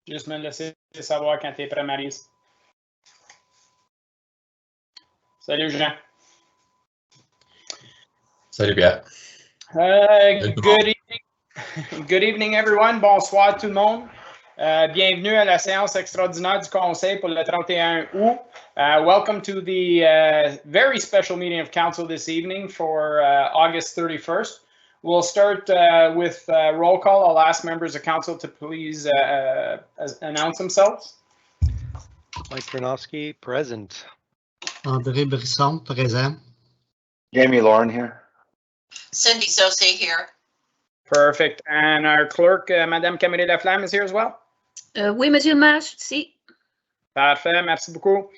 Juste me laisser savoir quand tu es prêt, Maryse. Salut, Jean. Salut, Pierre. Good evening, everyone. Bonsoir, tout le monde. Bienvenue à la séance extraordinaire du Conseil pour le 31 août. Welcome to the very special meeting of Council this evening for August 31st. We'll start with roll call. I'll ask members of Council to please announce themselves. Mike Tarnowski, present. André Brisson, présent. Jamie Lauren here. Cindy Saucier here. Perfect. And our clerk, Madame Camille Laflamme, is here as well? Oui, Monsieur le maire, si. Parfait, merci beaucoup.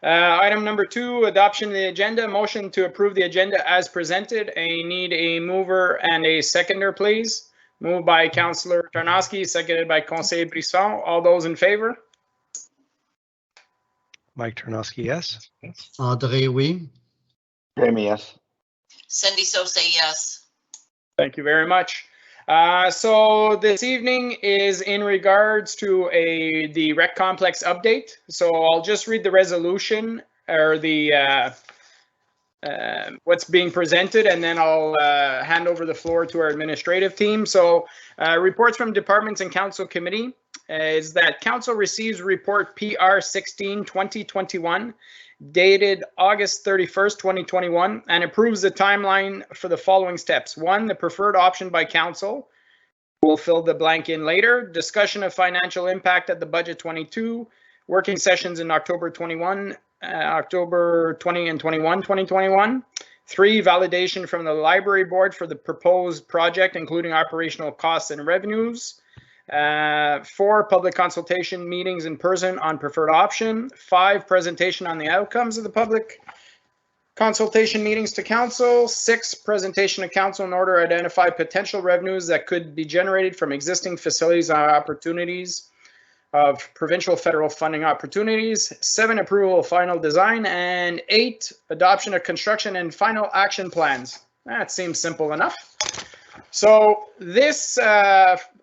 Item number 2, adoption of the agenda. Motion to approve the agenda as presented. I need a mover and a seconder, please. Moved by Councillor Tarnowski, seconded by Conseiller Brisson. All those in favor? Mike Tarnowski, yes. André, oui. Jamie, yes. Cindy Saucier, yes. Thank you very much. So this evening is in regards to the rec complex update. So I'll just read the resolution or the what's being presented, and then I'll hand over the floor to our administrative team. So reports from departments and council committee is that council receives report PR 16/2021 dated August 31st, 2021, and approves the timeline for the following steps. 1, the preferred option by council. We'll fill the blank in later. Discussion of financial impact at the budget 22. Working sessions in October 20 and 21, 2021. 3, validation from the library board for the proposed project, including operational costs and revenues. 4, public consultation meetings in person on preferred option. 5, presentation on the outcomes of the public consultation meetings to council. 6, presentation to council in order to identify potential revenues that could be generated from existing facilities and opportunities of provincial federal funding opportunities. 7, approval of final design. And 8, adoption of construction and final action plans. That seems simple enough. So this,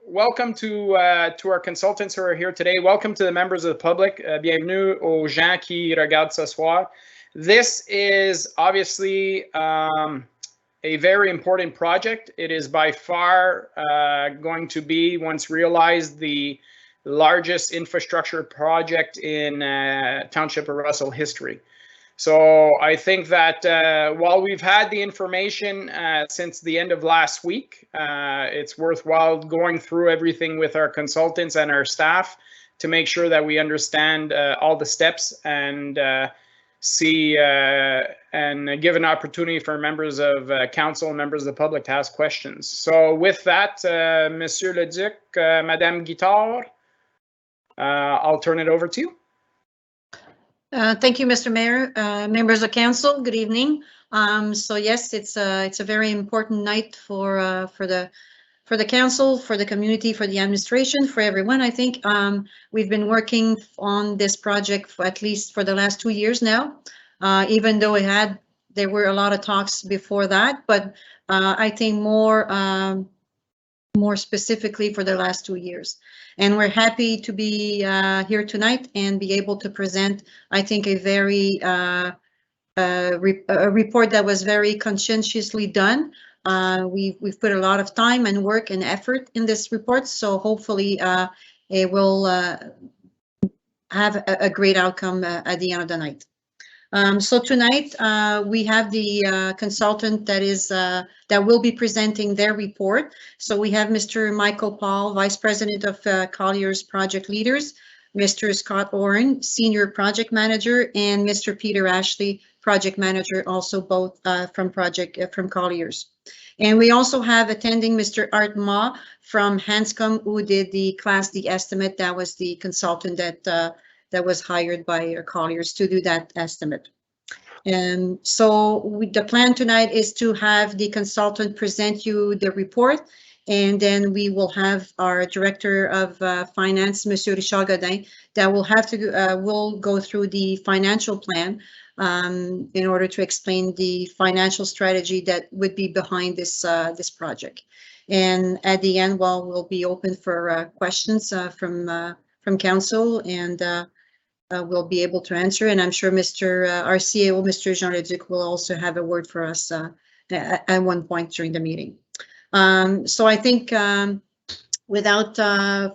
welcome to our consultants who are here today. Welcome to the members of the public. Bienvenue aux gens qui regardent ce soir. This is obviously a very important project. It is by far going to be, once realized, the largest infrastructure project in Township of Russell history. So I think that while we've had the information since the end of last week, it's worthwhile going through everything with our consultants and our staff to make sure that we understand all the steps and see and give an opportunity for members of council and members of the public to ask questions. So with that, Monsieur Le Duc, Madame Guittard, I'll turn it over to you. Thank you, Mr. Mayor. Members of council, good evening. So yes, it's a very important night for the council, for the community, for the administration, for everyone. I think we've been working on this project for at least for the last 2 years now, even though there were a lot of talks before that, but I think more specifically for the last 2 years. And we're happy to be here tonight and be able to present, I think, a very a report that was very conscientiously done. We've put a lot of time and work and effort in this report, so hopefully it will have a great outcome at the end of the night. So tonight we have the consultant that will be presenting their report. So we have Mr. Michael Paul, Vice President of Collier's Project Leaders, Mr. Scott Oren, Senior Project Manager, and Mr. Peter Ashley, Project Manager, also both from Collier's. And we also have attending Mr. Art Ma from Hanscom, who did the Class D estimate. That was the consultant that was hired by Collier's to do that estimate. And so the plan tonight is to have the consultant present you the report, and then we will have our Director of Finance, Monsieur Richard Godin, that will go through the financial plan in order to explain the financial strategy that would be behind this project. And at the end, we'll be open for questions from from council, and we'll be able to answer. And I'm sure our CAO, Mr. Jean Leduc, will also have a word for us at one point during the meeting. So I think without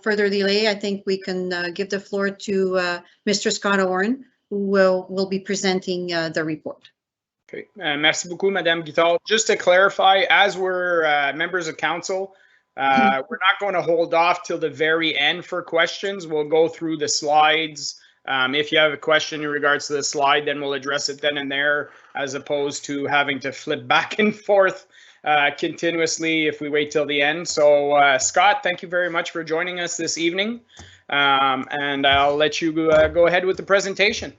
further delay, I think we can give the floor to Mr. Scott Owen, who will be presenting the report. Okay, merci beaucoup, Madame Guitard. Just to clarify, as we're members of council, we're not going to hold off till the very end for questions. We'll go through the slides. If you have a question in regards to the slide, then we'll address it then and there, as opposed to having to flip back and forth continuously if we wait till the end. So Scott, thank you very much for joining us this evening. And I'll let you go ahead with the presentation.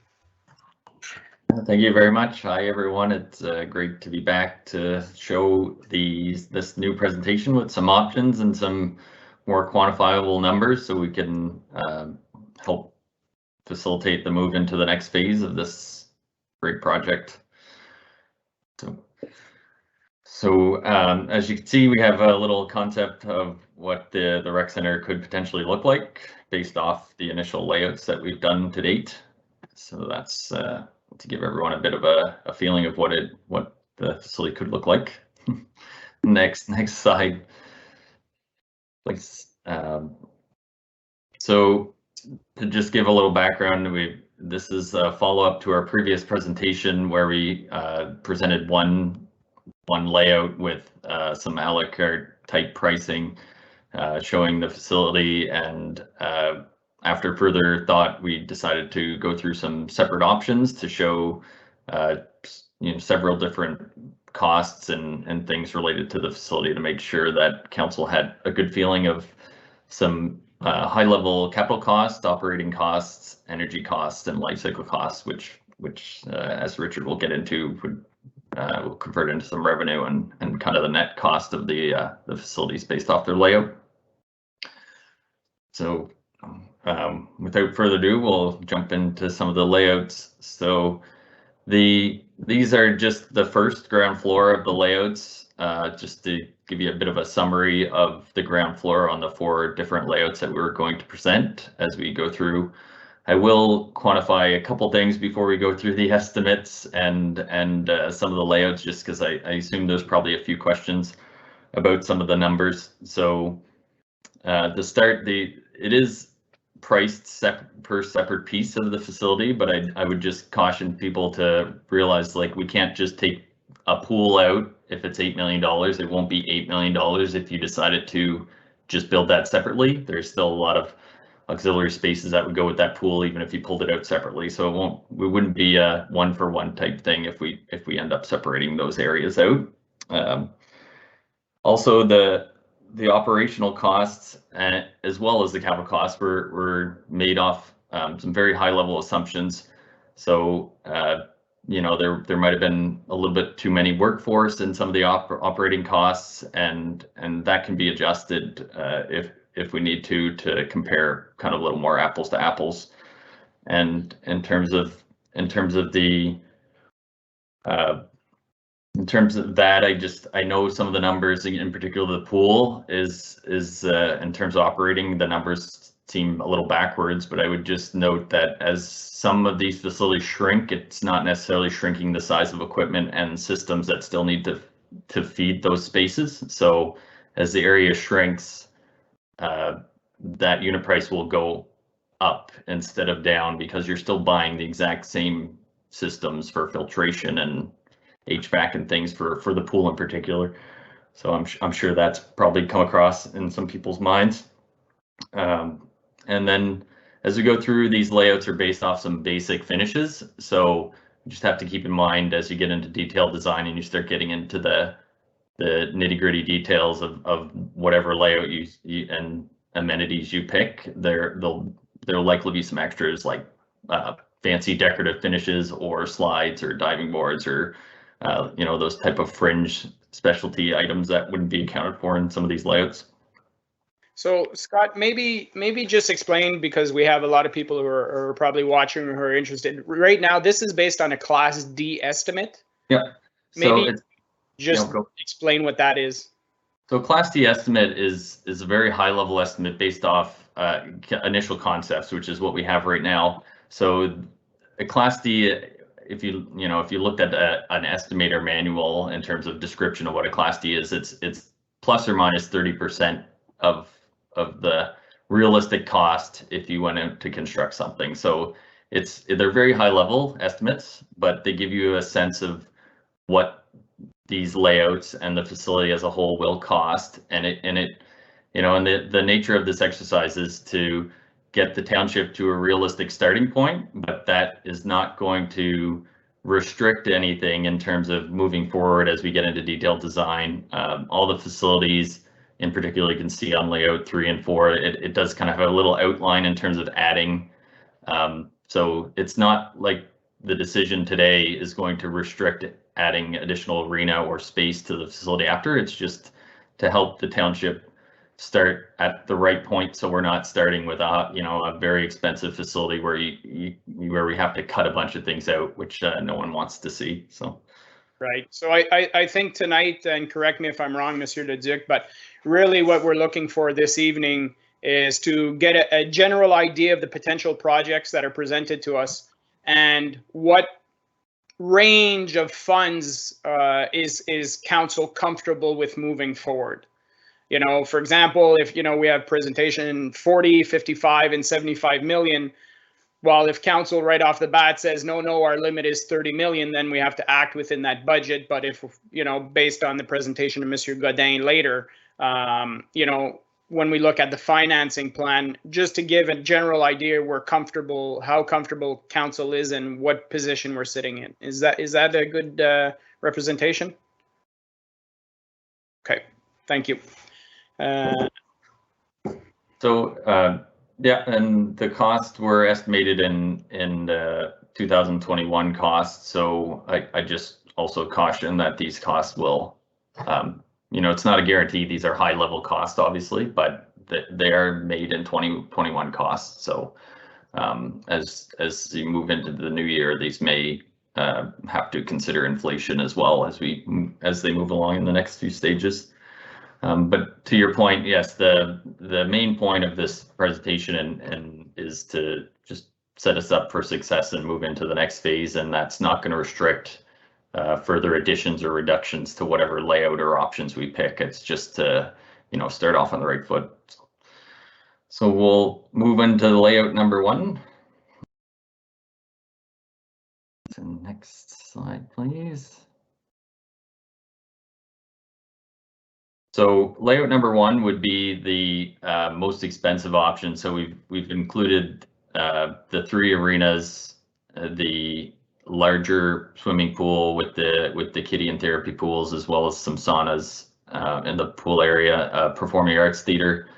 Thank you very much. Hi, everyone. It's great to be back to show this new presentation with some options and some more quantifiable numbers so we can help facilitate the move into the next phase of this great project. So as you can see, we have a little concept of what the rec center could potentially look like based off the initial layouts that we've done to date. So that's to give everyone a bit of a feeling of what the facility could look like. Next slide, please. So to just give a little background, this is a follow-up to our previous presentation where we presented one layout with some a la carte type pricing showing the facility, and after further thought, we decided to go through some separate options to show several different costs and things related to the facility to make sure that council had a good feeling of some high-level capital costs, operating costs, energy costs, and life cycle costs, which as Richard will get into, will convert into some revenue and kind of the net cost of the facilities based off their layout. So without further ado, we'll jump into some of the layouts. So these are just the first ground floor of the layouts, just to give you a bit of a summary of the ground floor on the 4 different layouts that we're going to present as we go through. I will quantify a couple things before we go through the estimates and some of the layouts, just because I assume there's probably a few questions about some of the numbers. So to start, it is priced per separate piece of the facility, but I would just caution people to realize, like, we can't just take a pool out if it's $8 million. It won't be $8 million if you decided to just build that separately. There's still a lot of auxiliary spaces that would go with that pool, even if you pulled it out separately. So it wouldn't be a 1-for-1 type thing if we end up separating those areas out. Also, the operational costs as well as the capital costs were made off some very high level assumptions. So there might have been a little bit too many workforce in some of the operating costs, and that can be adjusted if we need to compare kind of a little more apples to apples. And in terms of that, I know some of the numbers, in particular the pool is in terms of operating, the numbers seem a little backwards, but I would just note that as some of these facilities shrink, it's not necessarily shrinking the size of equipment and systems that still need to feed those spaces. So as the area shrinks, that unit price will go up instead of down, because you're still buying the exact same systems for filtration and HVAC and things for the pool in particular. So I'm sure that's probably come across in some people's minds. And then as we go through, these layouts are based off some basic finishes. So you just have to keep in mind as you get into detailed design and you start getting into the nitty-gritty details of whatever layout you and amenities you pick, there'll likely be some extras like fancy decorative finishes or slides or diving boards or those type of fringe specialty items that wouldn't be accounted for in some of these layouts. So Scott, maybe just explain, because we have a lot of people who are probably watching who are interested. Right now, this is based on a Class D estimate. Yeah. Maybe just explain what that is. So Class D estimate is a very high level estimate based off initial concepts, which is what we have right now. So a Class D, if you looked at an estimator manual in terms of description of what a Class D is, it's plus or minus 30% of the realistic cost if you went out to construct something. So they're very high level estimates, but they give you a sense of what these layouts and the facility as a whole will cost. And the nature of this exercise is to get the township to a realistic starting point, but that is not going to restrict anything in terms of moving forward as we get into detailed design. All the facilities in particular, you can see on layout 3 and 4, it does kind of have a little outline in terms of adding. So it's not like the decision today is going to restrict adding additional arena or space to the facility after. It's just to help the township start at the right point, so we're not starting with a very expensive facility where where we have to cut a bunch of things out, which no one wants to see. So. Right. So I think tonight, and correct me if I'm wrong, Monsieur Leduc, but really what we're looking for this evening is to get a general idea of the potential projects that are presented to us and what range of funds is council comfortable with moving forward. For example, if we have presentation 40, 55, and 75 million. Well, if council right off the bat says, no, our limit is 30 million, then we have to act within that budget. But if, based on the presentation of Monsieur Godin later, when we look at the financing plan, just to give a general idea, how comfortable council is and what position we're sitting in. Is that a good representation? Okay, thank you. Yeah, and the costs were estimated in the 2021 costs. So I just also caution that these costs will, it's not a guarantee. These are high level costs, obviously, but they are made in 2021 costs. So as you move into the new year, these may have to consider inflation as well as they move along in the next few stages. But to your point, yes, the main point of this presentation and is to just set us up for success and move into the next phase, and that's not going to restrict further additions or reductions to whatever layout or options we pick. It's just to start off on the right foot. So we'll move into layout number 1. So next slide, please. So layout number 1 would be the most expensive option. So we've included the 3 arenas, the larger swimming pool with the kiddie and therapy pools, as well as some saunas in the pool area, performing arts theater,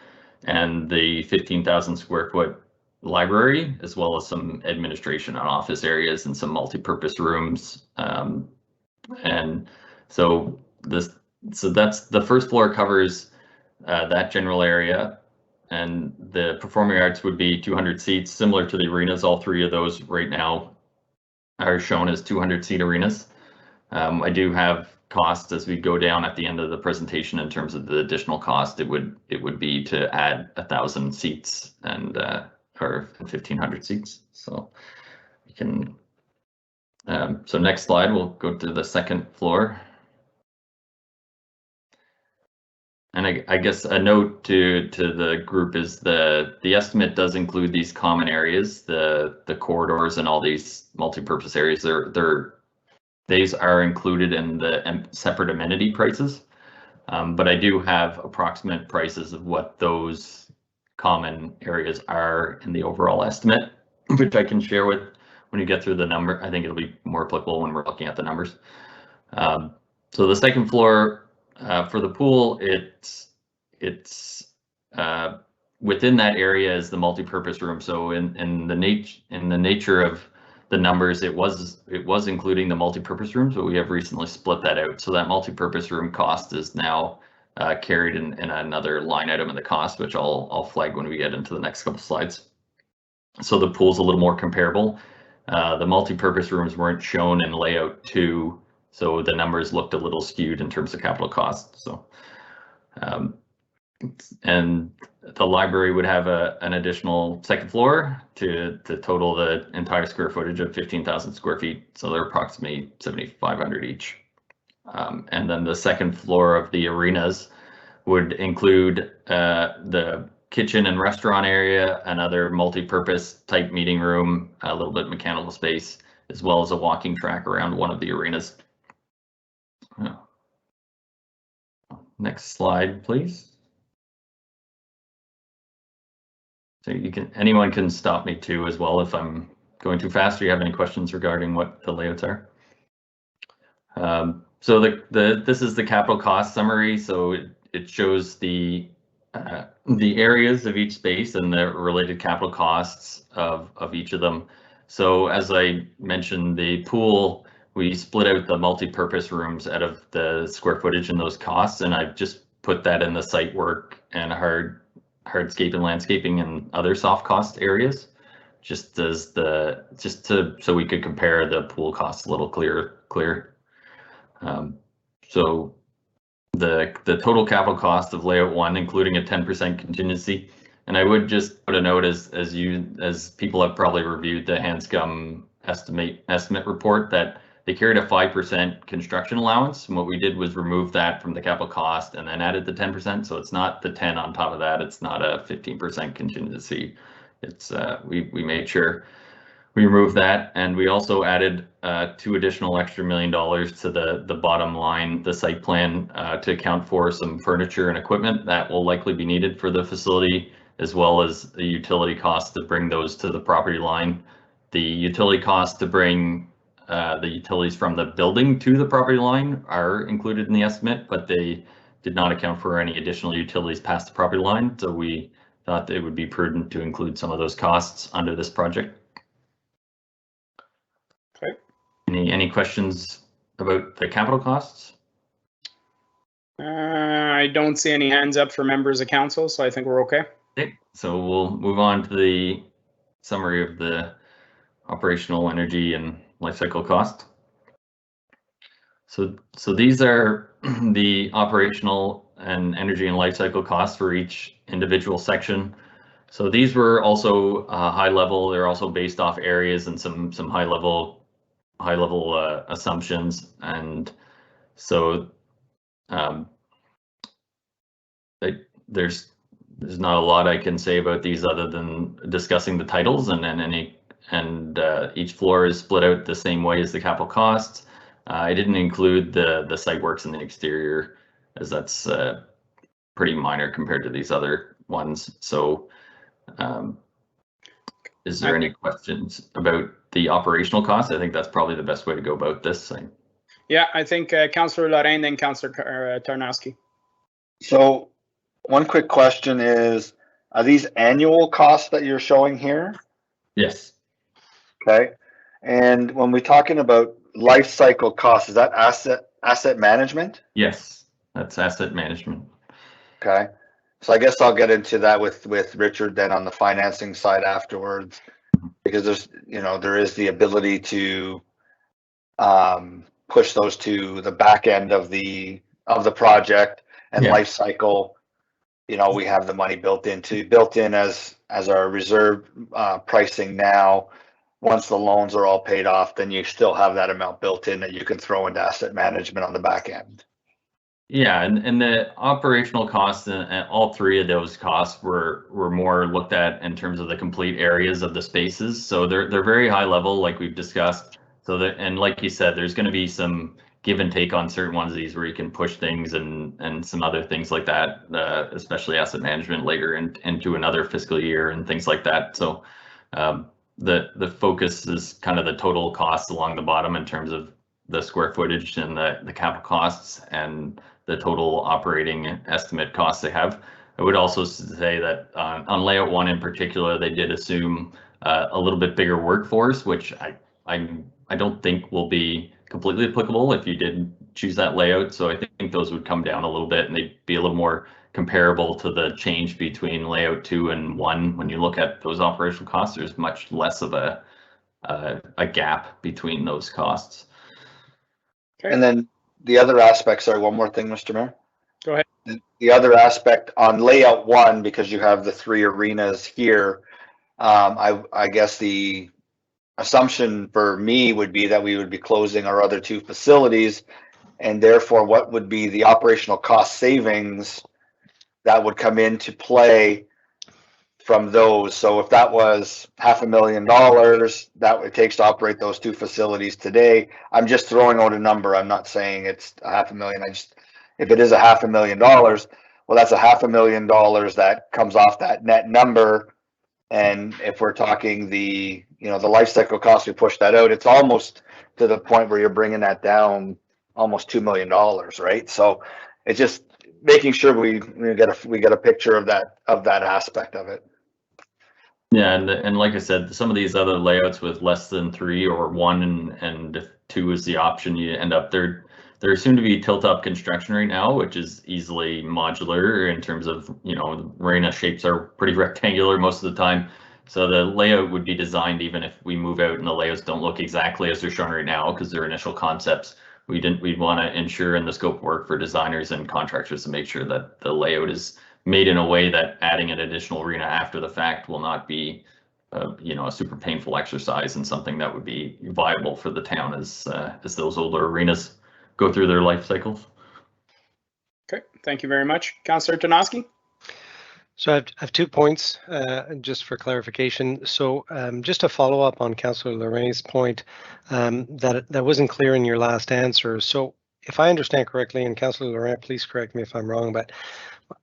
and the 15,000 square foot library, as well as some administration and office areas and some multi-purpose rooms. And so that's the first floor covers that general area, and the performing arts would be 200 seats, similar to the arenas. All 3 of those right now are shown as 200 seat arenas. I do have costs as we go down at the end of the presentation in terms of the additional cost. It would be to add 1,000 seats and or 1,500 seats. So we can. So next slide, we'll go to the second floor. And I guess a note to the group is the estimate does include these common areas, the corridors and all these multi-purpose areas. These are included in the separate amenity prices, but I do have approximate prices of what those common areas are in the overall estimate, which I can share with when you get through the number. I think it'll be more applicable when we're looking at the numbers. So the second floor. For the pool, it's within that area is the multi-purpose room. So in the nature of the numbers, it was including the multi-purpose rooms, but we have recently split that out. So that multi-purpose room cost is now carried in another line item in the cost, which I'll flag when we get into the next couple slides. So the pool's a little more comparable. The multi-purpose rooms weren't shown in layout 2. So the numbers looked a little skewed in terms of capital costs. So And the library would have an additional second floor to total the entire square footage of 15,000 square feet. So they're approximately 7,500 each. And then the second floor of the arenas would include the kitchen and restaurant area, another multi-purpose type meeting room, a little bit mechanical space, as well as a walking track around one of the arenas. Next slide, please. So anyone can stop me too as well if I'm going too fast or you have any questions regarding what the layouts are. So this is the capital cost summary. So it shows the areas of each space and the related capital costs of each of them. So as I mentioned, the pool, we split out the multi-purpose rooms out of the square footage and those costs, and I've just put that in the site work and hardscape and landscaping and other soft cost areas, so we could compare the pool costs a little clear. So the total capital cost of layout 1, including a 10% contingency, and I would just put a note as people have probably reviewed the Hanscom estimate report that they carried a 5% construction allowance, and what we did was remove that from the capital cost and then added the 10%. So it's not the 10 on top of that. It's not a 15% contingency. It's we made sure we removed that, and we also added $2 additional extra $1 million to the bottom line, the site plan, to account for some furniture and equipment that will likely be needed for the facility, as well as the utility costs to bring those to the property line. The utility costs to bring the utilities from the building to the property line are included in the estimate, but they did not account for any additional utilities past the property line. So we thought it would be prudent to include some of those costs under this project. Okay. Any questions about the capital costs? I don't see any hands up for members of council, so I think we're okay. Okay, so we'll move on to the summary of the operational, energy, and life cycle cost. So these are the operational and energy and life cycle costs for each individual section. So these were also high level. They're also based off areas and some high level assumptions. And so there's not a lot I can say about these other than discussing the titles, and each floor is split out the same way as the capital costs. I didn't include the site works in the exterior, as that's pretty minor compared to these other ones. So is there any questions about the operational costs? I think that's probably the best way to go about this. Yeah, I think Councillor Lorraine, then Councillor Tarnowski. So one quick question is, are these annual costs that you're showing here? Yes. Okay. And when we're talking about life cycle costs, is that asset management? Yes, that's asset management. Okay. So I guess I'll get into that with Richard then on the financing side afterwards, because there is the ability to push those to the back end of the project and life cycle. We have the money built in as our reserve pricing now. Once the loans are all paid off, then you still have that amount built in that you can throw into asset management on the back end. Yeah, and the operational costs and all three of those costs were more looked at in terms of the complete areas of the spaces. So they're very high level, like we've discussed. So and like you said, there's going to be some give and take on certain ones of these where you can push things and some other things like that, especially asset management later into another fiscal year and things like that. So the focus is kind of the total costs along the bottom in terms of the square footage and the capital costs and the total operating estimate costs they have. I would also say that on layout 1 in particular, they did assume a little bit bigger workforce, which I don't think will be completely applicable if you did choose that layout. So I think those would come down a little bit and they'd be a little more comparable to the change between layout 2 and 1. When you look at those operational costs, there's much less of a gap between those costs. Okay. And then the other aspects are, one more thing, Mr. Mayor. Go ahead. The other aspect on layout one, because you have the 3 arenas here, I guess the assumption for me would be that we would be closing our other 2 facilities, and therefore what would be the operational cost savings that would come into play from those. So if that was $500,000 that it takes to operate those 2 facilities today, I'm just throwing out a number. I'm not saying it's $500,000. If it is $500,000, well, that's $500,000 that comes off that net number. And if we're talking the life cycle cost, we push that out, it's almost to the point where you're bringing that down almost $2 million, right? So it's just making sure we get a picture of that aspect of it. Yeah, and like I said, some of these other layouts with less than 3 or 1 and if 2 is the option, you end up there soon to be tilt-up construction right now, which is easily modular in terms of, arena shapes are pretty rectangular most of the time. So the layout would be designed even if we move out and the layouts don't look exactly as they're shown right now because they're initial concepts. We'd want to ensure in the scope of work for designers and contractors to make sure that the layout is made in a way that adding an additional arena after the fact will not be, a super painful exercise and something that would be viable for the town as those older arenas go through their life cycles. Okay, thank you very much. Councillor Tarnowski? So I have 2 points, just for clarification. So just to follow up on Councillor Lorraine's point, that wasn't clear in your last answer. So if I understand correctly, and Councillor Lorraine, please correct me if I'm wrong, but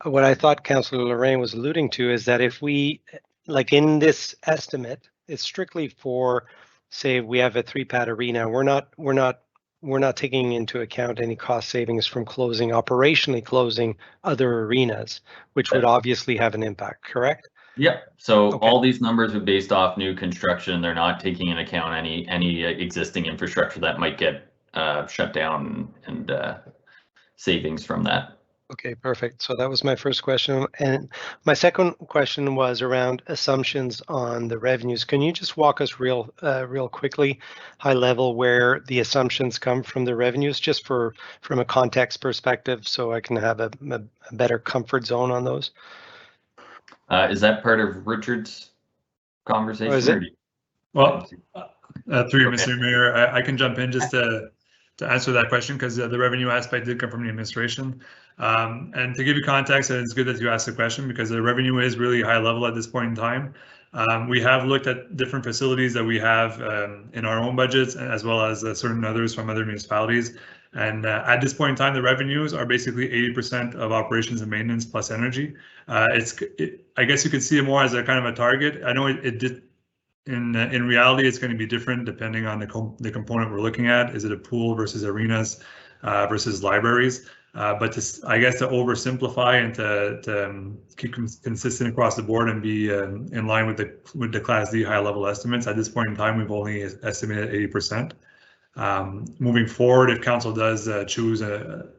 what I thought Councillor Lorraine was alluding to is that if we, like in this estimate, it's strictly for, say, we have a 3-pad arena, we're not taking into account any cost savings from operationally closing other arenas, which would obviously have an impact, correct? Yeah, so Okay. all these numbers are based off new construction. They're not taking into account any existing infrastructure that might get shut down and savings from that. Okay, perfect. So that was my first question. And my second question was around assumptions on the revenues. Can you just walk us real quickly, high level, where the assumptions come from the revenues, just from a context perspective, so I can have a better comfort zone on those? Is that part of Richard's conversation? Oh, is it? Well, through you, Okay. Mr. Mayor, I can jump in just to answer that question because the revenue aspect did come from the administration. And to give you context, and it's good that you asked the question because the revenue is really high level at this point in time. We have looked at different facilities that we have in our own budgets, as well as certain others from other municipalities. And at this point in time, the revenues are basically 80% of operations and maintenance plus energy. I guess you could see it more as a kind of a target. I know it did. In reality, it's going to be different depending on the component we're looking at. Is it a pool versus arenas versus libraries? But I guess to oversimplify and to keep consistent across the board and be in line with the Class D high level estimates, at this point in time, we've only estimated 80%. Moving forward, if council does choose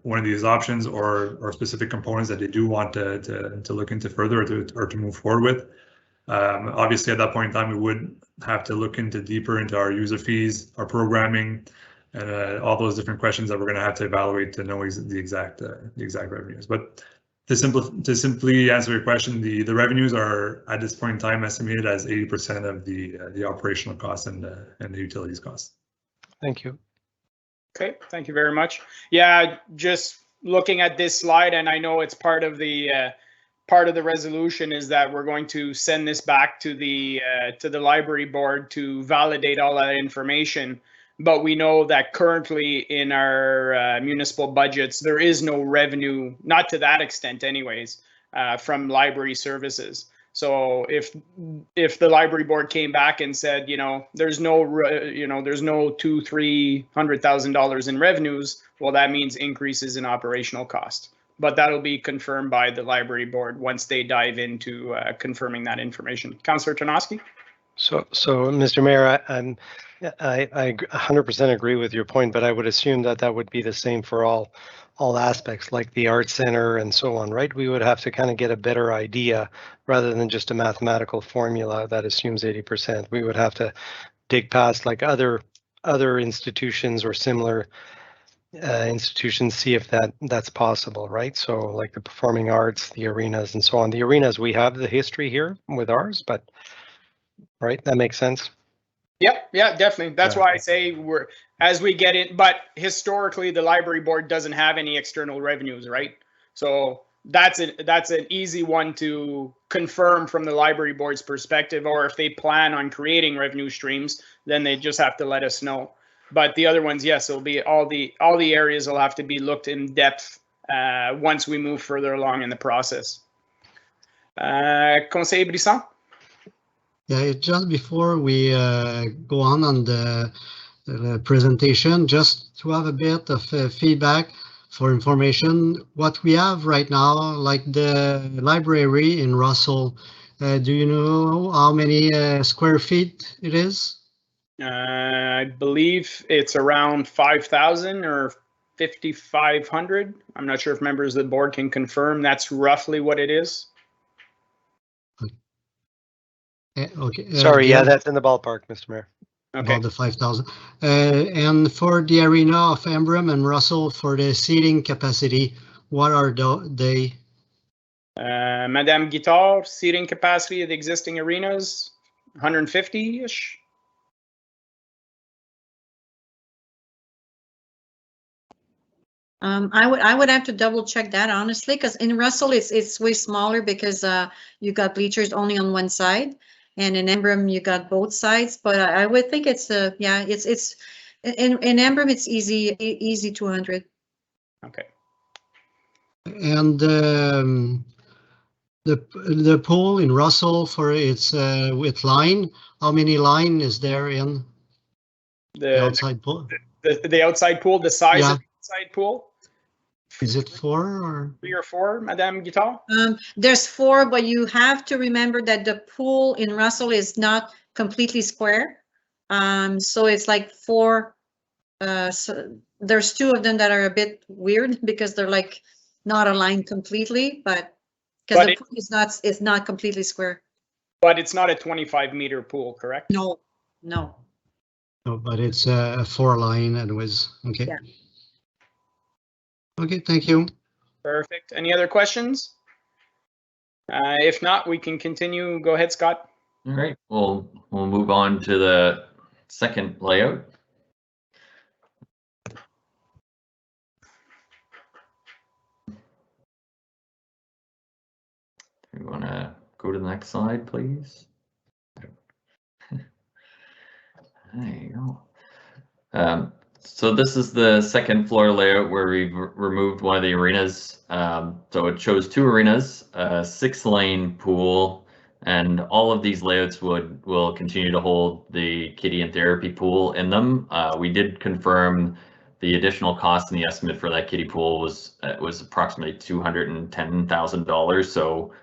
one of these options or specific components that they do want to look into further or to move forward with, obviously at that point in time, we would have to look deeper into our user fees, our programming, and all those different questions that we're going to have to evaluate to know the exact revenues. But to simply answer your question, the revenues are at this point in time estimated as 80% of the operational costs and the utilities costs. Thank you. Okay, thank you very much. Yeah, just looking at this slide, and I know it's part of the resolution is that we're going to send this back to the library board to validate all that information. But we know that currently in our municipal budgets, there is no revenue, not to that extent anyways, from library services. So if the library board came back and said, there's no $200,000-300,000 in revenues, well, that means increases in operational cost. But that'll be confirmed by the library board once they dive into confirming that information. Councillor Tarnowski? So Mr. Mayor, I 100% agree with your point, but I would assume that would be the same for all aspects, like the art center and so on, right? We would have to kind of get a better idea rather than just a mathematical formula that assumes 80%. We would have to dig past like other institutions or similar institutions see if that's possible, right? So like the performing arts, the arenas and so on. The arenas, we have the history here with ours, but right, that makes sense. Yep, yeah, definitely. That's Yeah. why I say as we get in, but historically the library board doesn't have any external revenues, right? So that's an easy one to confirm from the library board's perspective, or if they plan on creating revenue streams, then they just have to let us know. But the other ones, yes, it'll be all the areas will have to be looked in depth once we move further along in the process. Conseiller Brisson? Yeah, just before we go on the presentation, just to have a bit of feedback for information, what we have right now, like the library in Russell, do you know how many square feet it is? I believe it's around 5,000 or 5,500. I'm not sure if members of the board can confirm that's roughly what it is. Okay. Sorry, yeah, that's in the ballpark, Mr. Mayor. Okay. About the 5,000. And for the arena of Embrun and Russell, for the seating capacity, what are they? Madame Guitar, seating capacity of the existing arenas, 150-ish. I would have to double check that honestly, because in Russell it's way smaller because you got bleachers only on one side, and in Embrun you got both sides. But I would think it's yeah, it's in Embrun it's easy 200. Okay. And the pool in Russell for its with line, how many line is there in the outside pool? The outside pool, the size of the outside pool? Is it 4 or 3 or 4, Madame Guitar? There's 4, but you have to remember that the pool in Russell is not completely square. So it's like 4. So there's 2 of them that are a bit weird because they're like not aligned completely, but because the pool is not completely square. But it's not a 25-meter pool, correct? No. no? But it's a 4 line anyways. Okay. Yeah. Okay, thank you. Perfect. Any other questions? If not, we can continue. Go ahead, Scott. All right, we'll move on to the second layout. You want to go to the next slide, please? There you go. So this is the second floor layout where we've removed one of the arenas. So it shows 2 arenas, a 6-lane pool, and all of these layouts will continue to hold the kiddie and therapy pool in them. We did confirm the additional cost in the estimate for that kiddie pool was approximately $210,000. So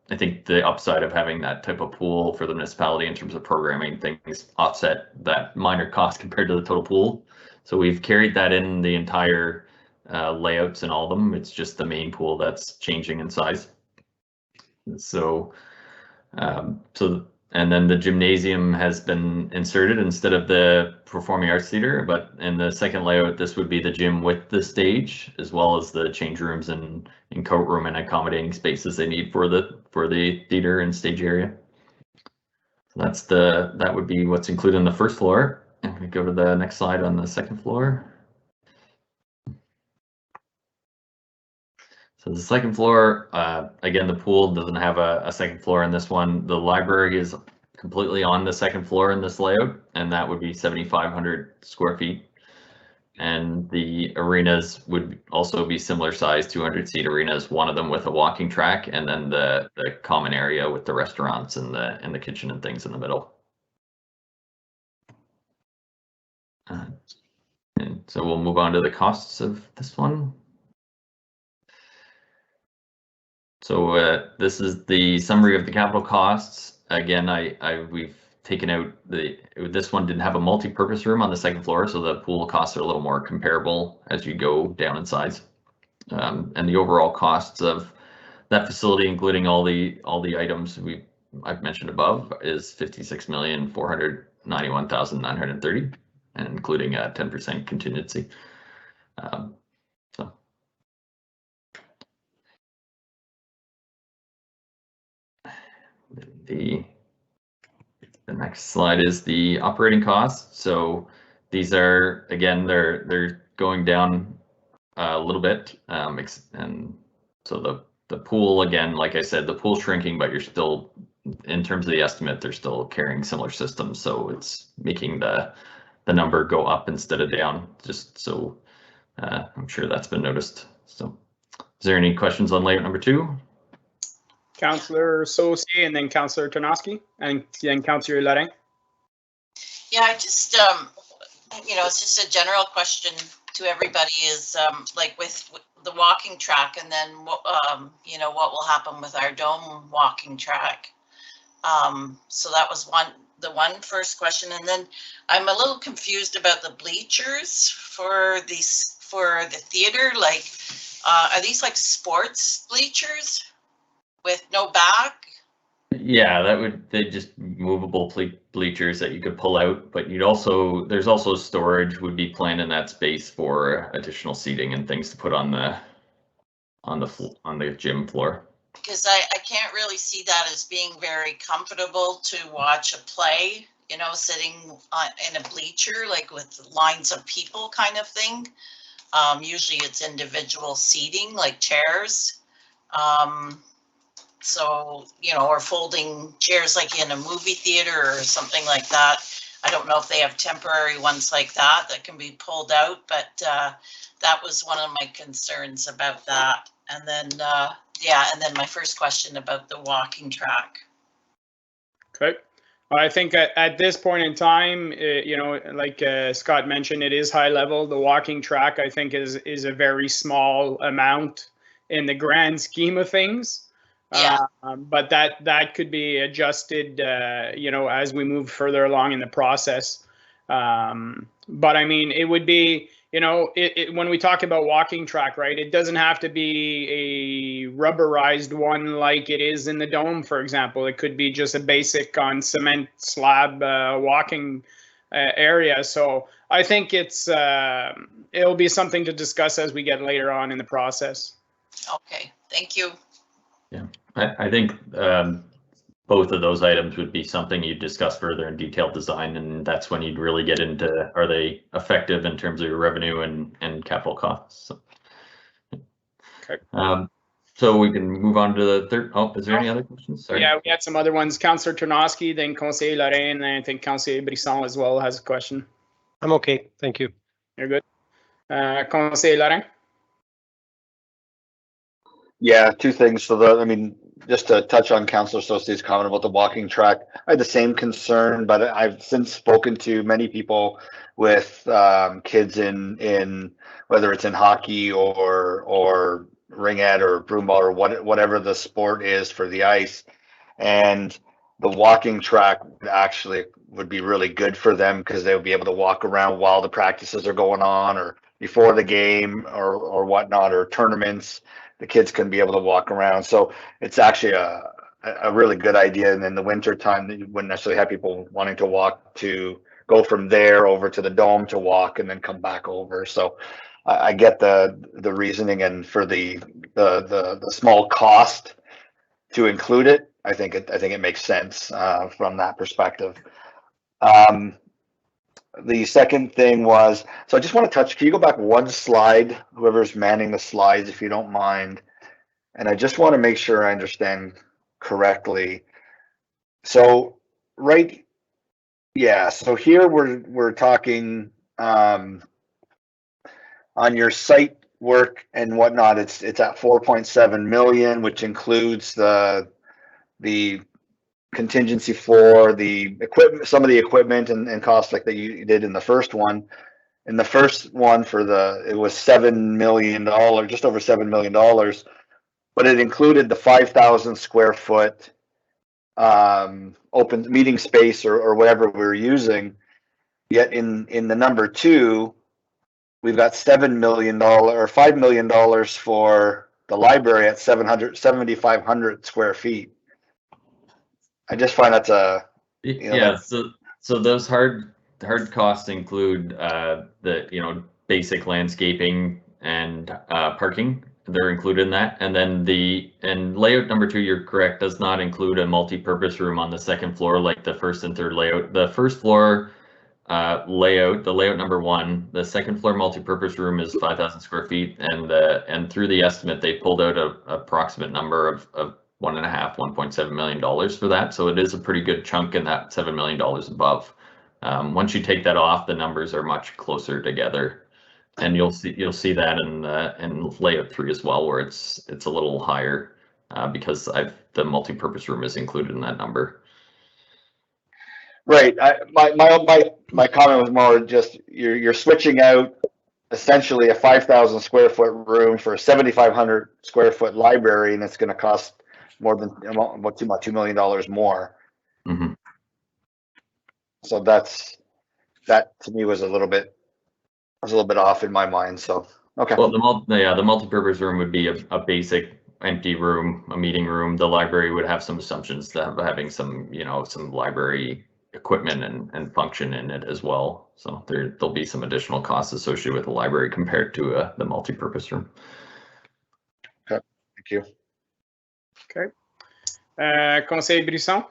I think the upside of having that type of pool for the municipality in terms of programming things offset that minor cost compared to the total pool. So we've carried that in the entire layouts in all of them. It's just the main pool that's changing in size. So, and then the gymnasium has been inserted instead of the performing arts theater, but in the second layout, this would be the gym with the stage, as well as the change rooms and coat room and accommodating spaces they need for the theater and stage area. So that would be what's included in the first floor. And we go to the next slide on the second floor. So the second floor, again, the pool doesn't have a second floor in this one. The library is completely on the second floor in this layout, and that would be 7,500 square feet. And the arenas would also be similar size, 200-seat arenas, one of them with a walking track, and then the common area with the restaurants and the kitchen and things in the middle. And so we'll move on to the costs of this one. So this is the summary of the capital costs. Again, we've taken out this one didn't have a multi-purpose room on the second floor, so the pool costs are a little more comparable as you go down in size. And the overall costs of that facility, including all the items I've mentioned above, is $56,491,930, and including a 10% contingency. So. The next slide is the operating costs. So these are, again, they're going down a little bit, and so the pool, again, like I said, the pool's shrinking, but you're still, in terms of the estimate, they're still carrying similar systems, so it's making the number go up instead of down. Just so I'm sure that's been noticed. So, is there any questions on layout number 2? Councillor Saucier, and then Councillor Tarnowski, and then Councillor Lorrain. Yeah, I just, you know, it's just a general question to everybody is like with the walking track, and then, you know, what will happen with our dome walking track? So that was the first question. And then I'm a little confused about the bleachers for the theater. Like, are these like sports bleachers with no back? Yeah, they just movable bleachers that you could pull out, but there's also storage would be planned in that space for additional seating and things to put on the gym floor. Because I can't really see that as being very comfortable to watch a play, you know, sitting in a bleacher, like with lines of people kind of thing. Usually it's individual seating, like chairs. So, you know, or folding chairs like in a movie theater or something like that. I don't know if they have temporary ones like that can be pulled out, but that was one of my concerns about that. And then, yeah, and then my first question about the walking track. Okay. Well, I think at this point in time, you know, like Scott mentioned, it is high level. The walking track, I think, is a very small amount in the grand scheme of things. Yeah. But that could be adjusted, you know, as we move further along in the process. But I mean, it would be, you know, when we talk about walking track, right, it doesn't have to be a rubberized one like it is in the dome, for example. It could be just a basic on cement slab walking area. So I think it'll be something to discuss as we get later on in the process. Okay, thank you. Yeah, I think both of those items would be something you'd discuss further in detailed design, and that's when you'd really get into, are they effective in terms of your revenue and capital costs? So, okay. So we can move on to the third. Oh, is there any other questions? Sorry. Yeah, we had some other ones. Councillor Tarnowski, then Conseiller Lorrain, and I think Councillor Brisson as well has a question. I'm okay, thank you. You're good. Conseiller Lorrain? Yeah, 2 things. So I mean, just to touch on Councillor Saucier's comment about the walking track, I had the same concern, but I've since spoken to many people with kids in whether it's in hockey or ringette or broomball or whatever the sport is for the ice, and the walking track would be really good for them because they would be able to walk around while the practices are going on or before the game or whatnot, or tournaments. The kids can be able to walk around. So it's actually a really good idea. And in the winter time, you wouldn't necessarily have people wanting to go from there over to the dome to walk and then come back over. So I get the reasoning, and for the small cost to include it, I think it makes sense from that perspective. The second thing was, so I just want to touch, can you go back one slide, whoever's manning the slides, if you don't mind? And I just want to make sure I understand correctly. So, right, yeah, so here we're talking on your site work and whatnot, it's at 4.7 million, which includes the contingency for the equipment, some of the equipment and costs like that you did in the first one. In the first one it was $7 million, just over $7 million, but it included the 5,000 square foot open meeting space or whatever we were using. Yet in the number 2, we've got $7 million or $5 million for the library at 7,500 square feet. I just find that's yeah. So those hard costs include the basic landscaping and parking. They're included in that. And then layout number 2, you're correct, does not include a multi-purpose room on the second floor like the first and third layout. The first floor layout, the layout number 1, the second floor multi-purpose room is 5,000 square feet, and through the estimate they pulled out a approximate number of $1.7 million for that. So it is a pretty good chunk in that $7 million above. Once you take that off, the numbers are much closer together. And you'll see that in layout 3 as well, where it's a little higher because the multi-purpose room is included in that number. Right. My comment was more just you're switching out essentially a 5,000 square foot room for a 7,500 square foot library, and it's going to cost more than about $2 million more. Mm-hmm. So that to me was a little bit off in my mind. So okay. Well, the multi-purpose room would be a basic empty room, a meeting room. The library would have some assumptions to having some some library equipment and function in it as well. So there'll be some additional costs associated with the library compared to the multi-purpose room. Okay, thank you. Okay. Conseil Brisson?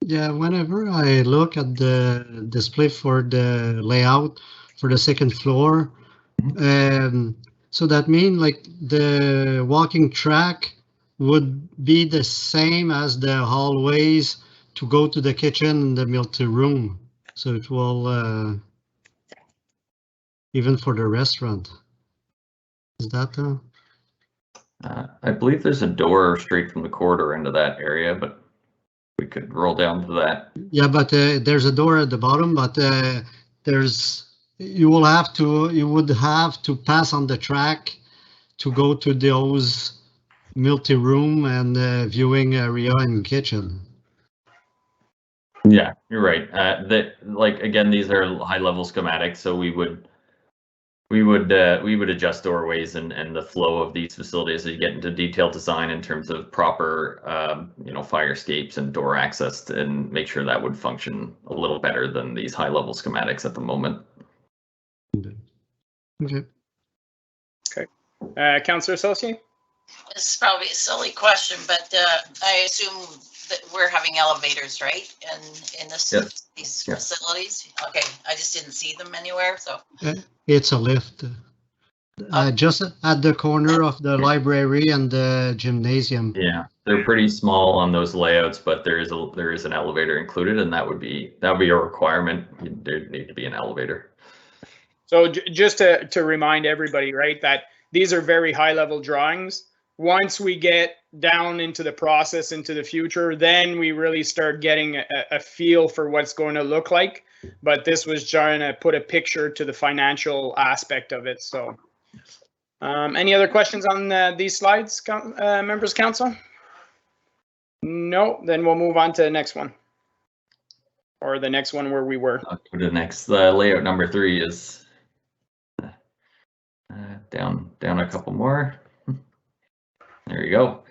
Yeah, whenever I look at the display for the layout for the second floor, so that means like the walking track would be the same as the hallways to go to the kitchen and the multi-room. So it will, even for the restaurant. Is that? I believe there's a door straight from the corridor into that area, but we could roll down to that. Yeah, but there's a door at the bottom, but you would have to pass on the track to go to those multi-room and viewing area and kitchen. Yeah, you're right. Again, these are high-level schematics, so we would adjust doorways and the flow of these facilities as you get into detailed design in terms of proper fire escapes and door access and make sure that would function a little better than these high-level schematics at the moment. Okay. Okay. Councillor Saucier? This is probably a silly question, but I assume that we're having elevators, right? In these facilities? Okay, I just didn't see them anywhere, so. It's a lift. Just at the corner of the library and the gymnasium. Yeah, they're pretty small on those layouts, but there is an elevator included, and that would be a requirement. There'd need to be an elevator. So just to remind everybody, right, that these are very high-level drawings. Once we get down into the process into the future, then we really start getting a feel for what's going to look like. But this was trying to put a picture to the financial aspect of it. So any other questions on these slides, members council? No, then we'll move on to the next one. Or the next one where we were. I'll go to the next. Layout number 3 is down a couple more. There you go.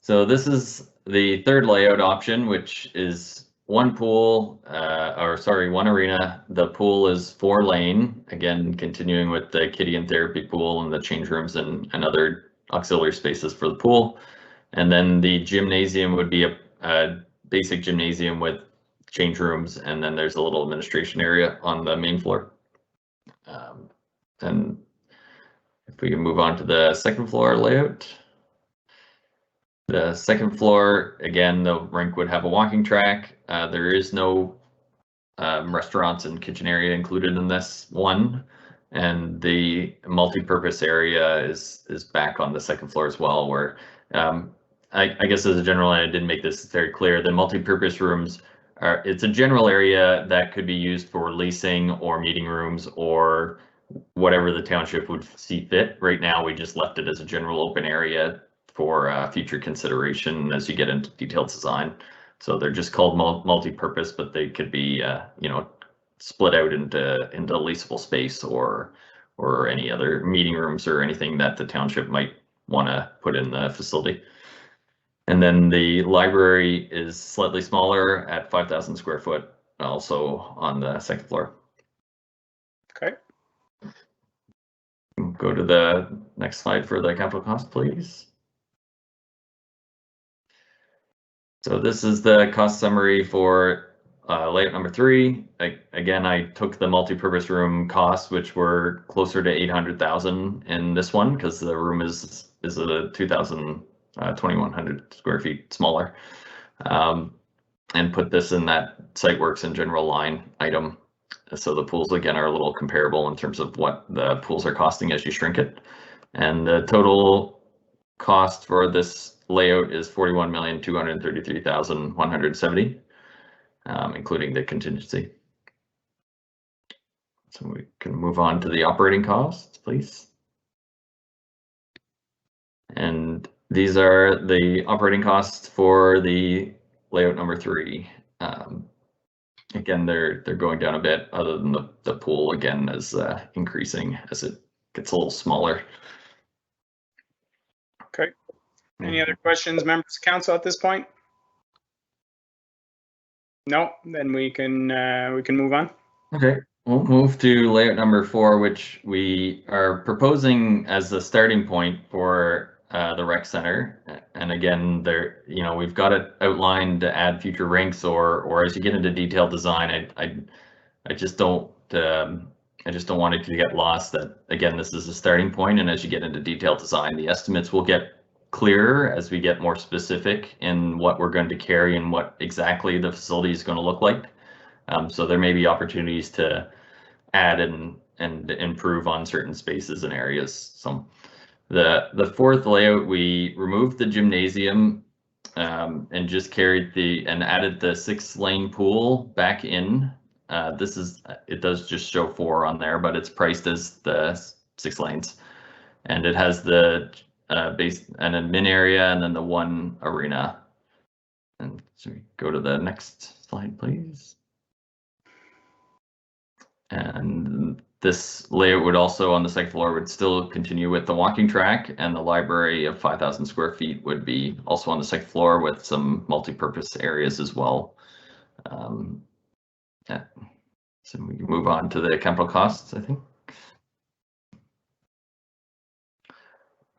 So this is the third layout option, which is one arena. The pool is 4-lane, again, continuing with the kiddie and therapy pool and the change rooms and other auxiliary spaces for the pool. And then the gymnasium would be a basic gymnasium with change rooms, and then there's a little administration area on the main floor. And if we can move on to the second floor layout. The second floor, again, the rink would have a walking track. There is no restaurants and kitchen area included in this one. And the multi-purpose area is back on the second floor as well, where I guess as a general, I didn't make this very clear, the multi-purpose rooms it's a general area that could be used for leasing or meeting rooms or whatever the township would see fit. Right now, we just left it as a general open area for future consideration as you get into detailed design. So they're just called multi-purpose, but they could be, split out into leasable space or any other meeting rooms or anything that the township might want to put in the facility. And then the library is slightly smaller at 5,000 square foot, also on the second floor. Okay. go to the next slide for the capital cost, please. So this is the cost summary for layout number 3. Again, I took the multi-purpose room costs, which were closer to 800,000 in this one, because the room is a 2,100 square feet smaller, and put this in that site works and general line item. So the pools again are a little comparable in terms of what the pools are costing as you shrink it, and the total cost for this layout is 41,233,170, including the contingency. So we can move on to the operating costs, please. And these are the operating costs for the layout number 3. Again, they're going down a bit, other than the pool again is increasing as it gets a little smaller. Okay. Any other questions, members of council, at this point? No, then we can move on. Okay, we'll move to layout number 4, which we are proposing as the starting point for the rec center. And again, there, we've got it outlined to add future rinks, or as you get into detailed design, I just don't want it to get lost that, again, this is a starting point, and as you get into detailed design, the estimates will get clearer as we get more specific in what we're going to carry and what exactly the facility is going to look like. So there may be opportunities to add and improve on certain spaces and areas. So the 4th layout, we removed the gymnasium and just carried and added the 6-lane pool back in. It does just show 4 on there, but it's priced as the 6 lanes, and it has the base and admin area, and then the 1 arena. And so we go to the next slide, please. And this layout would also, on the 2nd floor, would still continue with the walking track, and the library of 5,000 square feet would be also on the 2nd floor with some multi-purpose areas as well. Yeah. So we can move on to the capital costs, I think.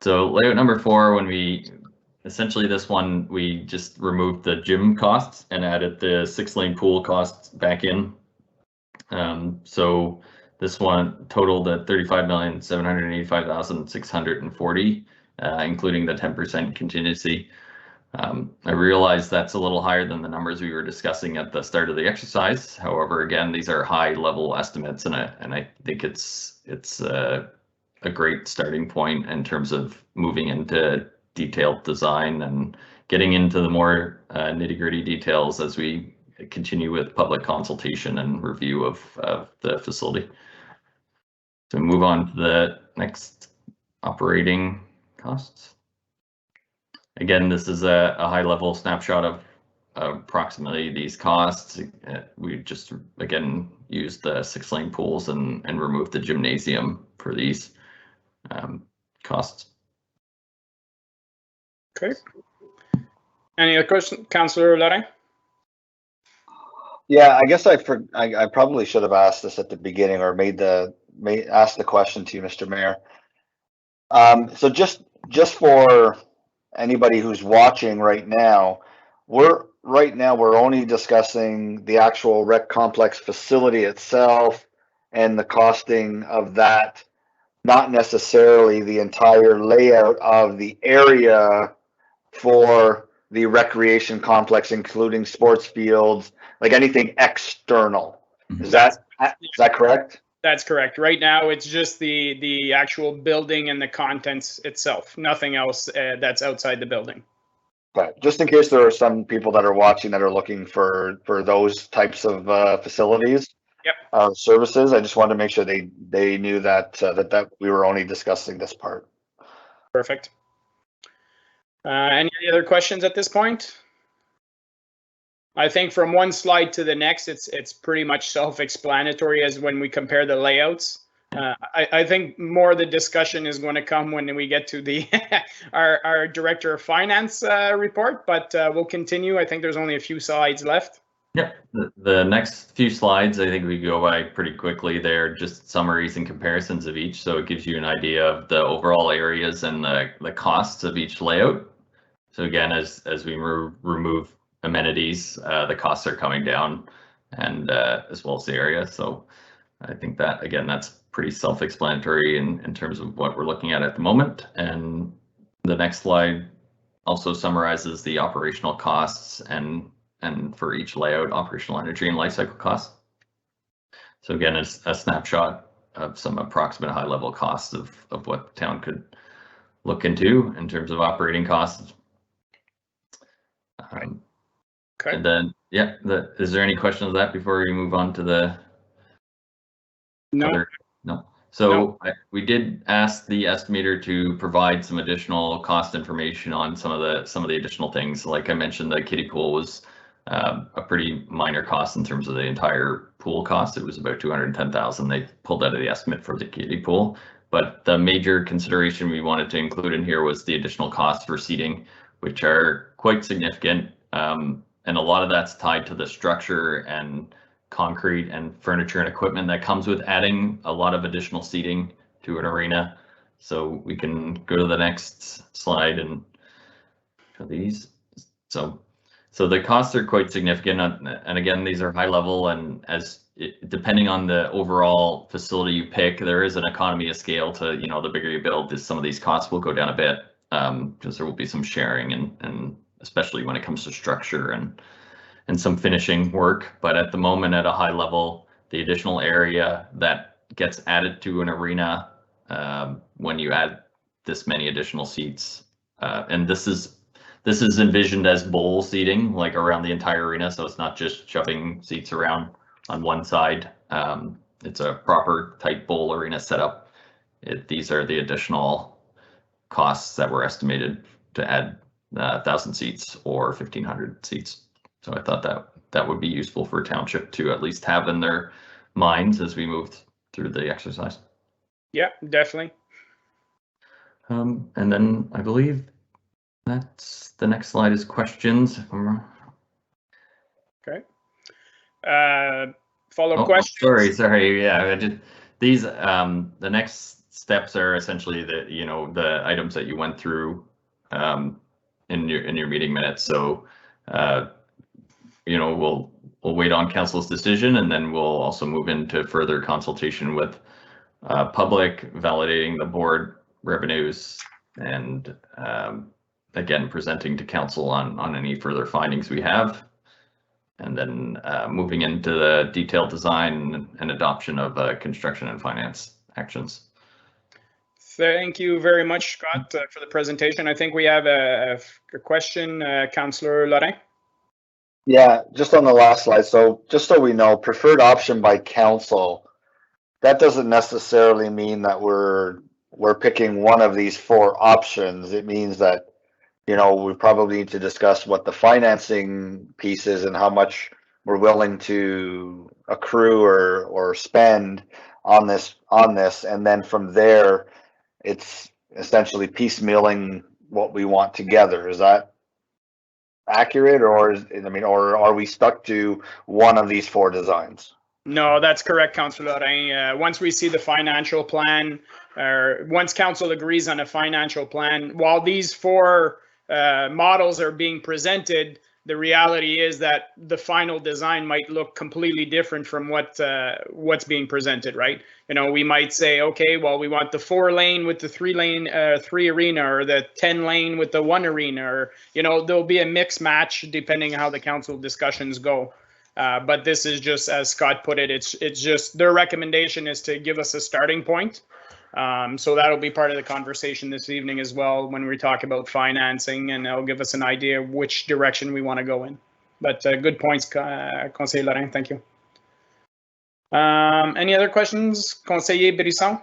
So layout number 4, essentially this one, we just removed the gym costs and added the 6-lane pool costs back in. So this one totaled at 35,785,640, including the 10% contingency. I realize that's a little higher than the numbers we were discussing at the start of the exercise. However, again, these are high-level estimates, and I think it's a great starting point in terms of moving into detailed design and getting into the more nitty-gritty details as we continue with public consultation and review of the facility. So move on to the next operating costs. Again, this is a high-level snapshot of approximately these costs. We just, again, used the 6-lane pools and removed the gymnasium for these costs. Okay. Any other questions, Councillor Lorrain? Yeah, I guess I probably should have asked this at the beginning, or asked the question to you, Mr. Mayor. So just for anybody who's watching right now, we're only discussing the actual rec complex facility itself and the costing of that, not necessarily the entire layout of the area for the recreation complex, including sports fields, like anything external. Is that correct? That's correct. Right now, it's just the actual building and the contents itself. Nothing else that's outside the building. Okay. Just in case there are some people that are watching that are looking for those types of facilities, services, I just wanted to make sure they knew that we were only discussing this part. Perfect. Any other questions at this point? I think from one slide to the next, it's pretty much self-explanatory as when we compare the layouts. I think more of the discussion is going to come when we get to the our Director of Finance report, but we'll continue. I think there's only a few slides left. Yep, the next few slides, I think we go by pretty quickly. They're just summaries and comparisons of each, so it gives you an idea of the overall areas and the costs of each layout. So again, as we remove amenities, the costs are coming down, and as well as the area. So I think that, again, that's pretty self-explanatory in terms of what we're looking at the moment. And the next slide also summarizes the operational costs and for each layout, operational energy and life cycle costs. So again, it's a snapshot of some approximate high level costs of what the town could look into in terms of operating costs. Okay. And then, yeah, is there any questions of that before we move on to the other? No. So we did ask the estimator to provide some additional cost information on some of the additional things. Like I mentioned, the kiddie pool was a pretty minor cost in terms of the entire pool cost. It was about 210,000 they pulled out of the estimate for the kiddie pool. But the major consideration we wanted to include in here was the additional costs for seating, which are quite significant. And a lot of that's tied to the structure and concrete and furniture and equipment that comes with adding a lot of additional seating to an arena. So we can go to the next slide and show these. So the costs are quite significant, and again, these are high level, and depending on the overall facility you pick, there is an economy of scale to, the bigger you build, some of these costs will go down a bit, because there will be some sharing and especially when it comes to structure and some finishing work. But at the moment, at a high level, the additional area that gets added to an arena when you add this many additional seats, and this is envisioned as bowl seating, like around the entire arena, so it's not just shoving seats around on one side. It's a proper tight bowl arena setup. These are the additional costs that were estimated to add 1,000 seats or 1,500 seats. So I thought that would be useful for a township to at least have in their minds as we move through the exercise. Yeah, definitely. And then I believe that's the next slide is questions. Okay. Follow-up questions. Sorry. Yeah, these the next steps are essentially the items that you went through in your meeting minutes. So we'll wait on council's decision, and then we'll also move into further consultation with public, validating the board revenues, and again, presenting to council on any further findings we have, and then moving into the detailed design and adoption of construction and finance actions. Thank you very much, Scott, for the presentation. I think we have a question, Councillor Lorrain. Yeah, just on the last slide. So just so we know, preferred option by council, that doesn't necessarily mean that we're picking one of these 4 options. It means that we probably need to discuss what the financing piece is and how much we're willing to accrue or spend on this. And then from there, it's essentially piecemealing what we want together. Is that accurate, or are we stuck to one of these 4 designs? No, that's correct, Councillor Lorrain. Once we see the financial plan, or once council agrees on a financial plan, while these 4 models are being presented, the reality is that the final design might look completely different from what's being presented, right? We might say, okay, well, we want the 4-lane with the 3 arena, or the 10-lane with the 1 arena, or there'll be a mix match depending on how the council discussions go. But this is just, as Scott put it, it's just their recommendation is to give us a starting point. So that'll be part of the conversation this evening as well when we talk about financing, and it'll give us an idea of which direction we want to go in. But good points, Conseiller Lorrain. Thank you. Any other questions, Conseiller Brisson?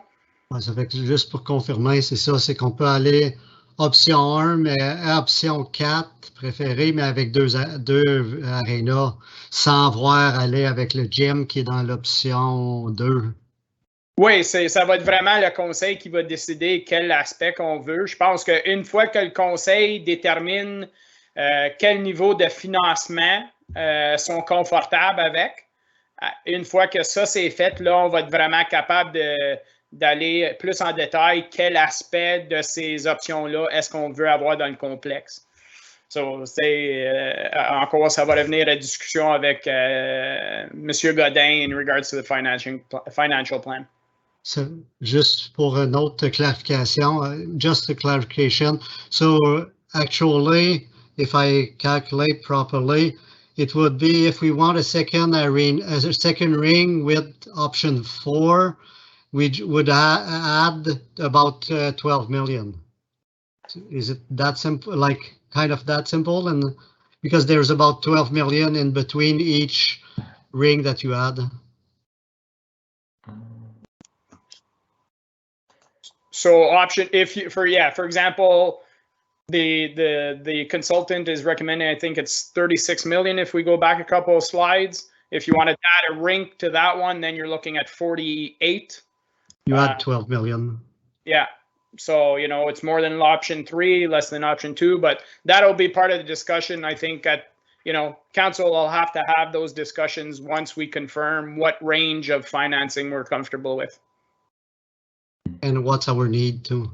Ça fait que juste pour confirmer, c'est ça, c'est qu'on peut aller option 1, mais option 4 préférée, mais avec deux arénas, sans voir aller avec le gym qui est dans l'option 2. Oui, ça va être vraiment le conseil qui va décider quel aspect qu'on veut. Je pense qu'une fois que le conseil détermine quel niveau de financement sont confortables avec. Une fois que ça c'est fait, là, on va être vraiment capable d'aller plus en détail quel aspect de ces options-là est-ce qu'on veut avoir dans le complexe. So, encore, ça va revenir à discussion avec M. Godin in regards to the financial plan. So just pour une autre clarification, just a clarification. So actually, if I calculate properly, it would be if we want a second ring with option 4, we would add about 12 million. Is it that simple, like kind of that simple? And because there's about 12 million in between each ring that you add. So option, for example, the consultant is recommending, I think it's 36 million if we go back a couple of slides. If you want to add a rink to that one, then you're looking at 48. You add 12 million. Yeah. So, you know, it's more than option 3, less than option 2, but that'll be part of the discussion. I think at, you know, council will have to have those discussions once we confirm what range of financing we're comfortable with. And what's our need to?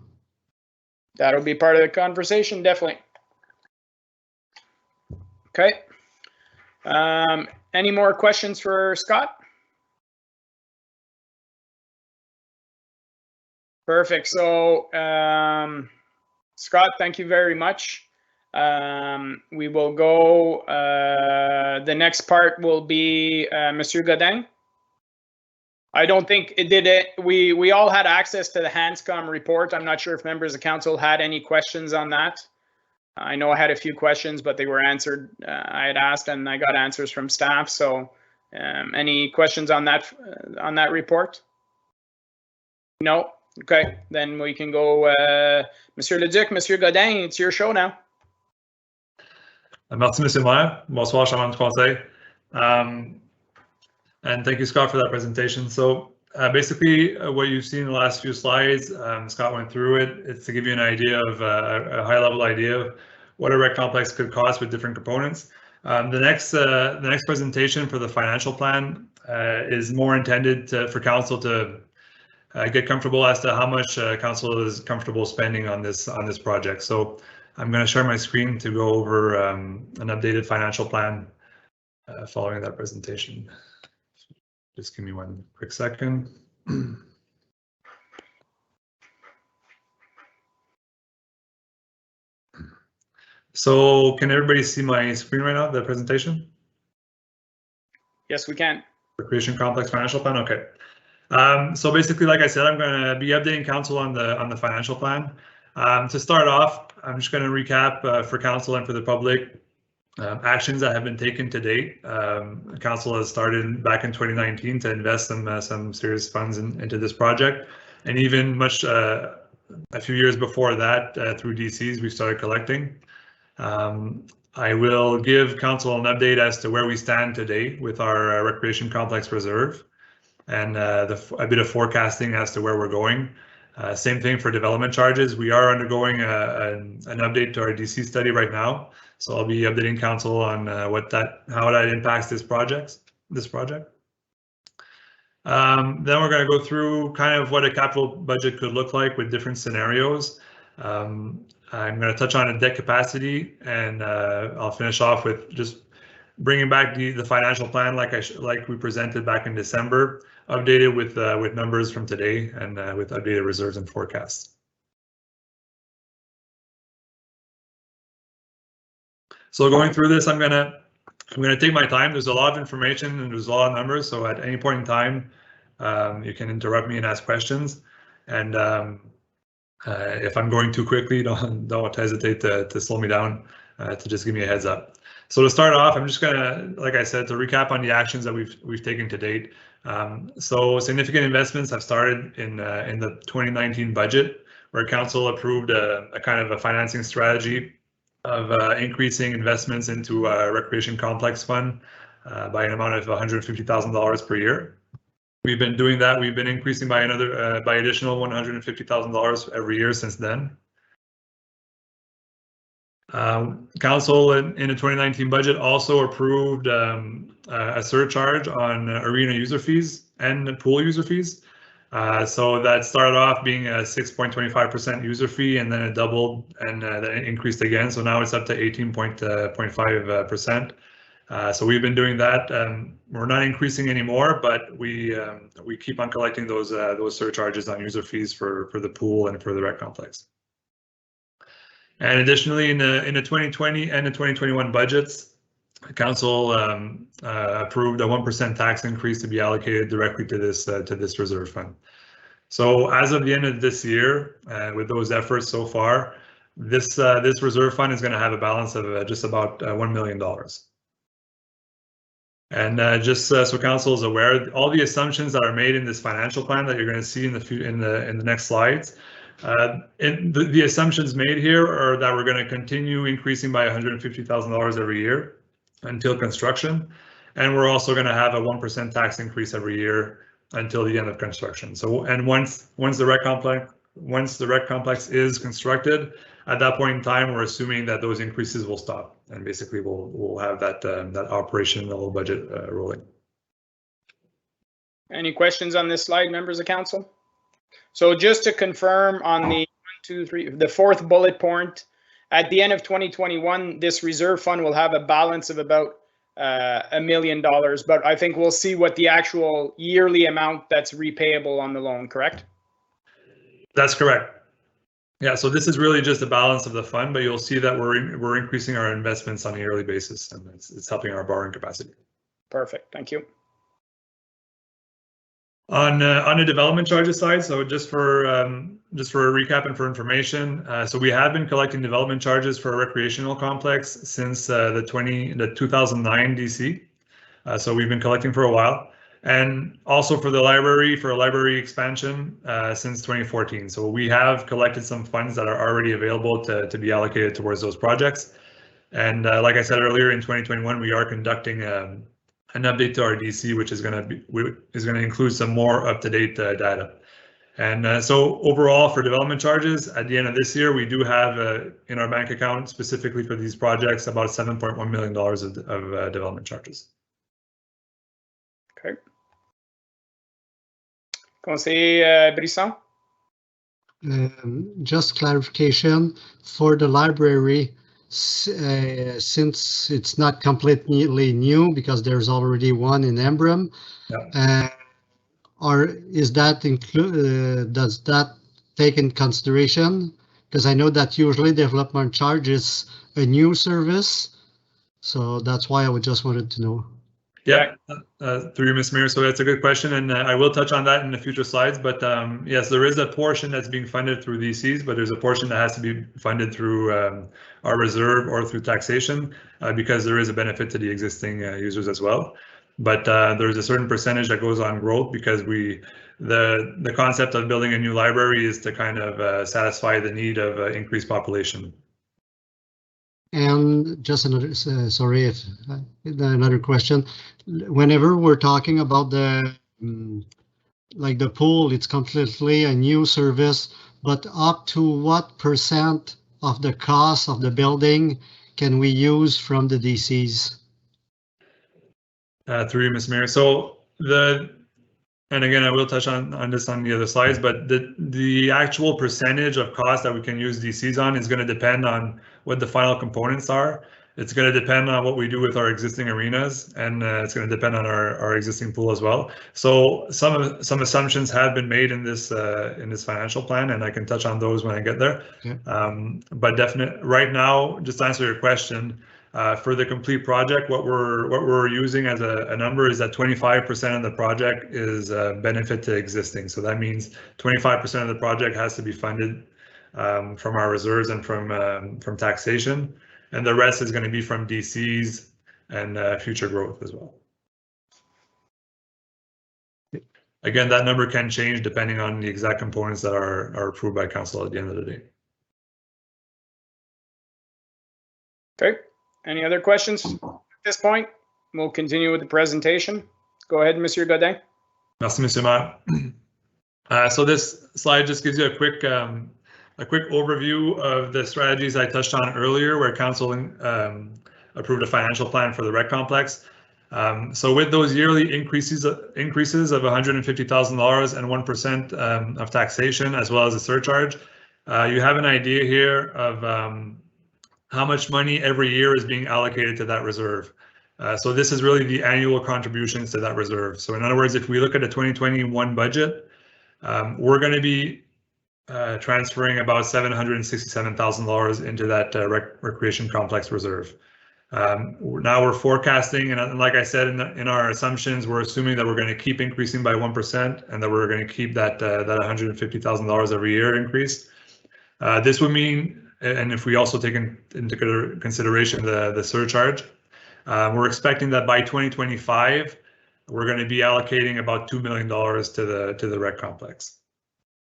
That'll be part of the conversation, definitely. Okay. Any more questions for Scott? Perfect. So, Scott, thank you very much. We will go, the next part will be Monsieur Godin. I don't think it did it. We all had access to the Hanscom report. I'm not sure if members of council had any questions on that. I know I had a few questions, but they were answered. I had asked and I got answers from staff. So any questions on that report? No? Okay, then we can go, Monsieur Leduc, Monsieur Godin, it's your show now. Merci, Monsieur le Maire. Bonsoir, Chambre du Conseil. And thank you, Scott, for that presentation. So basically, what you've seen in the last few slides, Scott went through it. It's to give you an idea of a high-level idea of what a rec complex could cost with different components. The next presentation for the financial plan is more intended for council to get comfortable as to how much council is comfortable spending on this project. So I'm going to share my screen to go over an updated financial plan following that presentation. Just give me one quick second. So can everybody see my screen right now, the presentation? Yes, we can. Recreation Complex Financial Plan, okay. So basically, like I said, I'm going to be updating council on the financial plan. To start off, I'm just going to recap for council and for the public actions that have been taken to date. Council has started back in 2019 to invest some serious funds into this project, and even a few years before that, through DCs, we started collecting. I will give council an update as to where we stand today with our recreation complex reserve, and a bit of forecasting as to where we're going. Same thing for development charges. We are undergoing an update to our DC study right now, so I'll be updating council on how that impacts this project. Then we're going to go through kind of what a capital budget could look like with different scenarios. I'm going to touch on a debt capacity, and I'll finish off with just bringing back the financial plan like we presented back in December, updated with numbers from today and with updated reserves and forecasts. So going through this, I'm gonna take my time. There's a lot of information and there's a lot of numbers. So at any point in time, you can interrupt me and ask questions. And if I'm going too quickly, don't hesitate to slow me down, to just give me a heads up. So to start off, I'm just gonna, like I said, to recap on the actions that we've taken to date. So significant investments have started in the 2019 budget, where council approved a kind of a financing strategy of increasing investments into a recreation complex fund by an amount of $150,000 per year. We've been doing that. We've been increasing by additional $150,000 every year since then. Council in the 2019 budget also approved a surcharge on arena user fees and pool user fees. So that started off being a 6.25% user fee, and then it doubled and then it increased again. So now it's up to 18.5%. So we've been doing that. We're not increasing anymore, but we keep on collecting those surcharges on user fees for the pool and for the rec complex. And additionally, in the 2020 and the 2021 budgets, Council approved a 1% tax increase to be allocated directly to this reserve fund. So as of the end of this year, with those efforts so far, this reserve fund is going to have a balance of just about $1 million. And just so Council is aware, all the assumptions that are made in this financial plan that you're going to see in the next slides, the assumptions made here are that we're going to continue increasing by $150,000 every year until construction, and we're also going to have a 1% tax increase every year until the end of construction. So, and once the rec complex is constructed, at that point in time, we're assuming that those increases will stop, and basically we'll have that operational budget rolling. Any questions on this slide, members of council? So just to confirm on the the fourth bullet point, at the end of 2021, this reserve fund will have a balance of about $1 million, but I think we'll see what the actual yearly amount that's repayable on the loan, correct? That's correct. Yeah, so this is really just a balance of the fund, but you'll see that we're increasing our investments on a yearly basis, and it's helping our borrowing capacity. Perfect, thank you. On the development charges side, so just for a recap and for information, so we have been collecting development charges for a recreational complex since the 2009 DC. So we've been collecting for a while, and also for the library, for a library expansion since 2014. So we have collected some funds that are already available to be allocated towards those projects. And like I said earlier, in 2021, we are conducting an update to our DC, which is going to include some more up-to-date data. And so overall, for development charges, at the end of this year, we do have in our bank account, specifically for these projects, about $7.1 million of development charges. Okay. Conseiller Brisson? Just clarification for the library. Since it's not completely new because there's already one in Emblem, or is that does that take in consideration? Because I know that usually development charges a new service, so that's why I just wanted to know. Yeah, through you, Ms. Mayor. So that's a good question, and I will touch on that in the future slides. But yes, there is a portion that's being funded through DCs, but there's a portion that has to be funded through our reserve or through taxation because there is a benefit to the existing users as well. But there's a certain percentage that goes on growth because the concept of building a new library is to kind of satisfy the need of increased population. And just another, sorry, another question. Whenever we're talking about the pool, it's completely a new service, but up to what % of the cost of the building can we use from the DCs? Through you, Ms. Mayor. So and again, I will touch on this on the other slides, but the actual percentage of cost that we can use DCs on is going to depend on what the final components are. It's going to depend on what we do with our existing arenas, and it's going to depend on our existing pool as well. So some assumptions have been made in this financial plan, and I can touch on those when I get there. Okay. But definitely, right now, just to answer your question, for the complete project, what we're using as a number is that 25% of the project is benefit to existing. So that means 25% of the project has to be funded from our reserves and from taxation, and the rest is going to be from DCs and future growth as well. Again, that number can change depending on the exact components that are approved by council at the end of the day. Okay. Any other questions at this point? We'll continue with the presentation. Go ahead, Monsieur Godin. Merci, Monsieur Maire. So this slide just gives you a a quick overview of the strategies I touched on earlier, where council approved a financial plan for the rec complex. So with those yearly increases of $150,000 and 1% of taxation, as well as a surcharge, you have an idea here of how much money every year is being allocated to that reserve. So this is really the annual contributions to that reserve. So in other words, if we look at the 2021 budget, we're going to be transferring about $767,000 into that recreation complex reserve. Now we're forecasting, and like I said, in our assumptions, we're assuming that we're going to keep increasing by 1% and that we're going to keep that $150,000 every year increase. This would mean, and if we also take into consideration the surcharge, we're expecting that by 2025, we're going to be allocating about $2 million to the rec complex,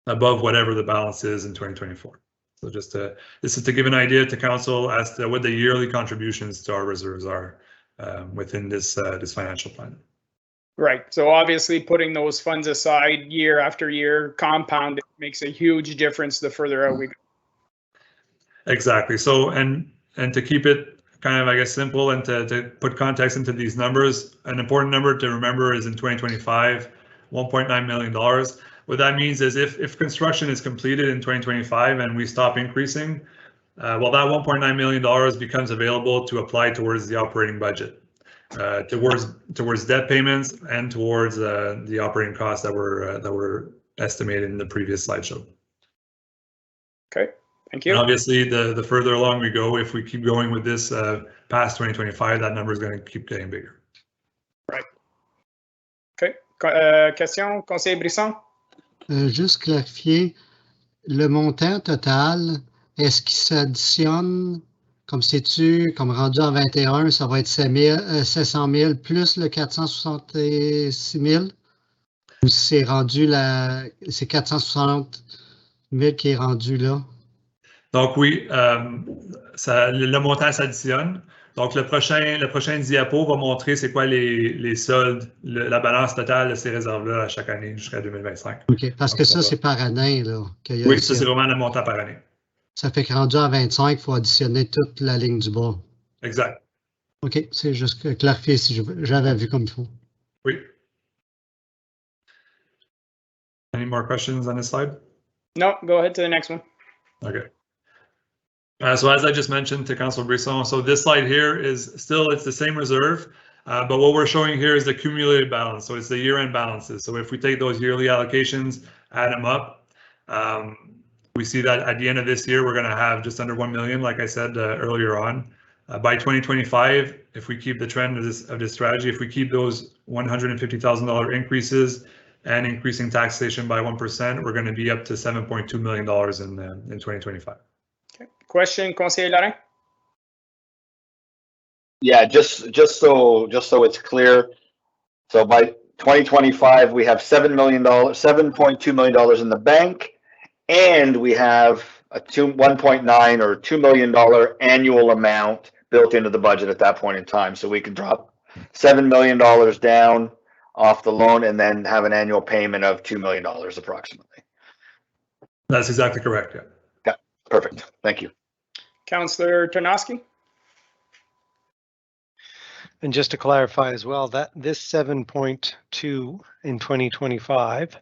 above whatever the balance is in 2024. So this is to give an idea to council as to what the yearly contributions to our reserves are within this financial plan. Right. So obviously putting those funds aside year after year, compound, it makes a huge difference the further out we go. Exactly. So and to keep it kind of, I guess, simple and to put context into these numbers, an important number to remember is in 2025, $1.9 million. What that means is if construction is completed in 2025 and we stop increasing, well, that $1.9 million becomes available to apply towards the operating budget, towards debt payments and towards the operating costs that were estimated in the previous slideshow. Okay. Thank you. And obviously, the further along we go, if we keep going with this past 2025, that number is going to keep getting bigger. Right. Okay. Question, conseiller Brisson? Juste clarifier, le montant total, est-ce qu'il s'additionne, comme c'est-tu, comme rendu en 21, ça va être 700 000 plus le 466 000? Ou c'est rendu c'est 460 000 qui est rendu là? Donc oui, le montant s'additionne. Donc le prochain diapo va montrer c'est quoi les soldes, la balance totale de ces réserves-là à chaque année jusqu'à 2025. OK, parce que ça, c'est par année, là. Oui, ça, c'est vraiment le montant par année. Ça fait que rendu à 25, il faut additionner toute la ligne du bas. Exact. OK, c'est juste clarifier si j'avais vu comme il faut. Oui. Any more questions on this slide? No, go ahead to the next one. Okay. So as I just mentioned to Councilor Brisson, so this slide here is still, it's the same reserve, but what we're showing here is the cumulative balance. So it's the year-end balances. So if we take those yearly allocations, add them up, we see that at the end of this year, we're going to have just under 1 million, like I said earlier on. By 2025, if we keep the trend of this strategy, if we keep those $150,000 increases and increasing taxation by 1%, we're going to be up to $7.2 million in 2025. Okay. Question, conseiller Larin? Yeah, just so it's clear. So by 2025, we have $7.2 million in the bank, and we have a 1.9 or $2 million annual amount built into the budget at that point in time. So we can drop $7 million down off the loan and then have an annual payment of $2 million approximately. That's exactly correct. Yeah. Yeah, perfect. Thank you. Councillor Tarnowski? And just to clarify as well, that this 7.2 in 2025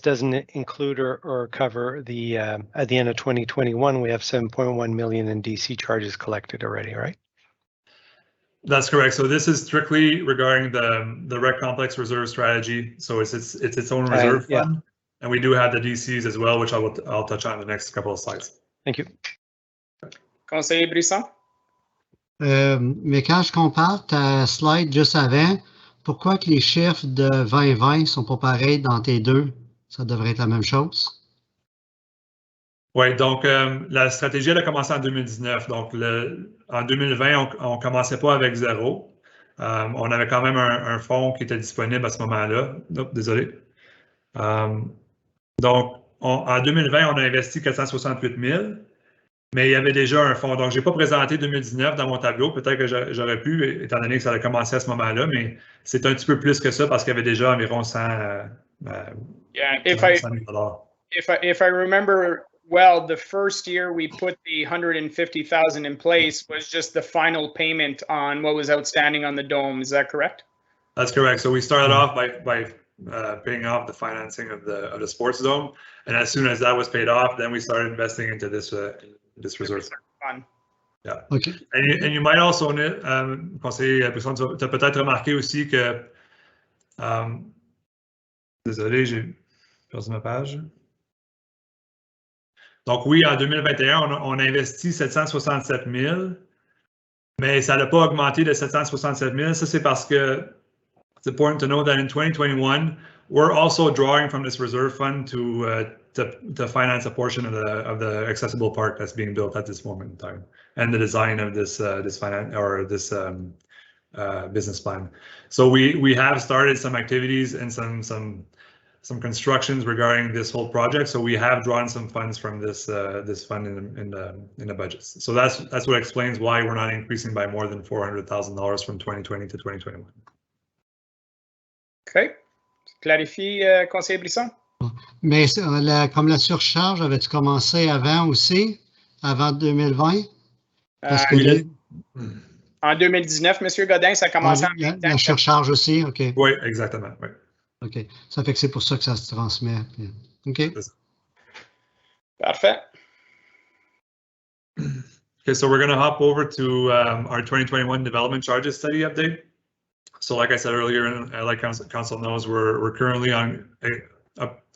doesn't include or cover the at the end of 2021 we have 7.1 million in DC charges collected already, right? That's correct. So this is strictly regarding the rec complex reserve strategy. So it's its own reserve fund, and we do have the DCs as well, which I'll touch on in the next couple of slides. Thank you. Conseiller Brisson? Mais quand je compare ta slide juste avant, pourquoi que les chiffres de 2020 sont pas pareils dans tes deux? Ça devrait être la même chose. Oui, donc la stratégie elle a commencé en 2019. Donc en 2020, on commençait pas avec zéro. On avait quand même un fonds qui était disponible à ce moment-là. Oh, désolé. Donc en 2020, on a investi 468 000. Mais il y avait déjà un fonds. Donc, je n'ai pas présenté 2019 dans mon tableau. Peut-être que j'aurais pu, étant donné que ça a commencé à ce moment-là, mais c'est un petit peu plus que ça parce qu'il y avait déjà environ 100 000 $. if I remember well, the first year we put the 150,000 in place was just the final payment on what was outstanding on the dome. Is that correct? That's correct. So we started off by paying off the financing of the sports dome, and as soon as that was paid off, then we started investing into this resource. Fun. Yeah. Okay. And you might also, conseiller Brisson, tu as peut-être remarqué aussi que, désolé, j'ai perdu ma page. Donc oui, en 2021, on a investi 767 000, mais ça n'a pas augmenté de 767 000. Ça, c'est parce que it's important to know that in 2021, we're also drawing from this reserve fund to finance a portion of the accessible park that's being built at this moment in time, and the design of this business plan. So we have started some activities and some constructions regarding this whole project. So we have drawn some funds from this fund in the budgets. So that's what explains why we're not increasing by more than $400,000 from 2020 to 2021. OK. Clarifie, conseiller Brisson? Mais comme la surcharge, avait-tu commencé avant aussi, avant 2020? Parce que en 2019, M. Godin, ça a commencé en même temps. La surcharge aussi, OK. Oui, exactement. Oui. OK. Ça fait que c'est pour ça que ça se transmet. OK. Parfait. Okay, so we're going to hop over to our 2021 development charges study update. So like I said earlier, and like council knows, we're currently on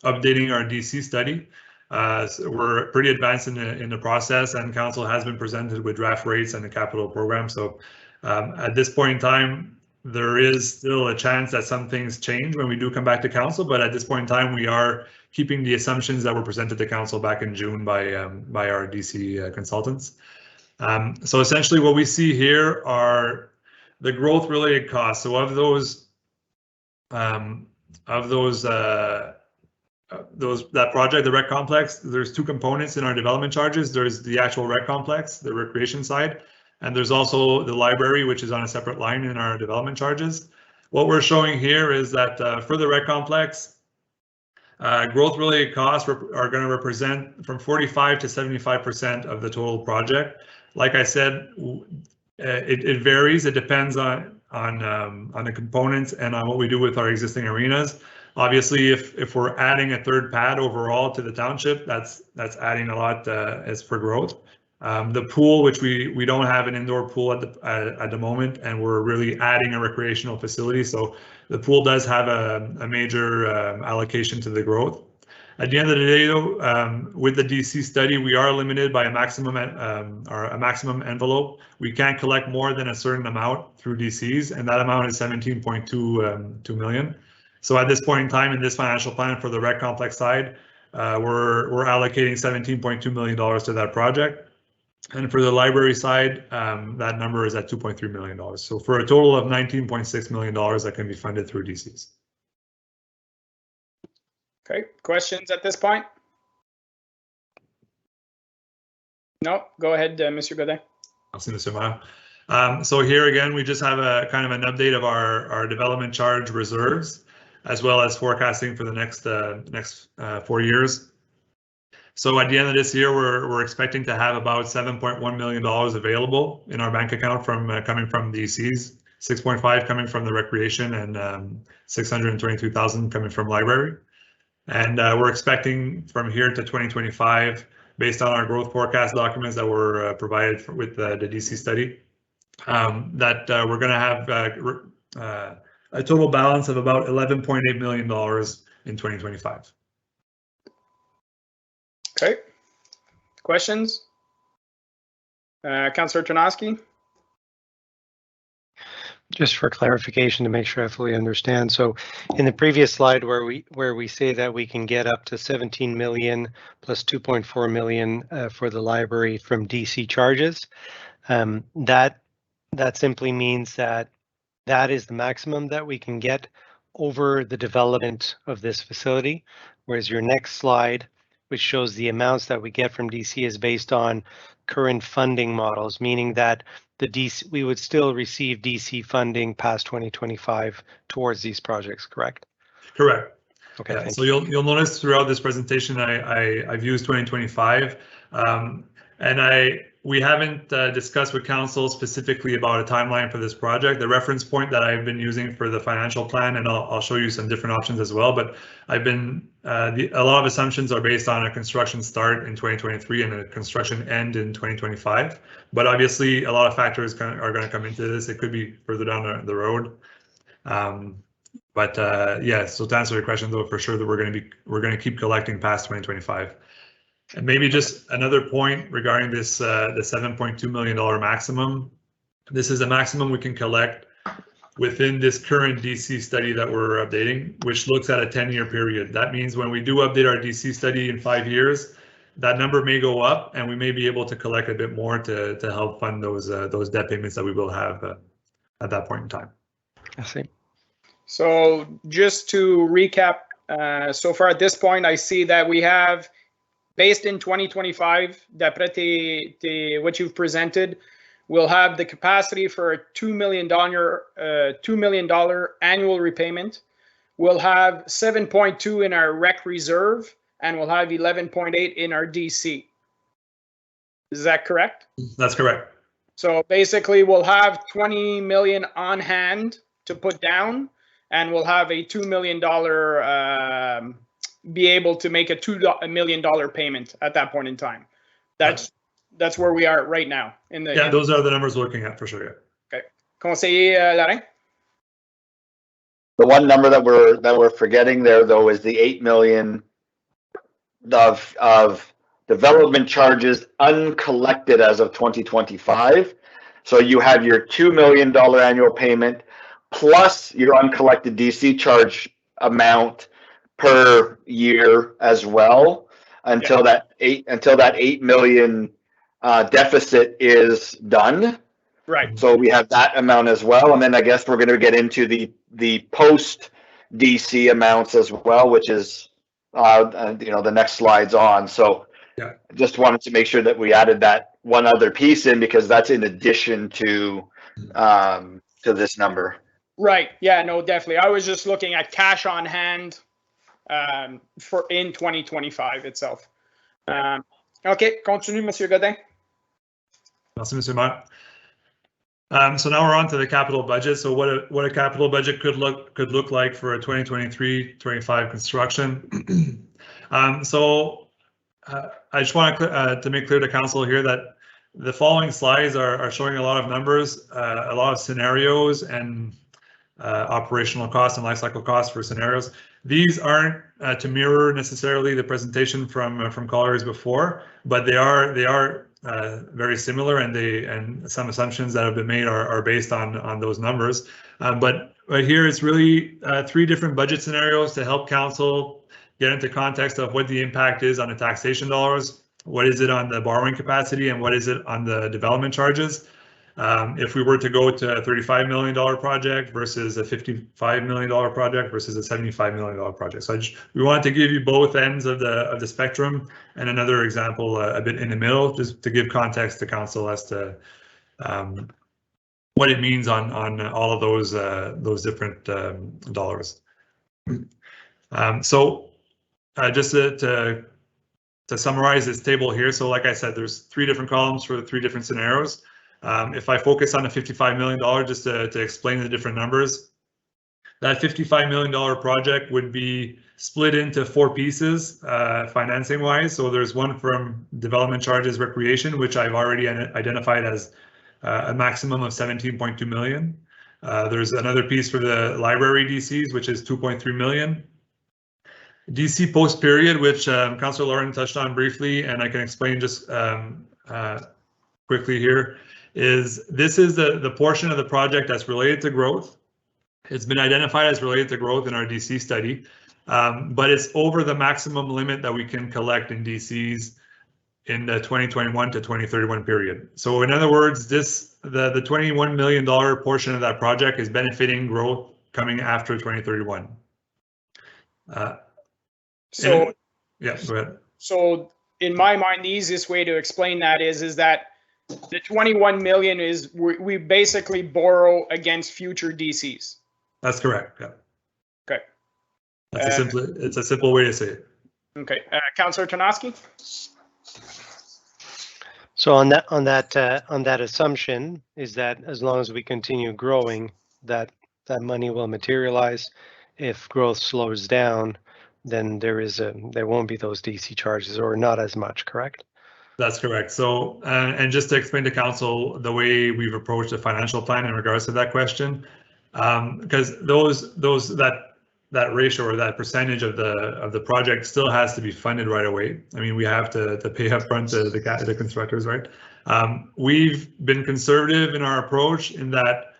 updating our DC study. So we're pretty advanced in the process, and council has been presented with draft rates and the capital program. So at this point in time, there is still a chance that some things change when we do come back to council, but at this point in time, we are keeping the assumptions that were presented to council back in June by our DC consultants. So essentially what we see here are the growth related costs. So of that project, the rec complex, there's two components in our development charges. There's the actual rec complex, the recreation side, and there's also the library, which is on a separate line in our development charges. What we're showing here is that for the rec complex, growth related costs are going to represent from 45 to 75% of the total project. Like I said, it varies. It depends on the components and on what we do with our existing arenas. Obviously, if we're adding a third pad overall to the township, that's adding a lot as for growth. The pool, which we don't have an indoor pool at the moment, and we're really adding a recreational facility. So the pool does have a major allocation to the growth. At the end of the day, though, with the DC study, we are limited by a maximum envelope. We can't collect more than a certain amount through DCs, and that amount is 17.2 million. So at this point in time, in this financial plan for the rec complex side, we're allocating $17.2 million to that project. And for the library side, that number is at $2.3 million. So for a total of $19.6 million that can be funded through DCs. Okay, questions at this point? No, go ahead, Mr. Godin. Merci, Mr. Mayor. So here again, we just have a kind of an update of our development charge reserves, as well as forecasting for the next 4 years. So at the end of this year, we're expecting to have about $7.1 million available in our bank account coming from DCs, 6.5 coming from the recreation, and 623,000 coming from library. And we're expecting from here to 2025, based on our growth forecast documents that were provided with the DC study, that we're going to have a total balance of about $11.8 million in 2025. Okay. Questions? Councillor Tarnowski? Just for clarification to make sure I fully understand. So in the previous slide where we say that we can get up to 17 million plus 2.4 million for the library from DC charges, that simply means that is the maximum that we can get over the development of this facility. Whereas your next slide, which shows the amounts that we get from DC, is based on current funding models, meaning that we would still receive DC funding past 2025 towards these projects, correct? Correct. Okay, Yeah, thank so you. you'll notice throughout this presentation, I've used 2025, and we haven't discussed with council specifically about a timeline for this project. The reference point that I've been using for the financial plan, and I'll show you some different options as well. But I've been a lot of assumptions are based on a construction start in 2023 and a construction end in 2025. But obviously, a lot of factors are going to come into this. It could be further down the road. But yeah, so to answer your question, though, for sure that we're going to keep collecting past 2025. And maybe just another point regarding this, the $7.2 million maximum. This is the maximum we can collect within this current DC study that we're updating, which looks at a 10-year period. That means when we do update our DC study in 5 years, that number may go up, and we may be able to collect a bit more to help fund those debt payments that we will have at that point in time. I see. So just to recap, so far at this point, I see that we have, based in 2025, d'après what you've presented, we'll have the capacity for a $2 million annual repayment. We'll have 7.2 in our rec reserve, and we'll have 11.8 in our DC. Is that correct? That's correct. So basically, we'll have 20 million on hand to put down, and we'll have a $2 million, be able to make a $2 million payment at that point in time. That's where we are right now. Yeah, those are the numbers we're looking at for sure. Yeah. Okay. Conseiller Larin? The one number that we're forgetting there, though, is the 8 million of development charges uncollected as of 2025. So you have your $2 million annual payment plus your uncollected DC charge amount per year as well until that 8 million deficit is done. Right. So we have that amount as well, and then I guess we're going to get into the post DC amounts as well, which is the next slide's on. So yeah, just wanted to make sure that we added that one other piece in, because that's in addition to this number. Right. Yeah, no, definitely. I was just looking at cash on hand for in 2025 itself. Okay, continue, Monsieur Godin. Merci, Monsieur Maire. So now we're on to the capital budget. So what a capital budget could look like for a 2023-25 construction. So I just want to make clear to council here that the following slides are showing a lot of numbers, a lot of scenarios, and operational costs and life cycle costs for scenarios. These aren't to mirror necessarily the presentation from callers before, but they are very similar, and some assumptions that have been made are based on those numbers. But right here, it's really 3 different budget scenarios to help council get into context of what the impact is on the taxation dollars, what is it on the borrowing capacity, and what is it on the development charges. If we were to go to a $35 million project versus a $55 million project versus a $75 million project. So we wanted to give you both ends of the spectrum, and another example a bit in the middle, just to give context to council as to what it means on all of those different dollars. So just to summarize this table here, so like I said, there's 3 different columns for the 3 different scenarios. If I focus on the $55 million, just to explain the different numbers, that $55 million project would be split into 4 pieces, financing wise. So there's one from development charges recreation, which I've already identified as a maximum of 17.2 million. There's another piece for the library DCs, which is 2.3 million. DC post period, which Councillor Lauren touched on briefly, and I can explain just quickly here. This is the portion of the project that's related to growth. It's been identified as related to growth in our DC study, but it's over the maximum limit that we can collect in DCs in the 2021 to 2031 period. So in other words, the $21 million portion of that project is benefiting growth coming after 2031. So yeah, go ahead. So in my mind, the easiest way to explain that is that the 21 million is we basically borrow against future DCs. That's correct. Yeah. Okay. It's a simple way to say it. Okay, Councillor Tarnowski? So on that assumption is that as long as we continue growing, that money will materialize. If growth slows down, then there won't be those DC charges, or not as much, correct? That's correct. So, and just to explain to council the way we've approached the financial plan in regards to that question, because that ratio or that percentage of the project still has to be funded right away. I mean, we have to pay upfront the constructors, right? We've been conservative in our approach in that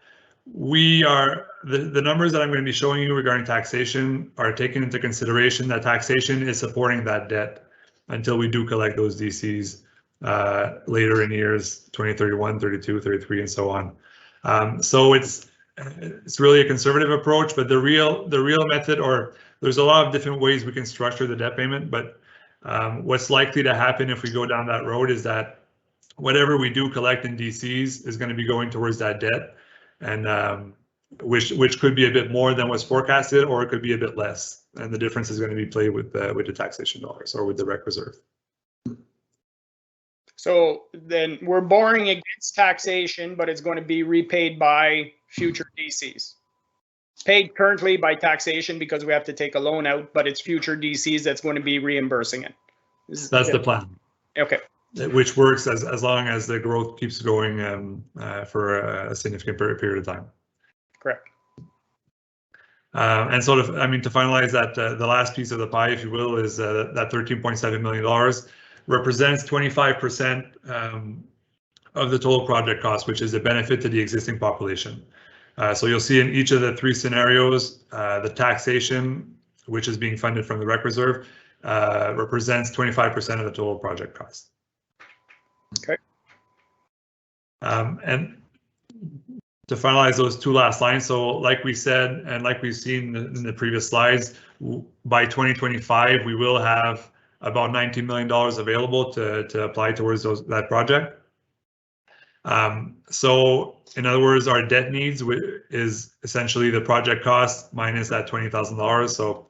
we are the numbers that I'm going to be showing you regarding taxation are taken into consideration that taxation is supporting that debt until we do collect those DCs later in years 2031, 32, 33, and so on. So it's really a conservative approach, but the real method, or there's a lot of different ways we can structure the debt payment, but what's likely to happen if we go down that road is that whatever we do collect in DCs is going to be going towards that debt, and which could be a bit more than what's forecasted, or it could be a bit less, and the difference is going to be played with the taxation dollars or with the rec reserve. So then we're borrowing against taxation, but it's going to be repaid by future DCs. Paid currently by taxation because we have to take a loan out, but it's future DCs that's going to be reimbursing it. That's the plan. Okay. Which works as long as the growth keeps going for a significant period of time. Correct. And sort of, I mean, to finalize that, the last piece of the pie, if you will, is that $13.7 million represents 25% of the total project cost, which is a benefit to the existing population. So you'll see in each of the three scenarios, the taxation, which is being funded from the rec reserve, represents 25% of the total project cost. Okay. And to finalize those two last lines, so like we said, and like we've seen in the previous slides, by 2025, we will have about $19 million available to apply towards that project. So in other words, our debt needs is essentially the project cost minus that $20,000. So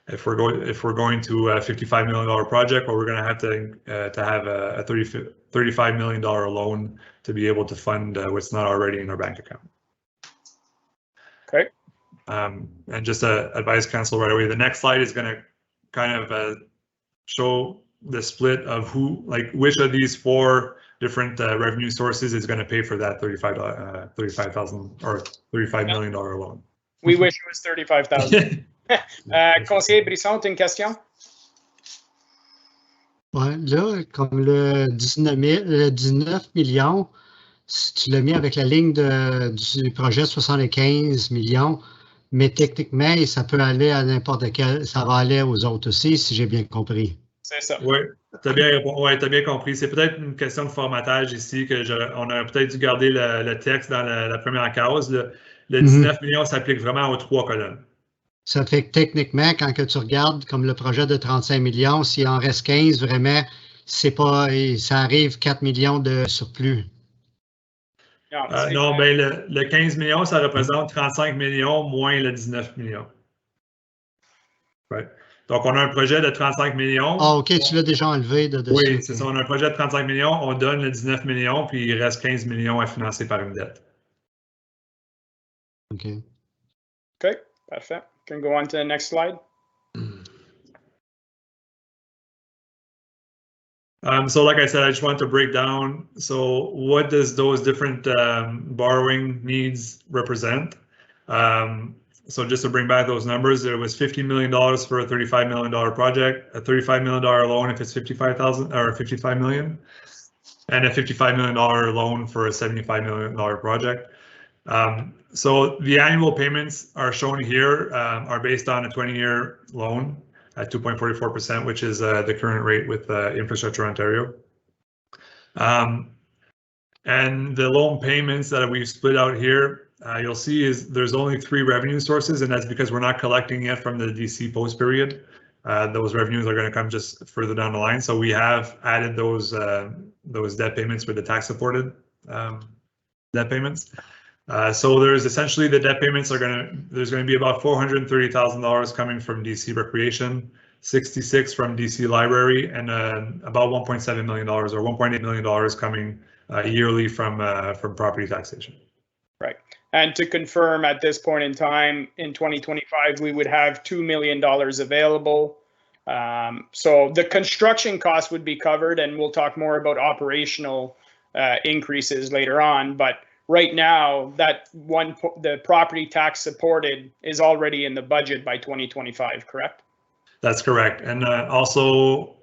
if we're going to a $55 million project, well, we're going to have a $35 million loan to be able to fund what's not already in our bank account. Okay. And just to advise council right away, the next slide is going to kind of show the split of which of these four different revenue sources is going to pay for that $35,000 or $35 million loan. We wish it was 35,000. Conseiller Brisson, une question? Ouais, là, comme le 19 millions, si tu l'as mis avec la ligne du projet 75 millions, mais techniquement, ça peut aller à n'importe quel, ça va aller aux autres aussi, si j'ai bien compris. C'est ça. Oui, tu as bien compris. C'est peut-être une question de formatage ici, on a peut-être dû garder le texte dans la première case. Le 19 millions s'applique vraiment aux trois colonnes. Ça fait que techniquement, quand que tu regardes comme le projet de 35 millions, s'il en reste 15, vraiment, c'est pas, ça arrive 4 millions de surplus. Non, ben le 15 millions, ça représente 35 millions moins le 19 millions. Right. Donc, on a un projet de 35 millions. Ah, OK, tu l'as déjà enlevé de dessus. Oui, c'est ça. On a un projet de 35 millions, on donne le 19 millions, puis il reste 15 millions à financer par une dette. OK. Okay, parfait. Can go on to the next slide. So like I said, I just want to break down. So what does those different borrowing needs represent? So just to bring back those numbers, there was $50 million for a $35 million project, a $35 million loan if it's 55,000 or 55 million, and a $55 million loan for a $75 million project. So the annual payments are shown here are based on a 20-year loan at 2.44%, which is the current rate with Infrastructure Ontario. And the loan payments that we've split out here, you'll see is there's only 3 revenue sources, and that's because we're not collecting yet from the DC post period. Those revenues are going to come just further down the line. So we have added those debt payments with the tax supported debt payments. So there's essentially the debt payments there's going to be about $430,000 coming from DC Recreation, 66 from DC Library, and about $1.7 million or $1.8 million coming yearly from property taxation. Right. And to confirm, at this point in time, in 2025, we would have $2 million available. So the construction cost would be covered, and we'll talk more about operational increases later on. But right now, the property tax supported is already in the budget by 2025, correct? That's correct. And also,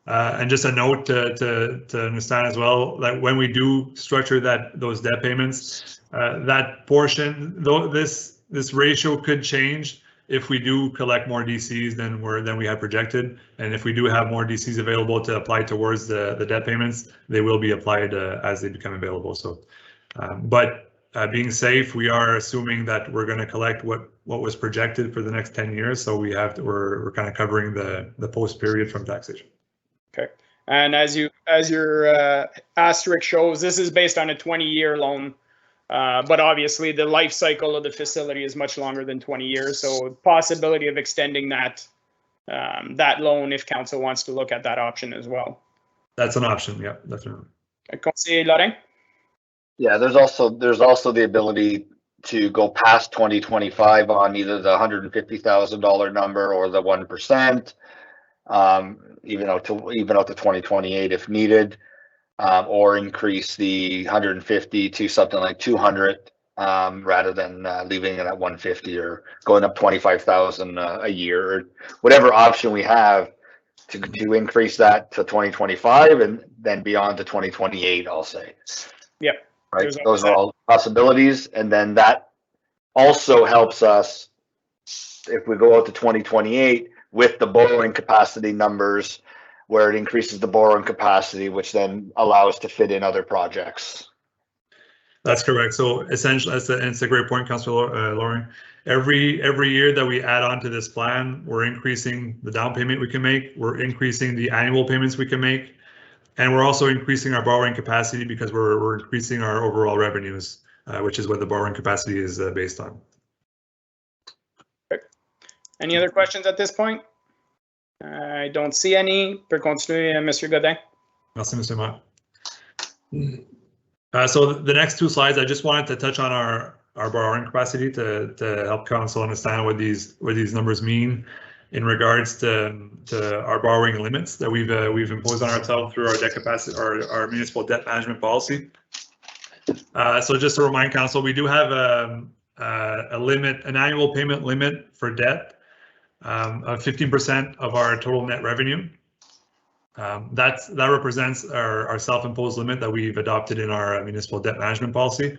and just a note to understand as well, that when we do structure those debt payments, that portion, though this ratio could change if we do collect more DCs than we had projected, and if we do have more DCs available to apply towards the debt payments, they will be applied as they become available. So, but being safe, we are assuming that we're going to collect what was projected for the next 10 years. So we're kind of covering the post period from taxation. Okay, and as your asterisk shows, this is based on a 20-year loan. But obviously the life cycle of the facility is much longer than 20 years. So possibility of extending that loan if council wants to look at that option as well. That's an option, yeah, definitely. Conseiller Lorrain? Yeah, there's also the ability to go past 2025 on either the $150,000 number or the 1%, even out to 2028 if needed. Or increase the 150 to something like 200, rather than leaving it at 150 or going up 25,000 a year, or whatever option we have to increase that to 2025 and then beyond to 2028. I'll say. Yep. Right. Those are all possibilities, and then that also helps us if we go out to 2028 with the borrowing capacity numbers, where it increases the borrowing capacity, which then allows to fit in other projects. That's correct. So essentially, it's a great point, Councillor Loring. Every year that we add on to this plan, we're increasing the down payment we can make, we're increasing the annual payments we can make, and we're also increasing our borrowing capacity because we're increasing our overall revenues, which is what the borrowing capacity is based on. Any other questions at this point? I don't see any. Per continuer, Monsieur Godin. Merci, Monsieur Maire. So the next two slides, I just wanted to touch on our borrowing capacity to help council understand what these numbers mean in regards to our borrowing limits that we've imposed on ourselves through our debt capacity, our municipal debt management policy. So just to remind council, we do have a limit, an annual payment limit for debt of 15% of our total net revenue. That represents our self-imposed limit that we've adopted in our municipal debt management policy.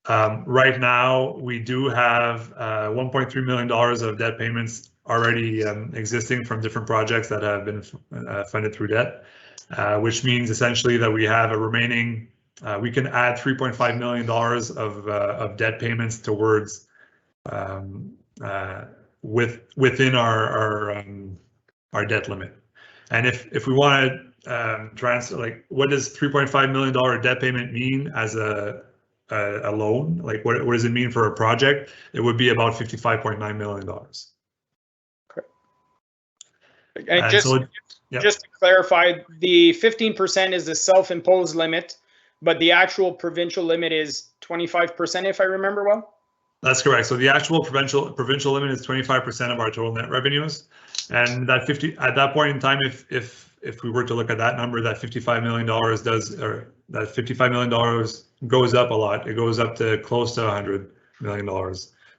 Right now, we do have $1.3 million of debt payments already existing from different projects that have been funded through debt, which means essentially that we have a remaining, we can add $3.5 million of debt payments towards within our debt limit. And if we want to transfer, like, what does $3.5 million debt payment mean as a loan? Like, what does it mean for a project? It would be about $55.9 million. Okay. And just to clarify, the 15% is the self-imposed limit, but the actual provincial limit is 25%, if I remember well? That's correct. So the actual provincial limit is 25% of our total net revenues, and that at that point in time, if we were to look at that number, that $55 million that $55 million goes up a lot. It goes up to close to $100 million,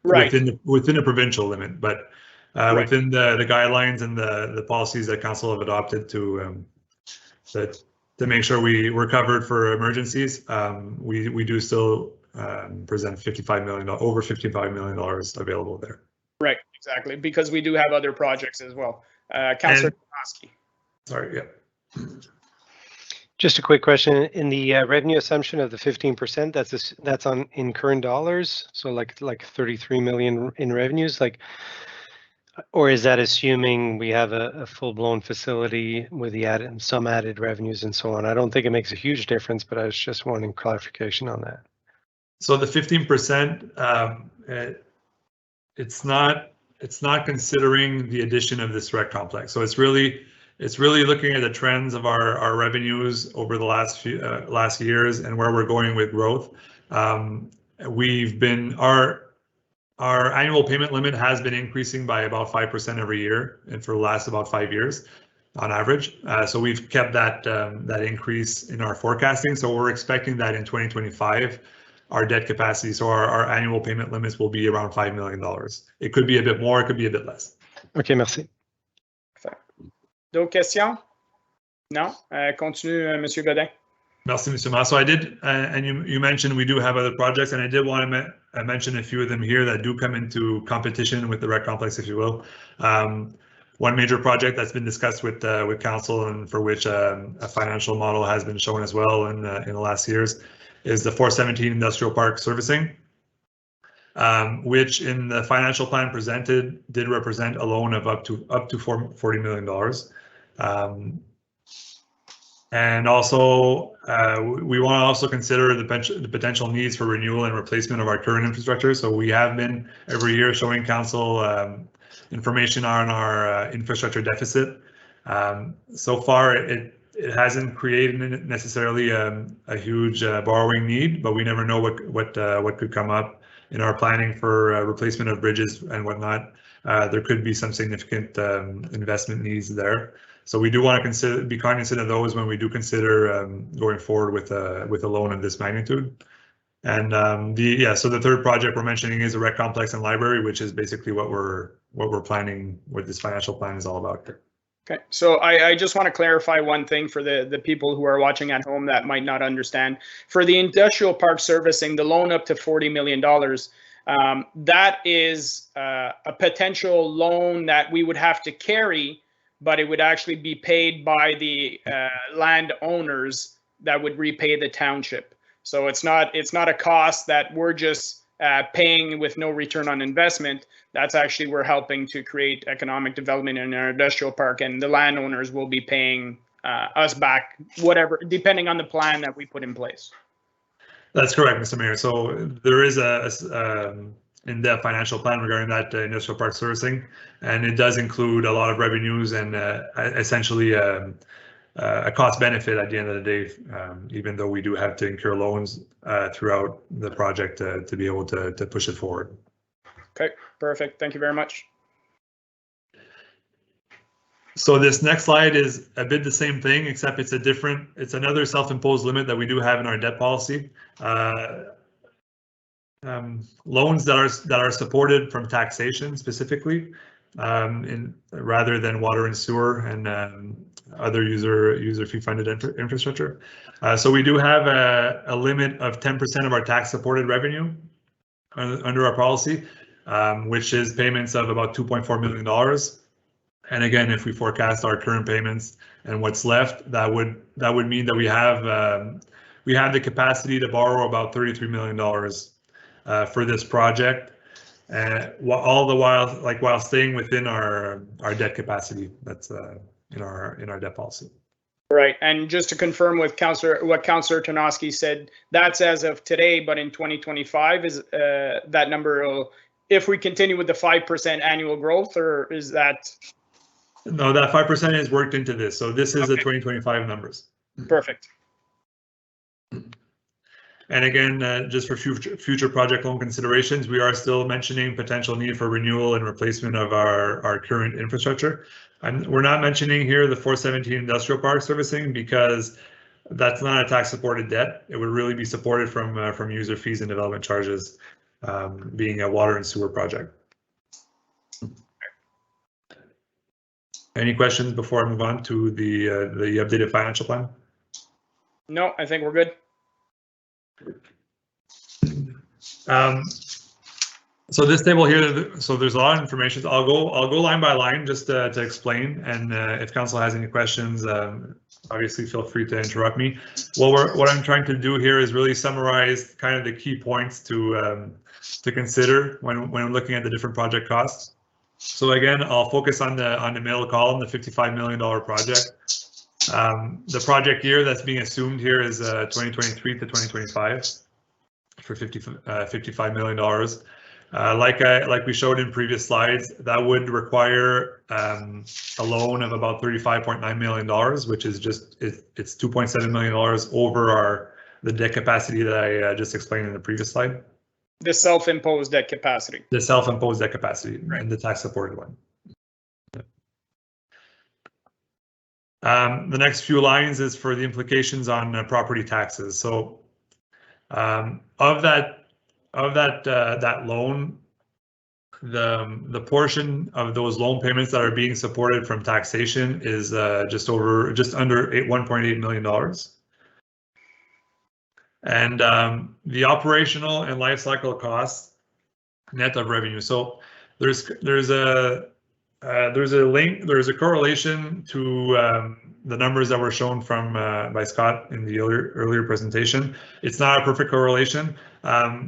right, within the provincial limit, but right, within the guidelines and the policies that council have adopted to make sure we're covered for emergencies. We do still present $55 million, over $55 million available there. Right, exactly, because we do have other projects as well. Councillor Tomasky. Sorry, yeah. Just a quick question. In the revenue assumption of the 15%, that's on in current dollars, so like 33 million in revenues, like, or is that assuming we have a full-blown facility with the some added revenues and so on? I don't think it makes a huge difference, but I was just wanting clarification on that. So the 15%, it's not considering the addition of this rec complex. So it's really looking at the trends of our revenues over the last years and where we're going with growth. Our annual payment limit has been increasing by about 5% every year, and for the last about 5 years on average. So we've kept that increase in our forecasting. So we're expecting that in 2025, our debt capacity, so our annual payment limits will be around $5 million. It could be a bit more, it could be a bit less. OK, merci. D'autres questions? Non? Continue, Monsieur Godin. Merci, Monsieur Masse. So I did, and you mentioned we do have other projects, and I did want to mention a few of them here that do come into competition with the rec complex, if you will. One major project that's been discussed with council and for which a financial model has been shown as well in the last years is the 417 Industrial Park servicing, which in the financial plan presented did represent a loan of up to $40 million. And also, we want to also consider the potential needs for renewal and replacement of our current infrastructure. So we have been every year showing council information on our infrastructure deficit. So far, it hasn't created necessarily a huge borrowing need, but we never know what could come up in our planning for replacement of bridges and whatnot. There could be some significant investment needs there. So we do want to be cognizant of those when we do consider going forward with a loan of this magnitude. And so the third project we're mentioning is a rec complex and library, which is basically what we're planning, what this financial plan is all about. Okay, so I just want to clarify one thing for the people who are watching at home that might not understand. For the industrial park servicing, the loan up to $40 million, that is a potential loan that we would have to carry, but it would actually be paid by the landowners that would repay the township. So it's not a cost that we're just paying with no return on investment. That's actually, we're helping to create economic development in our industrial park, and the landowners will be paying us back, whatever, depending on the plan that we put in place. That's correct, Mr. Mayor. So there is a in-depth financial plan regarding that industrial park servicing, and it does include a lot of revenues and essentially a cost benefit at the end of the day, even though we do have to incur loans throughout the project to be able to push it forward. Okay, perfect. Thank you very much. So this next slide is a bit the same thing, except it's another self-imposed limit that we do have in our debt policy. Loans that are supported from taxation specifically, rather than water and sewer and other user fee funded infrastructure. So we do have a limit of 10% of our tax supported revenue under our policy, which is payments of about $2.4 million. And again, if we forecast our current payments and what's left, that would mean that we have the capacity to borrow about $33 million for this project, while staying within our debt capacity that's in our debt policy. Right, and just to confirm with what Councillor Tarnowski said, that's as of today, but in 2025 is that number, if we continue with the 5% annual growth, or is that? No, that 5% is worked into this. So this is the 2025 numbers. Perfect. And again, just for future project loan considerations, we are still mentioning potential need for renewal and replacement of our current infrastructure. And we're not mentioning here the 417 industrial park servicing because that's not a tax supported debt. It would really be supported from user fees and development charges, being a water and sewer project. Any questions before I move on to the updated financial plan? No, I think we're good. So this table here, so there's a lot of information. So I'll go line by line just to explain, and if council has any questions, obviously feel free to interrupt me. What I'm trying to do here is really summarize kind of the key points to consider when looking at the different project costs. So again, I'll focus on the middle column, the $55 million project. The project year that's being assumed here is 2023 to 2025. for $55 million. Like we showed in previous slides, that would require a loan of about $35.9 million, which is it's $2.7 million over the debt capacity that I just explained in the previous slide. The self-imposed debt capacity. The self-imposed debt capacity, right, and the tax-supported one. The next few lines is for the implications on property taxes. So of that loan, the portion of those loan payments that are being supported from taxation is just under $1.8 million. And the operational and life cycle costs net of revenue. So there's a correlation to the numbers that were shown by Scott in the earlier presentation. It's not a perfect correlation.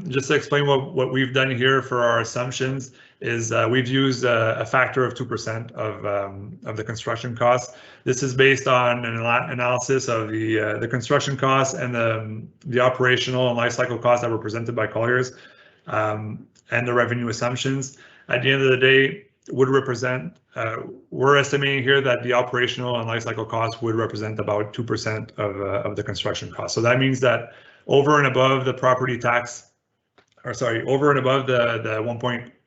Just to explain what we've done here for our assumptions is we've used a factor of 2% of the construction costs. This is based on an analysis of the construction costs and the operational and life cycle costs that were presented by Colliers, and the revenue assumptions. At the end of the day, would represent, we're estimating here that the operational and life cycle costs would represent about 2% of the construction cost. So that means that over and above the property tax, over and above the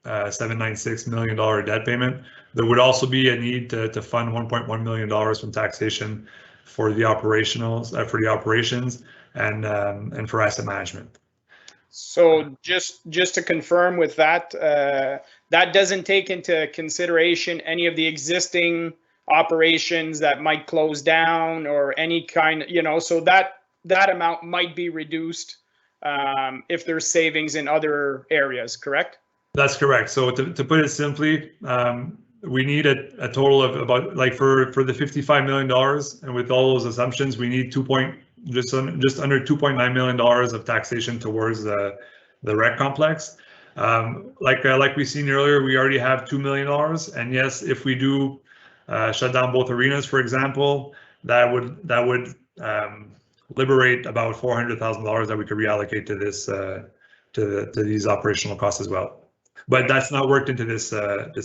$1.796 million debt payment, there would also be a need to fund $1.1 million from taxation for the operations and for asset management. So just to confirm with that, that doesn't take into consideration any of the existing operations that might close down or any kind, so that amount might be reduced if there's savings in other areas, correct? That's correct. So to put it simply, we need a total of about, like for the $55 million, and with all those assumptions, we need just under $2.9 million of taxation towards the rec complex. Like we seen earlier, we already have $2 million, and yes, if we do shut down both arenas, for example, that would liberate about $400,000 that we could reallocate to this to these operational costs as well. But that's not worked into this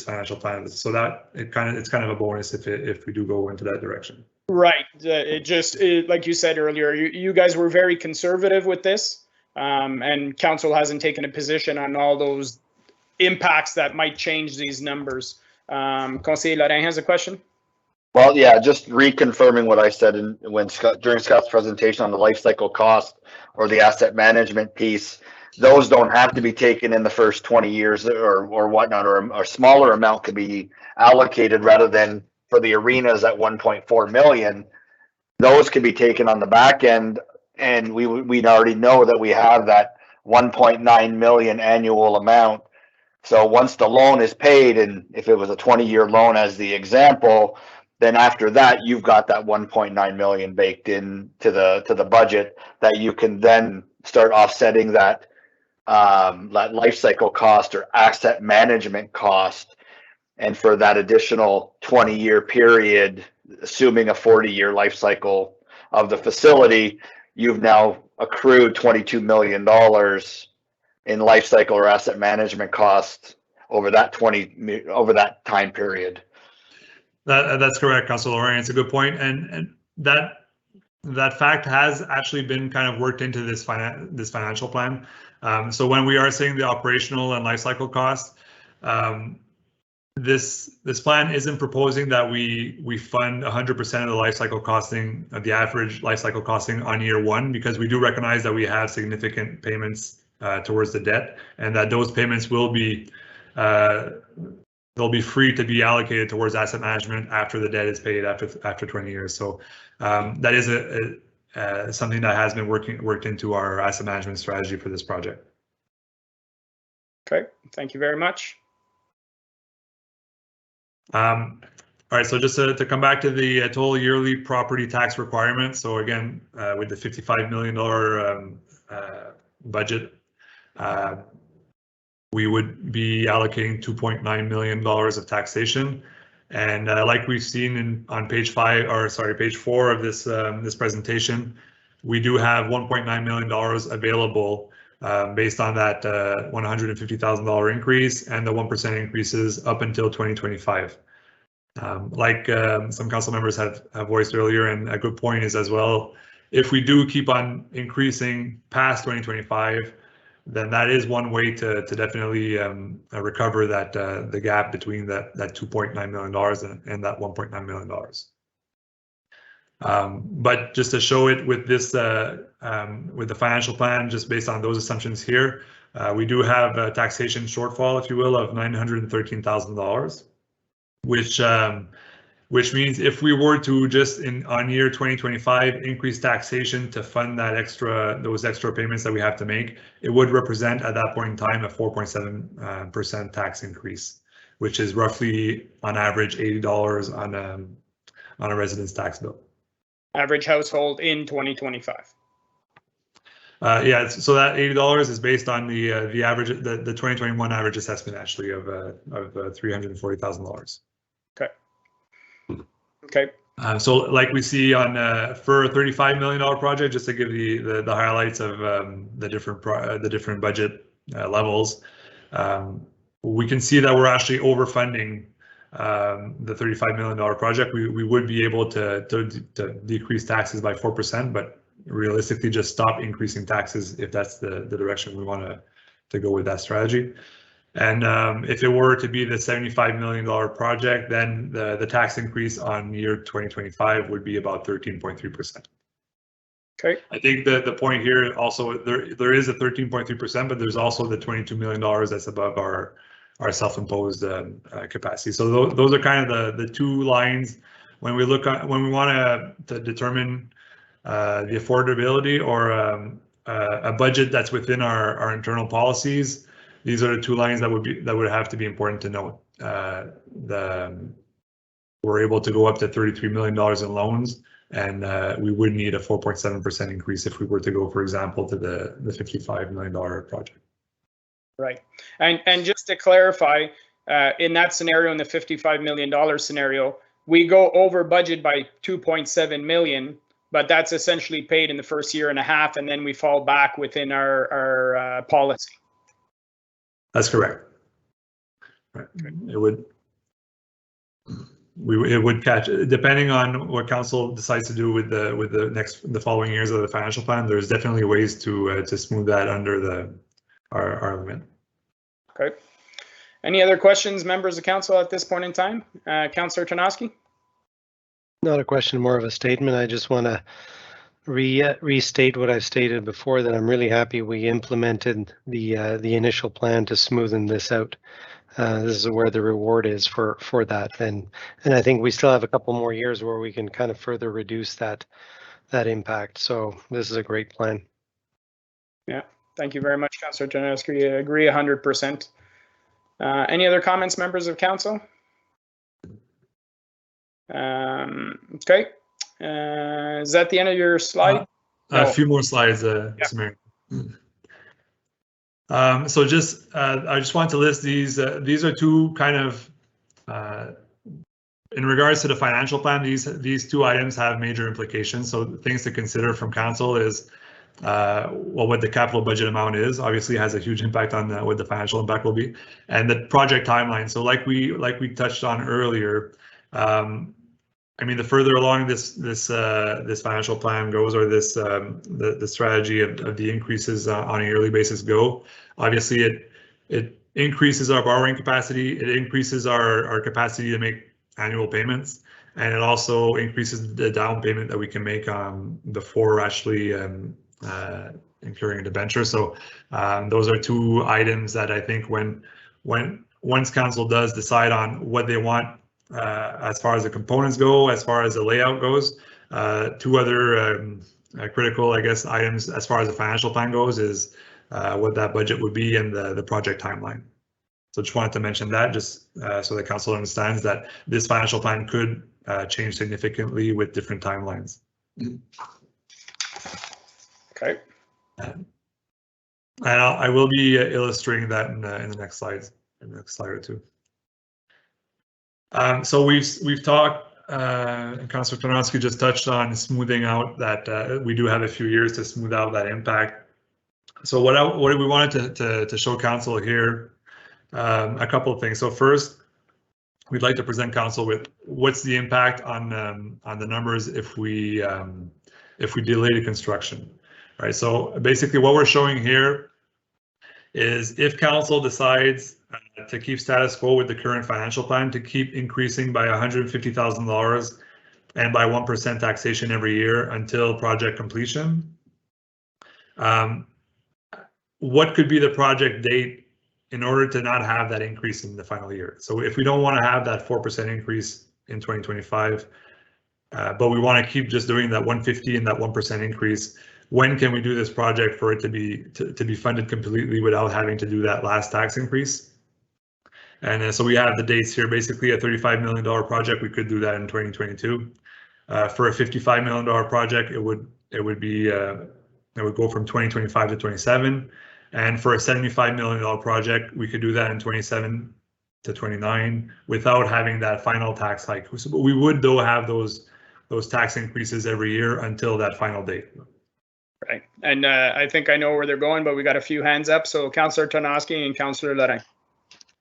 financial plan, so that it's kind of a bonus if we do go into that direction. Right. Like you said earlier, you guys were very conservative with this, and council hasn't taken a position on all those impacts that might change these numbers. Conseiller Lorrain has a question. Well, yeah, just reconfirming what I said during Scott's presentation on the life cycle cost or the asset management piece. Those don't have to be taken in the first 20 years or whatnot, or a smaller amount could be allocated rather than for the arenas at 1.4 million. Those could be taken on the back end, and we'd already know that we have that 1.9 million annual amount. So once the loan is paid, and if it was a 20-year loan as the example, then after that you've got that 1.9 million baked in to the budget that you can then start offsetting that life cycle cost or asset management cost. And for that additional 20-year period, assuming a 40-year life cycle of the facility, you've now accrued $22 million in life cycle or asset management costs over that time period. That's correct, Councilor Lorrain. It's a good point, and that fact has actually been kind of worked into this financial plan. So when we are saying the operational and life cycle costs, this plan isn't proposing that we fund 100% of the life cycle costing, of the average life cycle costing on year one, because we do recognize that we have significant payments towards the debt, and that those payments will be they'll be free to be allocated towards asset management after the debt is paid after 20 years. So that is something that has been worked into our asset management strategy for this project. Okay, thank you very much. All right, so just to come back to the total yearly property tax requirement. So again, with the $55 million budget, we would be allocating $2.9 million of taxation. And like we've seen on page 4 of this presentation, we do have $1.9 million available based on that $150,000 increase and the 1% increases up until 2025. Like some council members have voiced earlier, and a good point is as well, if we do keep on increasing past 2025, then that is one way to definitely recover that the gap between that $2.9 million and that $1.9 million. But just to show it with this, with the financial plan, just based on those assumptions here, we do have a taxation shortfall, if you will, of $913,000, which means if we were to just on year 2025 increase taxation to fund those extra payments that we have to make, it would represent at that point in time a 4.7% tax increase, which is roughly on average $80 on a residence tax bill. Average household in 2025. Yeah, so that $80 is based on the average, the 2021 average assessment actually of $340,000. Okay. Okay. So like we see on for a $35 million project, just to give the highlights of the different budget levels, we can see that we're actually overfunding the $35 million project. We would be able to decrease taxes by 4%, but realistically just stop increasing taxes if that's the direction we want to go with that strategy. And if it were to be the $75 million project, then the tax increase on year 2025 would be about 13.3%. Okay. I think the point here also, there is a 13.3%, but there's also the $22 million that's above our self-imposed capacity. So those are kind of the two lines when we want to determine the affordability or a budget that's within our internal policies. These are the two lines that would have to be important to note. We're able to go up to $33 million in loans, and we would need a 4.7% increase if we were to go, for example, to the $55 million project. Right, and just to clarify, in that scenario, in the $55 million scenario, we go over budget by 2.7 million, but that's essentially paid in the first year and a half, and then we fall back within our policy. That's correct. Right. It would catch, depending on what council decides to do with the following years of the financial plan. There's definitely ways to smooth that under our limit. Okay. Any other questions, members of council, at this point in time? Councillor Tarnowski? Not a question, more of a statement. I just want to restate what I've stated before, that I'm really happy we implemented the initial plan to smoothen this out. This is where the reward is for that, and I think we still have a couple more years where we can kind of further reduce that impact. So this is a great plan. Yeah, thank you very much, Councillor Tarnowski. I agree 100%. Any other comments, members of council? Okay. Is that the end of your slide? No. A few more slides, Samir. So just I just want to list these. These are two kind of in regards to the financial plan. These two items have major implications. So things to consider from council is what the capital budget amount is. Obviously, has a huge impact on what the financial impact will be, and the project timeline. So like we touched on earlier. I mean, the further along this financial plan goes, or this the strategy of the increases on a yearly basis go, obviously it increases our borrowing capacity, it increases our capacity to make annual payments, and it also increases the down payment that we can make before actually incurring a debenture. So those are two items that I think once council does decide on what they want, as far as the components go, as far as the layout goes, two other critical, I guess, items as far as the financial plan goes is what that budget would be and the project timeline. So just wanted to mention that, just so the council understands that this financial plan could change significantly with different timelines. Okay. And I will be illustrating that in the next slides, in the next slide or two. So we've talked, Councillor Tarnowski just touched on smoothing out that we do have a few years to smooth out that impact. So what we wanted to show council here, a couple of things. So first, we'd like to present council with what's the impact on the numbers if we delay the construction, right? So basically, what we're showing here is if council decides to keep status quo with the current financial plan, to keep increasing by $150,000 and by 1% taxation every year until project completion. What could be the project date in order to not have that increase in the final year? So if we don't want to have that 4% increase in 2025, but we want to keep just doing that 150 and that 1% increase, when can we do this project for it to be funded completely without having to do that last tax increase? And so we have the dates here. Basically, a $35 million project, we could do that in 2022. For a $55 million project, it would go from 2025 to 27. And for a $75 million project, we could do that in 27 to 29 without having that final tax hike. But we would though have those tax increases every year until that final date. Right. And I think I know where they're going, but we got a few hands up. So Councillor Tarnowski and Councillor Lorrain.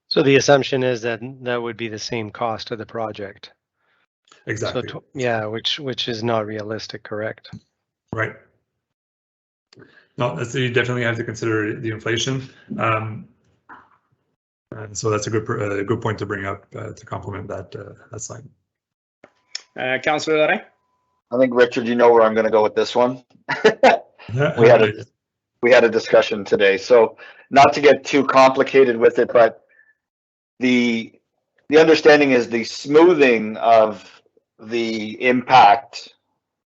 So the assumption is that that would be the same cost of the project. Exactly. So yeah, which is not realistic, correct? Right. No, you definitely have to consider the inflation. And so that's a good point to bring up to complement that slide. Councillor Lorrain. I think, Richard, you know where I'm going to go with this one. We had a discussion today, so not to get too complicated with it, but the understanding is the smoothing of the impact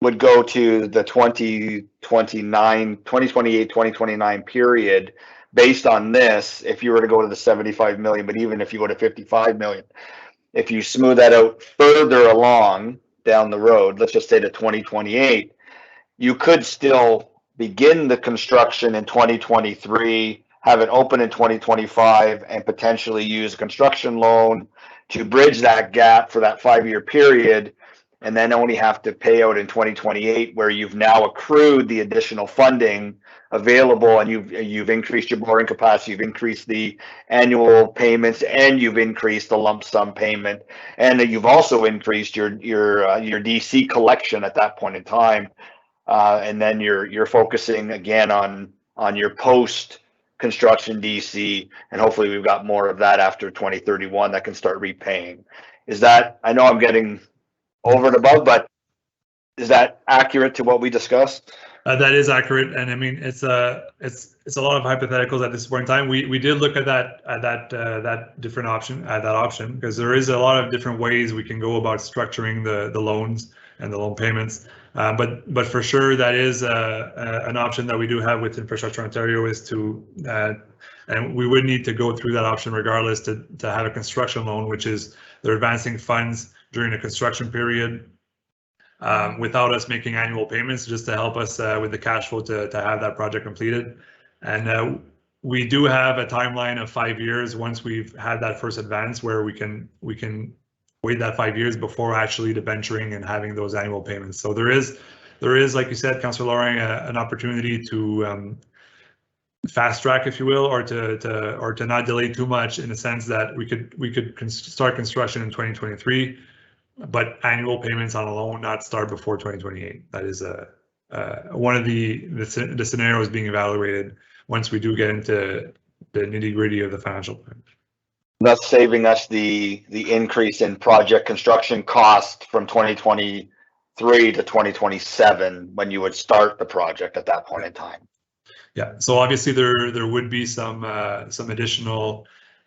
would go to the 2028, 2029 period based on this. If you were to go to the 75 million, but even if you go to 55 million, if you smooth that out further along down the road, let's just say to 2028, you could still begin the construction in 2023, have it open in 2025, and potentially use a construction loan to bridge that gap for that 5-year period, and then only have to pay out in 2028, where you've now accrued the additional funding available, and you've increased your borrowing capacity, you've increased the annual payments, and you've increased the lump sum payment, and you've also increased your DC collection at that point in time, and then you're focusing again on your post construction DC, and hopefully we've got more of that after 2031 that can start repaying. Is that, I know I'm getting over and above, but is that accurate to what we discussed? That is accurate, and I mean it's a lot of hypotheticals at this point in time. We did look at that different option, because there is a lot of different ways we can go about structuring the loans and the loan payments. But for sure, that is an option that we do have with Infrastructure Ontario, is to and we would need to go through that option regardless to have a construction loan, which is they're advancing funds during the construction period without us making annual payments, just to help us with the cash flow to have that project completed. And we do have a timeline of 5 years once we've had that first advance, where we can wait that 5 years before actually debenturing and having those annual payments. So there is, like you said, Councillor Loring, an opportunity to fast track, if you will, or to not delay too much, in the sense that we could start construction in 2023, but annual payments on a loan not start before 2028. That is one of the scenarios being evaluated once we do get into the nitty-gritty of the financial plan. Thus saving us the increase in project construction cost from 2023 to 2027, when you would start the project at that point in time. Yeah, so obviously there would be some additional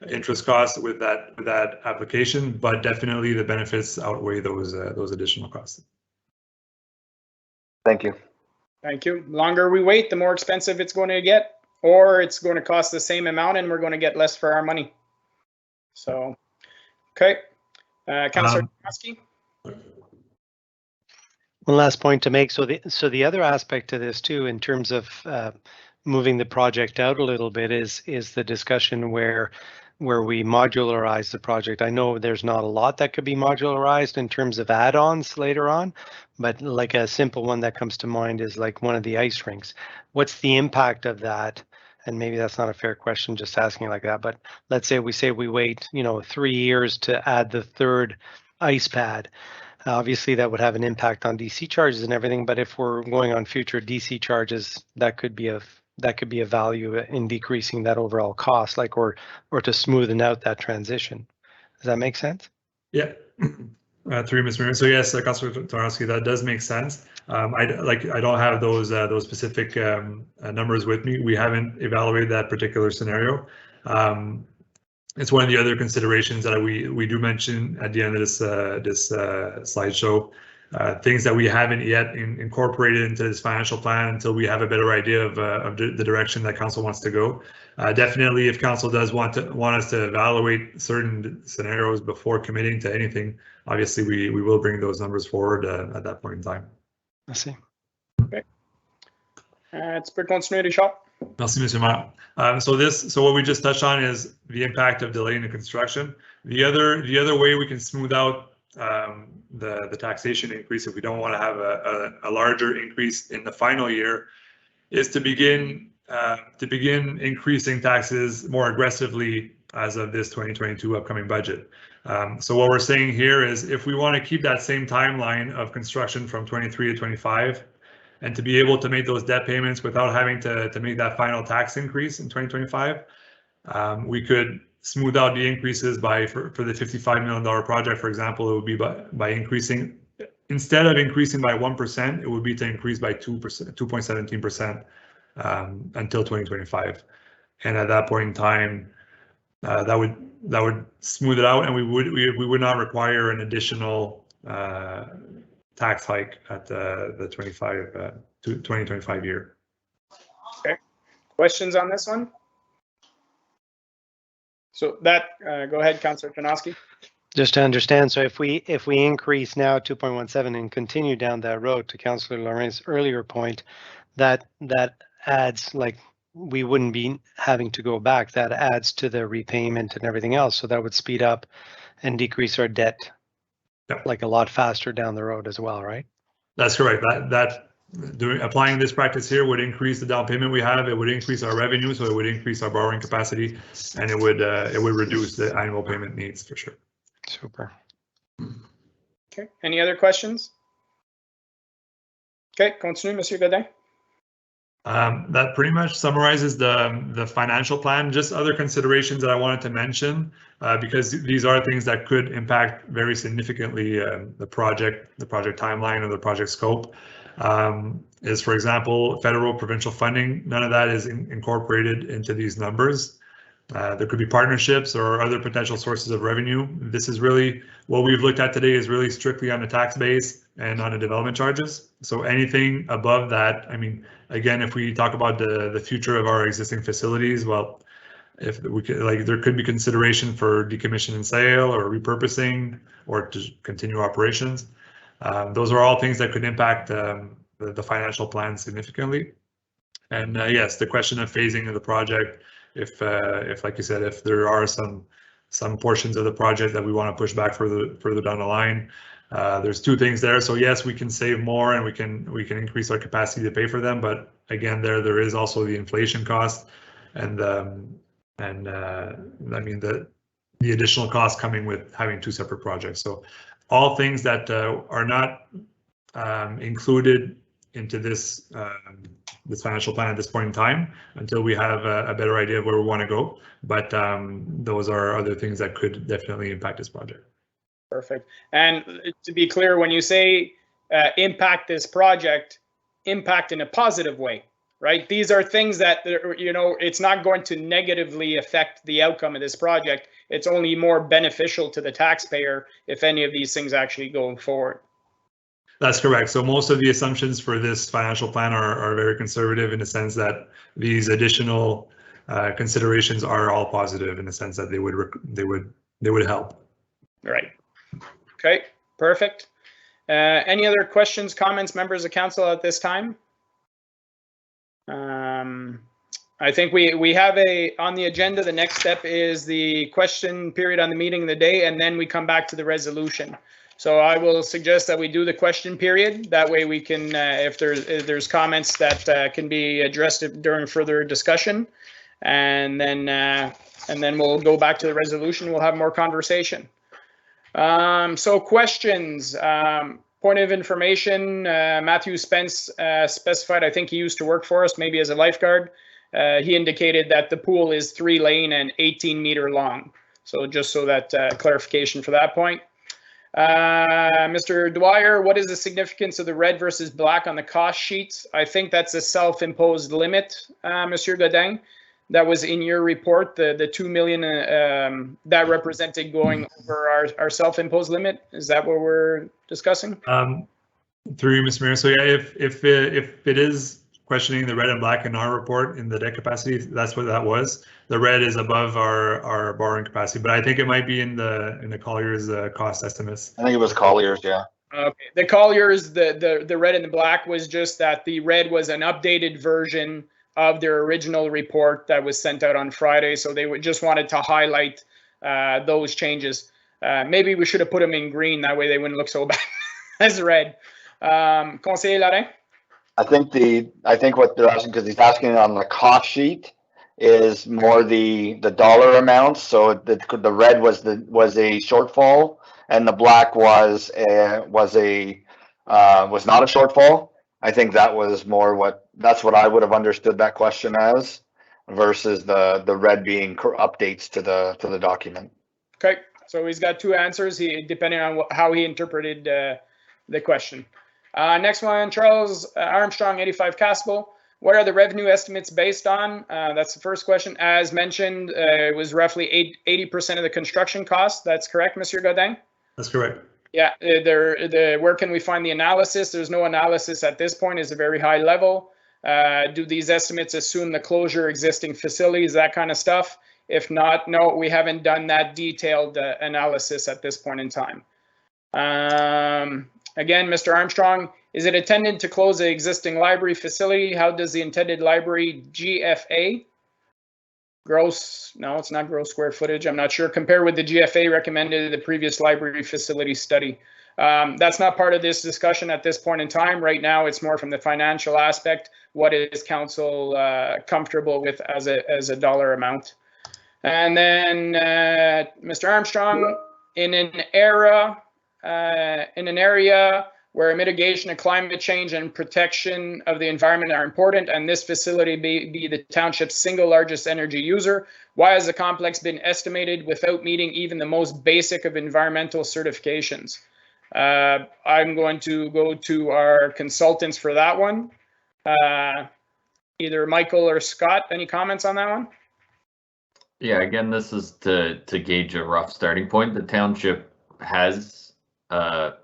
interest costs with that application, but definitely the benefits outweigh those additional costs. Thank you. Thank you. The longer we wait, the more expensive it's going to get, or it's going to cost the same amount and we're going to get less for our money. So, okay. Councillor Tarnowski. One last point to make. So the other aspect to this too, in terms of moving the project out a little bit, is the discussion where modularize the project. I know there's not a lot that could be modularized in terms of add-ons later on, but like a simple one that comes to mind is like one of the ice rinks. What's the impact of that? And maybe that's not a fair question, just asking like that, but let's say we wait, 3 years to add the third ice pad. Obviously that would have an impact on DC charges and everything, but if we're going on future DC charges, that could be a value in decreasing that overall cost, like or to smoothen out that transition. Does that make sense? Yeah. Through Mr. Mayor. So yes, Councillor Tarnowski, that does make sense. I don't have those specific numbers with me. We haven't evaluated that particular scenario. It's one of the other considerations that we do mention at the end of this slideshow. Things that we haven't yet incorporated into this financial plan until we have a better idea of the direction that council wants to go. Definitely, if council does want us to evaluate certain scenarios before committing to anything, obviously we will bring those numbers forward at that point in time. I see. Okay. Tu peux continuer, Richard. Merci, Monsieur Maire. So what we just touched on is the impact of delaying the construction. The other way we can smooth out the taxation increase, if we don't want to have a larger increase in the final year, is to begin increasing taxes more aggressively as of this 2022 upcoming budget. So what we're saying here is, if we want to keep that same timeline of construction from 23 to 25, and to be able to make those debt payments without having to make that final tax increase in 2025, we could smooth out the increases for the $55 million project, for example. It would be by increasing, instead of increasing by 1%, it would be to increase by 2.17% until 2025. And at that point in time, that would smooth it out, and we would not require an additional tax hike at the 2025 year. Okay. Questions on this one? So that, go ahead, Councillor Tarnowski. Just to understand, so if we increase now 2.17 and continue down that road, to Councillor Lorraine's earlier point, that adds, like, we wouldn't be having to go back. That adds to the repayment and everything else. So that would speed up and decrease our debt, yeah, like a lot faster down the road as well, right? That's correct. Applying this practice here would increase the down payment we have. It would increase our revenue, so it would increase our borrowing capacity, and it would reduce the annual payment needs for sure. Super. Okay. Any other questions? Okay. Continue, Monsieur Godin. That pretty much summarizes the financial plan. Just other considerations that I wanted to mention, because these are things that could impact very significantly the project timeline or the project scope. Is, for example, federal provincial funding. None of that is incorporated into these numbers. There could be partnerships or other potential sources of revenue. This is really what we've looked at today, is really strictly on the tax base and on the development charges. So anything above that, I mean, again, if we talk about the future of our existing facilities, well, if we could, like, there could be consideration for decommission and sale or repurposing or to continue operations. Those are all things that could impact the financial plan significantly. And yes, the question of phasing of the project, if like you said, if there are some portions of the project that we want to push back further down the line, there's two things there. So yes, we can save more and we can increase our capacity to pay for them, but again, there is also the inflation cost and I mean the additional cost coming with having two separate projects. So all things that are not included into this financial plan at this point in time, until we have a better idea of where we want to go. But those are other things that could definitely impact this project. Perfect. And to be clear, when you say impact this project, impact in a positive way, right? These are things that, you know, it's not going to negatively affect the outcome of this project. It's only more beneficial to the taxpayer if any of these things actually go forward. That's correct. So most of the assumptions for this financial plan are very conservative, in the sense that these additional considerations are all positive, in the sense that they would help. Right. Okay. Perfect. Any other questions, comments, members of council at this time? I think we have on the agenda, the next step is the question period on the meeting of the day, and then we come back to the resolution. So I will suggest that we do the question period. That way we can, if there's comments that can be addressed during further discussion, and then we'll go back to the resolution. We'll have more conversation. So questions. Point of information, Matthew Spence specified, I think he used to work for us, maybe as a lifeguard. He indicated that the pool is 3 lane and 18 meter long. So just so that clarification for that point. Mr. Dwyer, what is the significance of the red versus black on the cost sheets? I think that's a self-imposed limit, Monsieur Godin. That was in your report, the 2 million that represented going over our self-imposed limit. Is that what we're discussing? Through you, Mr. Mayor. So yeah, if it is questioning the red and black in our report in the debt capacity, that's what that was. The red is above our borrowing capacity, but I think it might be in the Collier's cost estimates. I think it was Collier's, yeah. Okay, the Collier's, the red and the black was just that the red was an updated version of their original report that was sent out on Friday. So they just wanted to highlight those changes. Maybe we should have put them in green. That way they wouldn't look so bad as red. Conseiller Larin? I think what they're asking, because he's asking on the cost sheet, is more the dollar amounts. So the red was a shortfall, and the black was not a shortfall. I think that was more that's what I would have understood that question as, versus the red being updates to the document. Okay, so he's got two answers. Depending on how he interpreted the question. Next one, Charles Armstrong, 85 Caspel. What are the revenue estimates based on? That's the first question. As mentioned, it was roughly 80% of the construction cost. That's correct, Monsieur Godin? That's correct. Yeah, where can we find the analysis? There's no analysis at this point. It's a very high level. Do these estimates assume the closure of existing facilities, that kind of stuff? If not, no, we haven't done that detailed analysis at this point in time. Again, Mr. Armstrong, is it intended to close the existing library facility? How does the intended library GFA, gross, no, it's not gross square footage, I'm not sure, compare with the GFA recommended in the previous library facility study? That's not part of this discussion at this point in time. Right now, it's more from the financial aspect. What is council comfortable with as a dollar amount? And then Mr. Armstrong, in an area where mitigation of climate change and protection of the environment are important, and this facility be the township's single largest energy user, why has the complex been estimated without meeting even the most basic of environmental certifications? I'm going to go to our consultants for that one. Either Michael or Scott, any comments on that one? Yeah, again, this is to gauge a rough starting point. The township has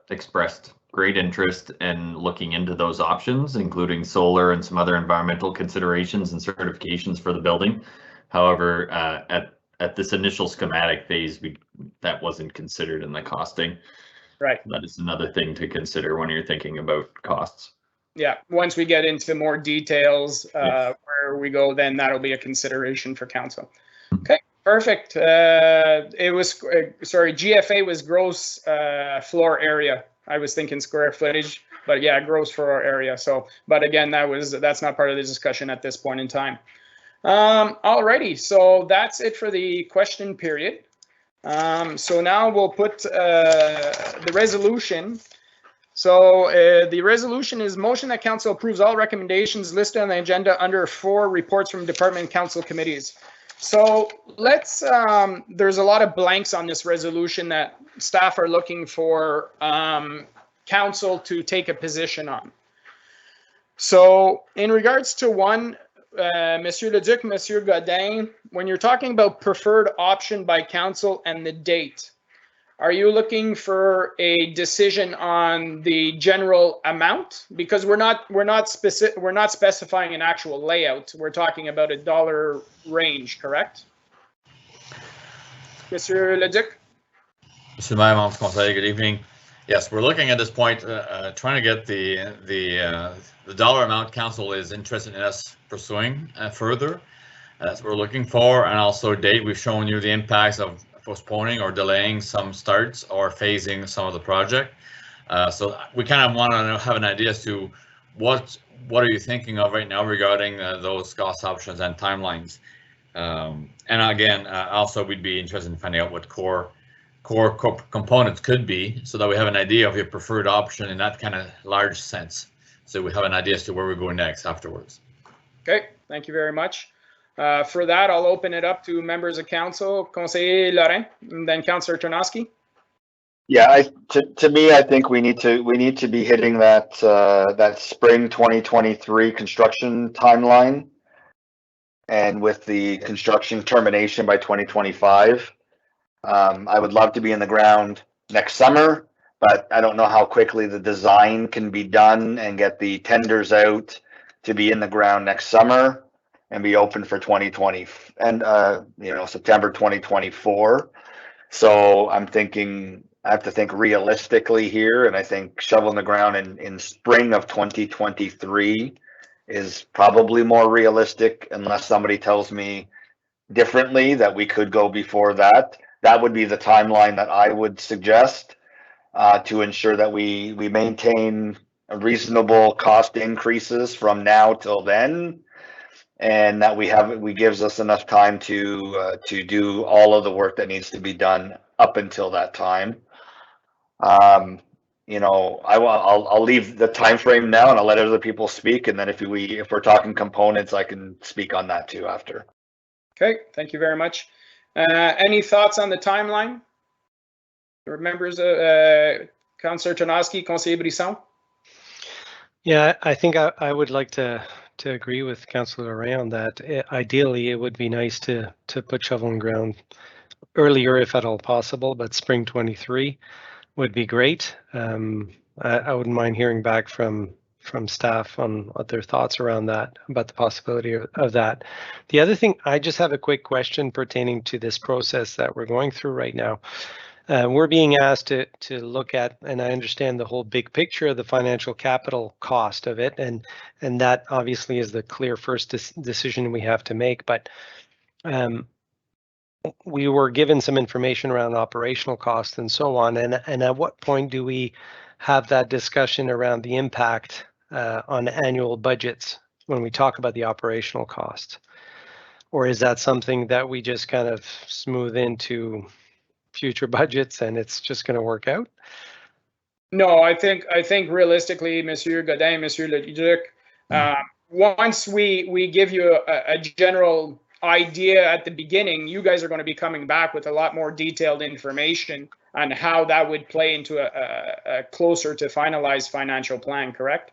expressed great interest in looking into those options, including solar and some other environmental considerations and certifications for the building. However, at this initial schematic phase, that wasn't considered in the costing. Right. That is another thing to consider when you're thinking about costs. Yeah, once we get into more details, Yes. where we go, then that'll be a consideration for council. Okay, perfect. It was, sorry, GFA was gross floor area. I was thinking square footage, but yeah, gross floor area. So, but again, that's not part of the discussion at this point in time. Alrighty, so that's it for the question period. So now we'll put the resolution. So the resolution is motion that council approves all recommendations listed on the agenda under 4 reports from department and council committees. So let's, there's a lot of blanks on this resolution that staff are looking for council to take a position on. So in regards to one, Monsieur Leduc, Monsieur Godin, when you're talking about preferred option by council and the date, are you looking for a decision on the general amount? Because we're not specifying an actual layout. We're talking about a dollar range, correct? Monsieur Leduc? Mr. Mayor, members of Conseil, good evening. Yes, we're looking at this point, trying to get the dollar amount council is interested in us pursuing further. That's what we're looking for. And also date, we've shown you the impacts of postponing or delaying some starts or phasing some of the project. So we kind of want to have an idea as to what are you thinking of right now regarding those cost options and timelines. And again, also we'd be interested in finding out what core components could be, so that we have an idea of your preferred option in that kind of large sense. So we have an idea as to where we're going next afterwards. Okay, thank you very much. For that, I'll open it up to members of council, Conseiller Lorrain, and then Councillor Tarnowski. Yeah, to me, I think we need to be hitting that that spring 2023 construction timeline, and with the construction termination by 2025. I would love to be in the ground next summer, but I don't know how quickly the design can be done and get the tenders out to be in the ground next summer and be open for 2020 and September 2024. So I'm thinking I have to think realistically here, and I think shovel in the ground in spring of 2023 is probably more realistic, unless somebody tells me differently that we could go before that. That would be the timeline that I would suggest to ensure that we maintain a reasonable cost increases from now till then, and that we gives us enough time to do all of the work that needs to be done up until that time. I'll leave the time frame now, and I'll let other people speak, and then if we're talking components, I can speak on that too after. Okay, thank you very much. Any thoughts on the timeline? Or members of Councillor Tarnowski, Conseiller Brisson? Yeah, I think I would like to agree with Councillor Ray on that. Ideally, it would be nice to put shovel in ground earlier if at all possible, but spring 23 would be great. I wouldn't mind hearing back from staff on what their thoughts around that, about the possibility of that. The other thing, I just have a quick question pertaining to this process that we're going through right now. We're being asked to look at, and I understand the whole big picture of the financial capital cost of it, and that obviously is the clear first decision we have to make, but we were given some information around operational costs and so on, and at what point do we have that discussion around the impact on annual budgets when we talk about the operational costs? Or is that something that we just kind of smooth into future budgets and it's just going to work out? No, I think realistically, Monsieur Godin, Monsieur Leduc, once we give you a general idea at the beginning, you guys are going to be coming back with a lot more detailed information on how that would play into a closer to finalized financial plan, correct?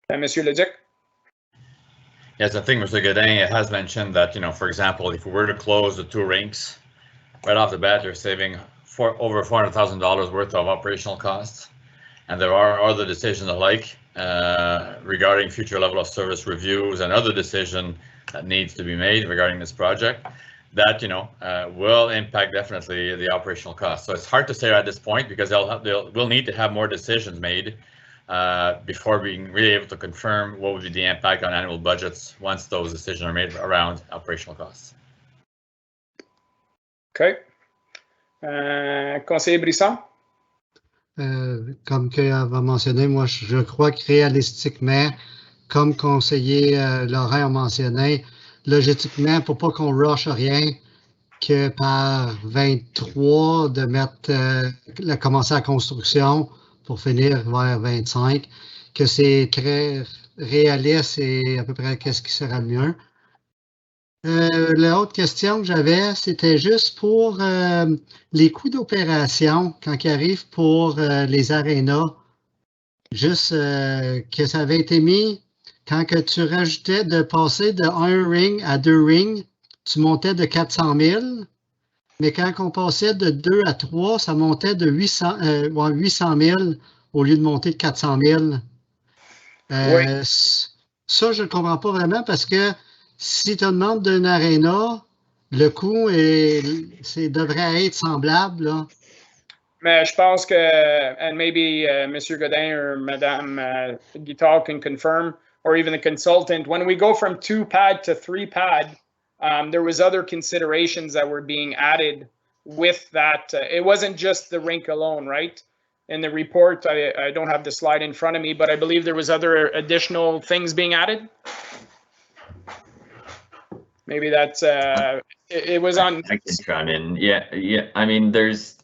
Monsieur Leduc? Yes, I think Mr. Godin has mentioned that, for example, if we were to close the two rinks, right off the bat, you're saving over $400,000 worth of operational costs. And there are other decisions alike regarding future level of service reviews and other decision that needs to be made regarding this project that, will impact definitely the operational costs. So it's hard to say at this point because we'll need to have more decisions made before being really able to confirm what would be the impact on annual budgets once those decisions are made around operational costs. Okay. Conseiller Brisson? Comme que va mentionné, moi je crois que réalistiquement, comme conseiller Laurent a mentionné, logistiquement, pour pas qu'on rush rien, que par 23 de commencer la construction pour finir vers 25, que c'est très réaliste et à peu près qu'est-ce qui sera le mieux. L'autre question que j'avais, c'était juste pour les coûts d'opération quand ils arrivent pour les arénas. Juste que ça avait été mis quand que tu rajoutais de passer de 1 ring à 2 rings, tu montais de 400 000. Mais quand on passait de 2 à 3, ça montait de 800 000 au lieu de monter de 400 000. Oui. Ça, je ne comprends pas vraiment parce que si tu demandes d'un aréna, le coût devrait être semblable. Là. Mais je pense que, and maybe Monsieur Godin or Madame Guittard can confirm, or even the consultant, when we go from 2-pad to 3-pad, there was other considerations that were being added with that. It wasn't just the rink alone, right? In the report, I don't have the slide in front of me, but I believe there was other additional things being added. Maybe that's it was on. I can chime in. Yeah. I mean, there's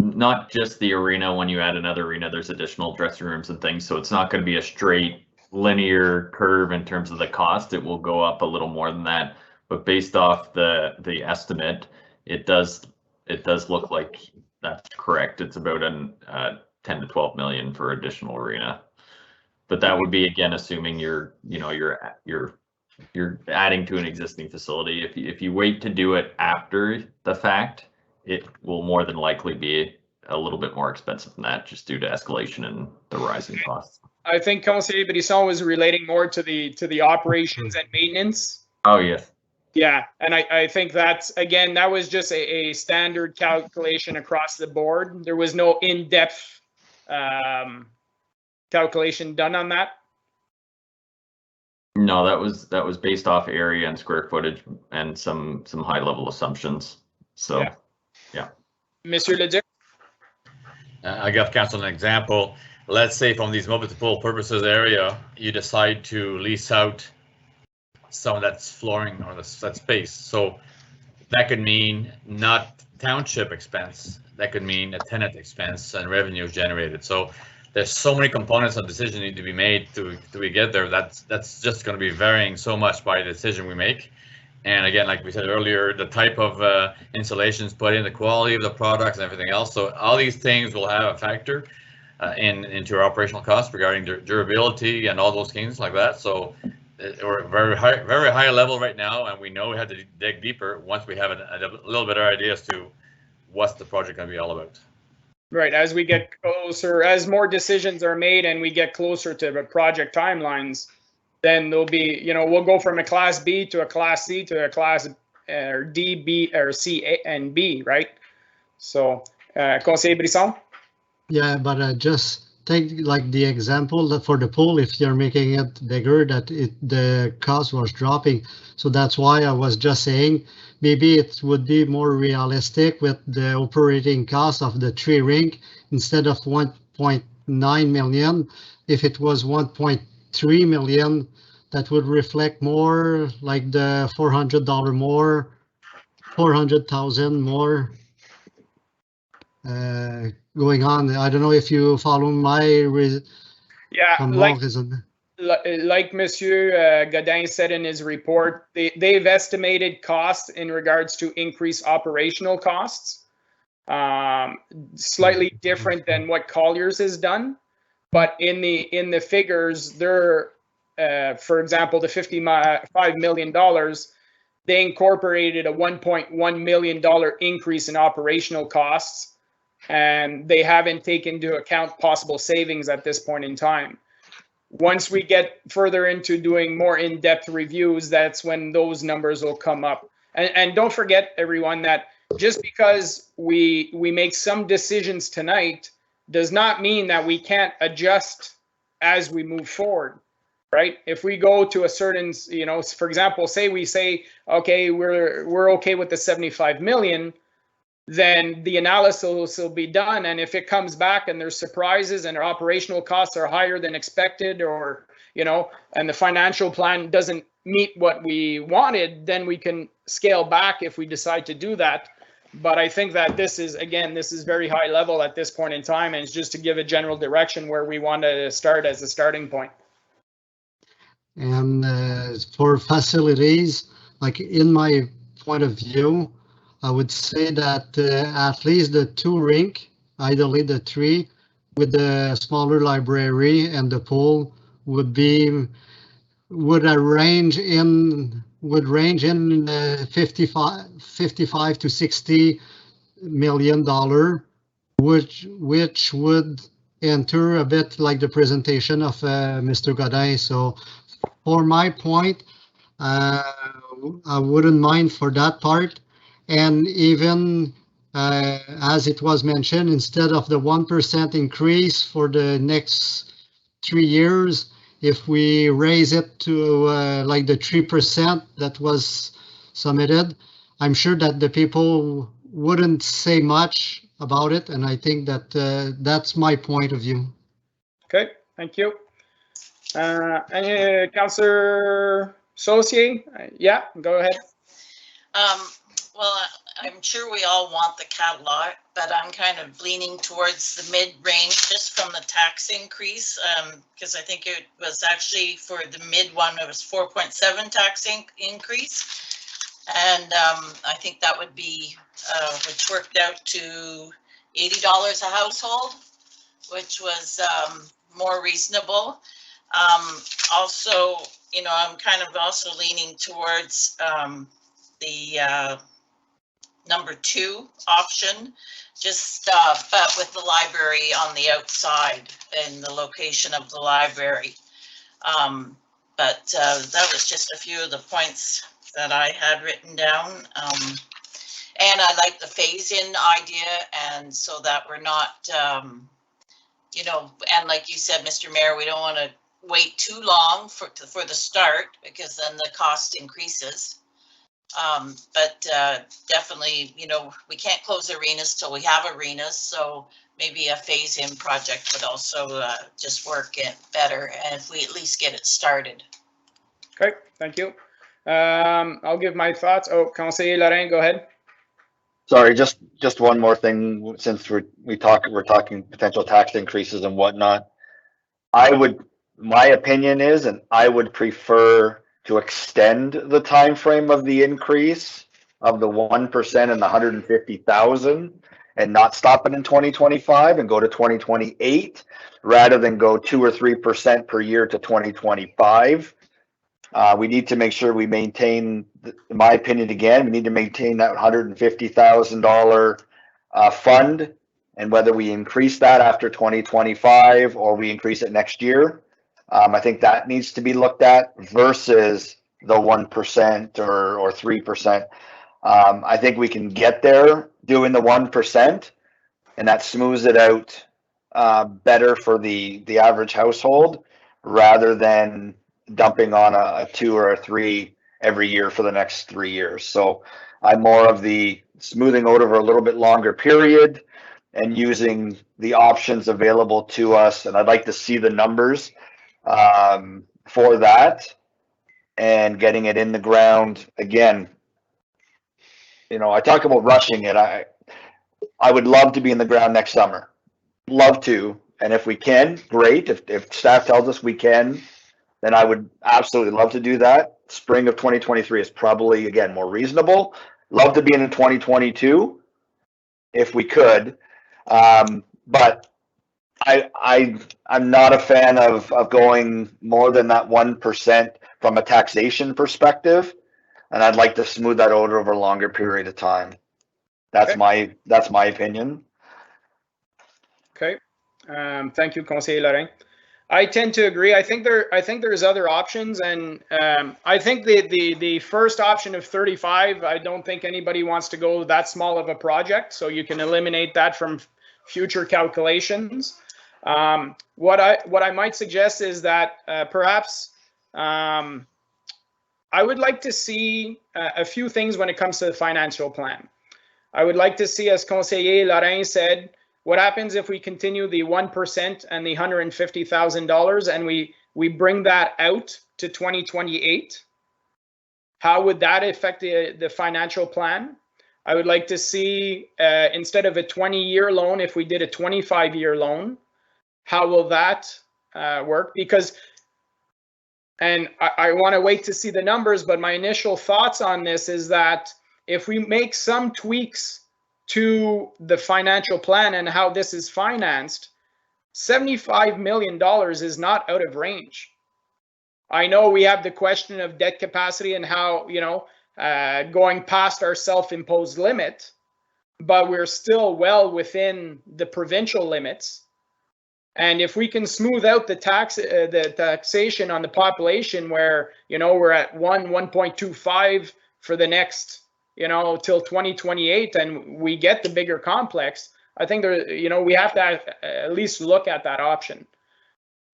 not just the arena. When you add another arena, there's additional dressing rooms and things. So it's not going to be a straight linear curve in terms of the cost. It will go up a little more than that. But based off the estimate, it does look like that's correct. It's about 10 to 12 million for additional arena. But that would be, again, assuming you're adding to an existing facility. If you wait to do it after the fact, it will more than likely be a little bit more expensive than that, just due to escalation and the rising costs. I think Conseiller Brisson was relating more to the operations and maintenance. Oh, yes. Yeah, and I think that's, again, that was just a standard calculation across the board. There was no in-depth calculation done on that. No, that was based off area and square footage and some high level assumptions. So, yeah. Monsieur Leduc? I give council an example. Let's say from these multiple purposes area, you decide to lease out some of that flooring or that space. So that could mean not township expense. That could mean a tenant expense and revenue generated. So there's so many components of decision need to be made to we get there. That's just going to be varying so much by the decision we make. And again, like we said earlier, the type of installations put in, the quality of the products and everything else. So all these things will have a factor into our operational costs regarding durability and all those things like that. So we're very high level right now, and we know we have to dig deeper once we have a little better idea as to what's the project going to be all about. Right, as we get closer, as more decisions are made and we get closer to the project timelines, then there'll be, we'll go from a class B to a class C to a class D, B, or C and B, right? So, Conseiller Brisson? Yeah, but just take like the example that for the pool, if you're making it bigger, that the cost was dropping. So that's why I was just saying maybe it would be more realistic with the operating cost of the 3 rink instead of 1.9 million. If it was 1.3 million, that would reflect more like the $400 more, 400,000 more. Going on. I don't know if you follow my like Monsieur Godin said in his report, they've estimated costs in regards to increased operational costs, slightly different than what Colliers has done, but in the figures, they're for example, the $55 million, they incorporated a $1.1 million increase in operational costs. And they haven't taken into account possible savings at this point in time. Once we get further into doing more in-depth reviews, that's when those numbers will come up. And don't forget, everyone, that just because we make some decisions tonight does not mean that we can't adjust as we move forward, right? If we go to a certain, for example, we say, okay, we're okay with the 75 million, then the analysis will be done. And if it comes back and there's surprises and our operational costs are higher than expected, or, and the financial plan doesn't meet what we wanted, then we can scale back if we decide to do that. But I think that this is very high level at this point in time, and it's just to give a general direction where we want to start as a starting point. And for facilities, like in my point of view, I would say that at least the 2 rink, ideally the 3, with the smaller library and the pool would range in 55 to 60 million dollar, which would enter a bit like the presentation of Mr. Godin. So for my point, I wouldn't mind for that part. And even as it was mentioned, instead of the 1% increase for the next 3 years, if we raise it to like the 3% that was submitted, I'm sure that the people wouldn't say much about it, and I think that that's my point of view. Okay, thank you. Councillor Saucier, yeah, go ahead. Well, I'm sure we all want the catalog, but I'm kind of leaning towards the mid-range just from the tax increase, because I think it was actually for the mid one, it was 4.7 tax increase. And I think that would be, which worked out to $80 a household, which was more reasonable. Also, you know, I'm kind of also leaning towards the number 2 option, just but with the library on the outside and the location of the library. But that was just a few of the points that I had written down. And I like the phase-in idea, and so that we're not, you know, and like you said, Mr. Mayor, we don't want to wait too long for the start, because then the cost increases. But definitely, you know, we can't close arenas till we have arenas, so maybe a phase-in project would also just work it better, and if we at least get it started. Okay, thank you. I'll give my thoughts. Oh, Conseiller Lorrain, go ahead. Sorry, just one more thing, since we're talking potential tax increases and whatnot. My opinion is, and I would prefer to extend the time frame of the increase of the 1% and the 150,000, and not stop it in 2025 and go to 2028, rather than go 2 or 3% per year to 2025. We need to make sure we maintain, in my opinion, again, we need to maintain that $150,000 fund, and whether we increase that after 2025 or we increase it next year, I think that needs to be looked at versus the 1% or 3%. I think we can get there doing the 1%, and that smooths it out better for the average household, rather than dumping on a 2 or a 3 every year for the next 3 years. So I'm more of the smoothing out over a little bit longer period and using the options available to us. And I'd like to see the numbers for that, and getting it in the ground. Again, you know, I talk about rushing it. I would love to be in the ground next summer. Love to. And if we can, great. If staff tells us we can, then I would absolutely love to do that. Spring of 2023 is probably, again, more reasonable. Love to be in 2022 if we could. But I'm not a fan of going more than that 1% from a taxation perspective, and I'd like to smooth that out over a longer period of time. That's Okay. my opinion. Okay. Thank you, Conseiller Lorrain. I tend to agree. I think there's other options, and I think the first option of 35, I don't think anybody wants to go that small of a project, so you can eliminate that from future calculations. What I might suggest is that perhaps I would like to see a few things when it comes to the financial plan. I would like to see, as Conseiller Lorrain said, what happens if we continue the 1% and the $150,000 and we bring that out to 2028? How would that affect the financial plan? I would like to see, instead of a 20-year loan, if we did a 25-year loan, how will that work? Because, and I want to wait to see the numbers, but my initial thoughts on this is that if we make some tweaks to the financial plan and how this is financed, $75 million is not out of range. I know we have the question of debt capacity and how, you know, going past our self-imposed limit, but we're still well within the provincial limits. And if we can smooth out the taxation on the population, where, you know, we're at 1.25 for the next, you know, till 2028, and we get the bigger complex, I think there, you know, we have to at least look at that option.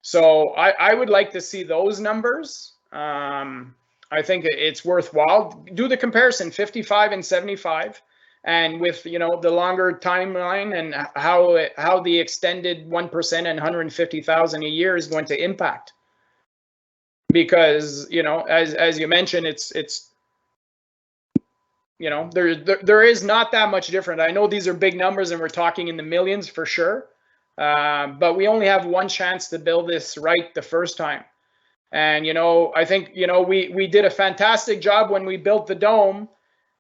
So I would like to see those numbers. I think it's worthwhile. Do the comparison 55 and 75, and with the longer timeline and how the extended 1% and 150,000 a year is going to impact. Because as you mentioned, it's there is not that much different. I know these are big numbers and we're talking in the millions for sure, but we only have one chance to build this right the first time. And I think we did a fantastic job when we built the dome,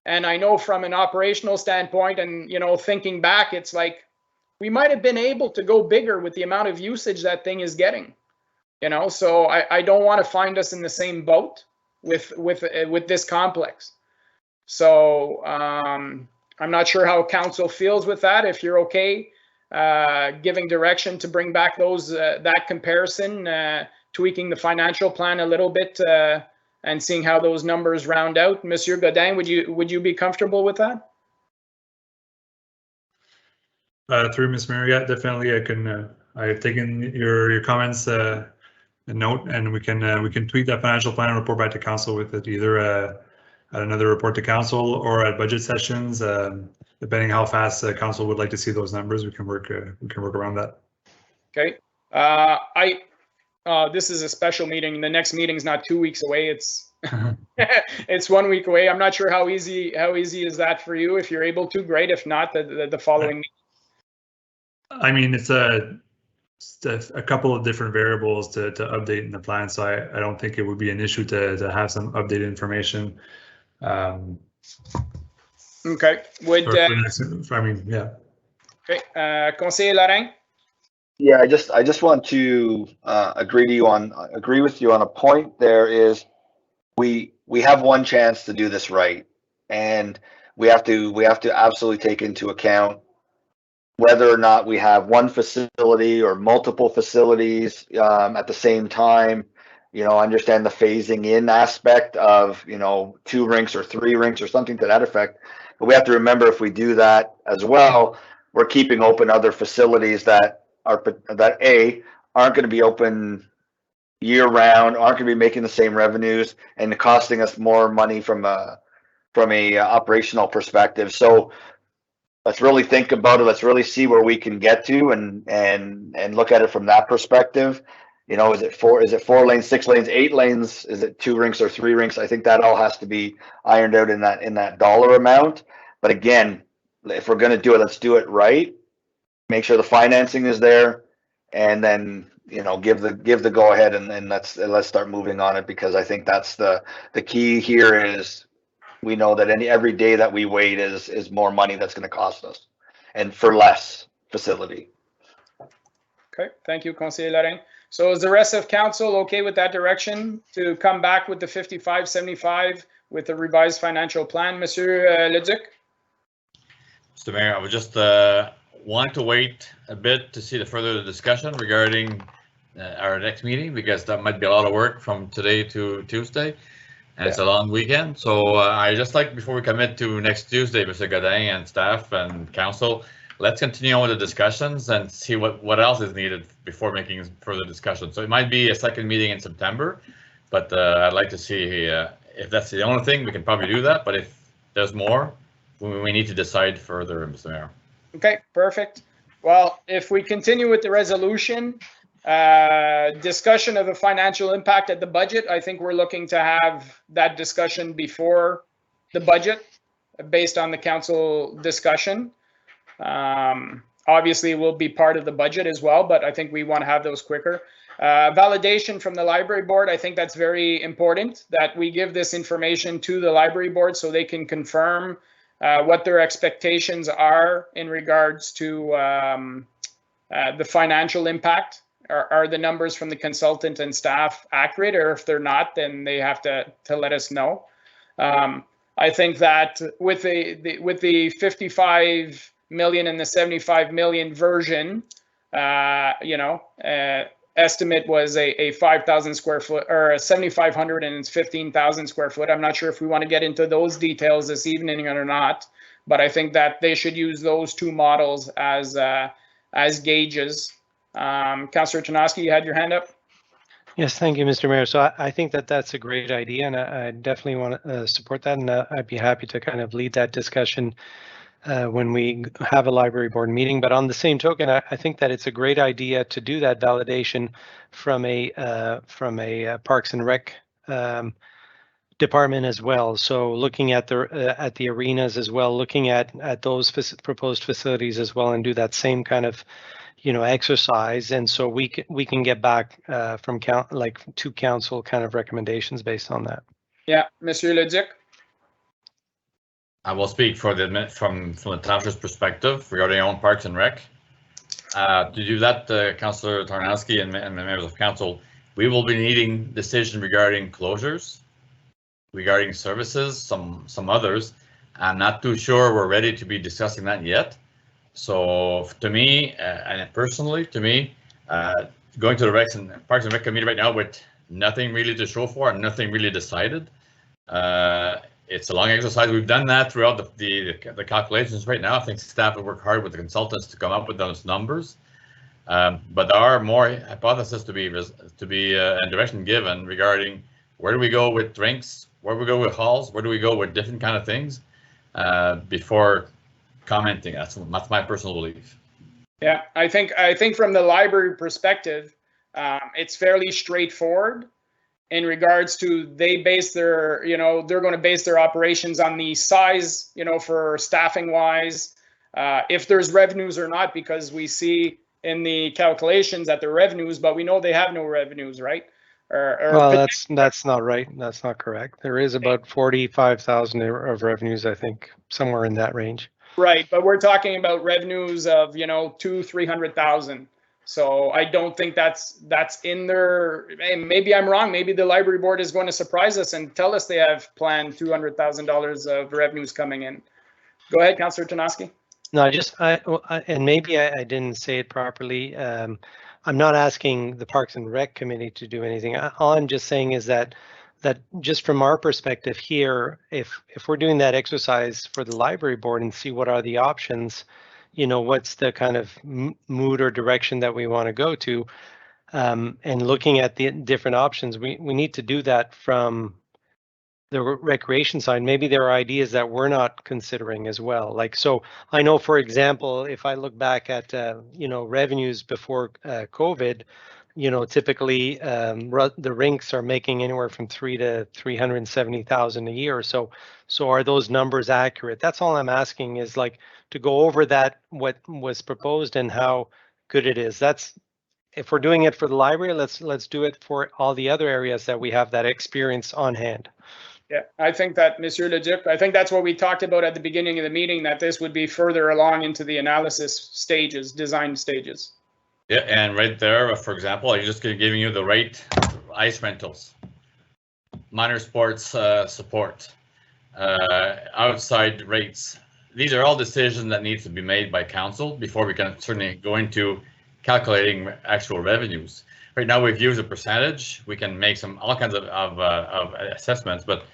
and I know from an operational standpoint and thinking back, it's like we might have been able to go bigger with the amount of usage that thing is getting. So I don't want to find us in the same boat with this complex. So I'm not sure how council feels with that. If you're okay giving direction to bring back that comparison, tweaking the financial plan a little bit and seeing how those numbers round out. Monsieur Godin, would you be comfortable with that? Through Ms. Mayor, yeah, definitely. I have taken your comments a note, and we can tweak that financial plan and report back to council with it, either at another report to council or at budget sessions, depending how fast council would like to see those numbers. We can work around that. Okay. This is a special meeting. The next meeting's not 2 weeks away. It's it's 1 week away. I'm not sure how easy is that for you. If you're able to, great. If not, the following. I mean, it's a couple of different variables to update in the plan, so I don't think it would be an issue to have some updated information. Okay. Yeah. Okay. Conseiller Larin. Yeah, I just want to agree with you on a point. There is we have one chance to do this right, and we have to absolutely take into account whether or not we have one facility or multiple facilities at the same time. Understand the phasing in aspect of 2 rinks or 3 rinks or something to that effect. But we have to remember, if we do that as well, we're keeping open other facilities that aren't going to be open year round, aren't going to be making the same revenues, and costing us more money from a operational perspective. So let's really think about it. Let's really see where we can get to and look at it from that perspective. Is it 4 lanes, 6 lanes, 8 lanes? Is it 2 rinks or 3 rinks? I think that all has to be ironed out in that dollar amount. But again, if we're going to do it, let's do it right. Make sure the financing is there, and then give the go ahead, and let's start moving on it, because I think that's the key here. Is we know that every day that we wait is more money that's going to cost us, and for less facility. Okay, thank you, Conseiller Larin. So is the rest of council okay with that direction to come back with the 55-75 with the revised financial plan, Monsieur Leduc? Mr. Mayor, I would just want to wait a bit to see the further discussion regarding our next meeting, because that might be a lot of work from today to Tuesday, and it's a long weekend. So I just like, before we commit to next Tuesday, Mr. Godin and staff and council, let's continue on with the discussions and see what else is needed before making further discussion. So it might be a second meeting in September, but I'd like to see if that's the only thing, we can probably do that. But if there's more, we need to decide further, Mr. Mayor. Okay, perfect. Well, if we continue with the resolution, discussion of the financial impact at the budget, I think we're looking to have that discussion before the budget based on the council discussion. Obviously, it will be part of the budget as well, but I think we want to have those quicker. Validation from the library board, I think that's very important, that we give this information to the library board so they can confirm what their expectations are in regards to the financial impact. Are the numbers from the consultant and staff accurate, or if they're not, then they have to let us know. I think that with the 55 million and the 75 million version, estimate was a 5,000 square foot or a 7,500 and 15,000 square foot. I'm not sure if we want to get into those details this evening or not, but I think that they should use those 2 models as gauges Councillor Chinoski, you had your hand up. Yes, thank you, Mr. Mayor. So I think that that's a great idea, and I definitely want to support that, and I'd be happy to kind of lead that discussion when we have a library board meeting. But on the same token, I think that it's a great idea to do that validation from a Parks and Rec department as well. So looking at the arenas as well, looking at those proposed facilities as well, and do that same kind of exercise. And so we can get back from to council kind of recommendations based on that. Yeah, Monsieur Leduc. I will speak from the township's perspective regarding our own Parks and Rec. To do that, Councillor Tarnowski and members of council, we will be needing decision regarding closures, regarding services, some others. I'm not too sure we're ready to be discussing that yet. So to me, and personally, going to the Parks and Rec committee right now with nothing really to show for and nothing really decided, it's a long exercise. We've done that throughout the calculations right now. I think staff have worked hard with the consultants to come up with those numbers. But there are more hypotheses to be and direction given regarding where do we go with drinks, where do we go with halls, where do we go with different kind of things before commenting. That's my personal belief. Yeah, I think from the library perspective, it's fairly straightforward in regards to they're going to base their operations on the size, for staffing wise, if there's revenues or not, because we see in the calculations that they're revenues, but we know they have no revenues, right? Well, that's not right. That's not correct. There is about 45,000 of revenues, I think, somewhere in that range. Right, but we're talking about revenues of 200,000-300,000. So I don't think that's in there. Maybe I'm wrong. Maybe the library board is going to surprise us and tell us they have planned $200,000 of revenues coming in. Go ahead, Councillor Tarnowski. No, and maybe I didn't say it properly. I'm not asking the Parks and Rec committee to do anything. All I'm just saying is that just from our perspective here, if we're doing that exercise for the library board and see what are the options, what's the kind of mood or direction that we want to go to, and looking at the different options, we need to do that from the recreation side. Maybe there are ideas that we're not considering as well. So I know, for example, if I look back at, revenues before COVID, typically the rinks are making anywhere from 300,000 to 370,000 a year. So are those numbers accurate? That's all I'm asking, is to go over that, what was proposed and how good it is. If we're doing it for the library, let's do it for all the other areas that we have that experience on hand. Yeah, I think that, Monsieur Leduc, I think that's what we talked about at the beginning of the meeting, that this would be further along into the analysis stages, design stages. Yeah, and right there, for example, I'm just giving you the right ice rentals, minor sports support, outside rates. These are all decisions that need to be made by council before we can certainly go into calculating actual revenues. Right now, we've used a percentage. We can make all kinds of assessments, but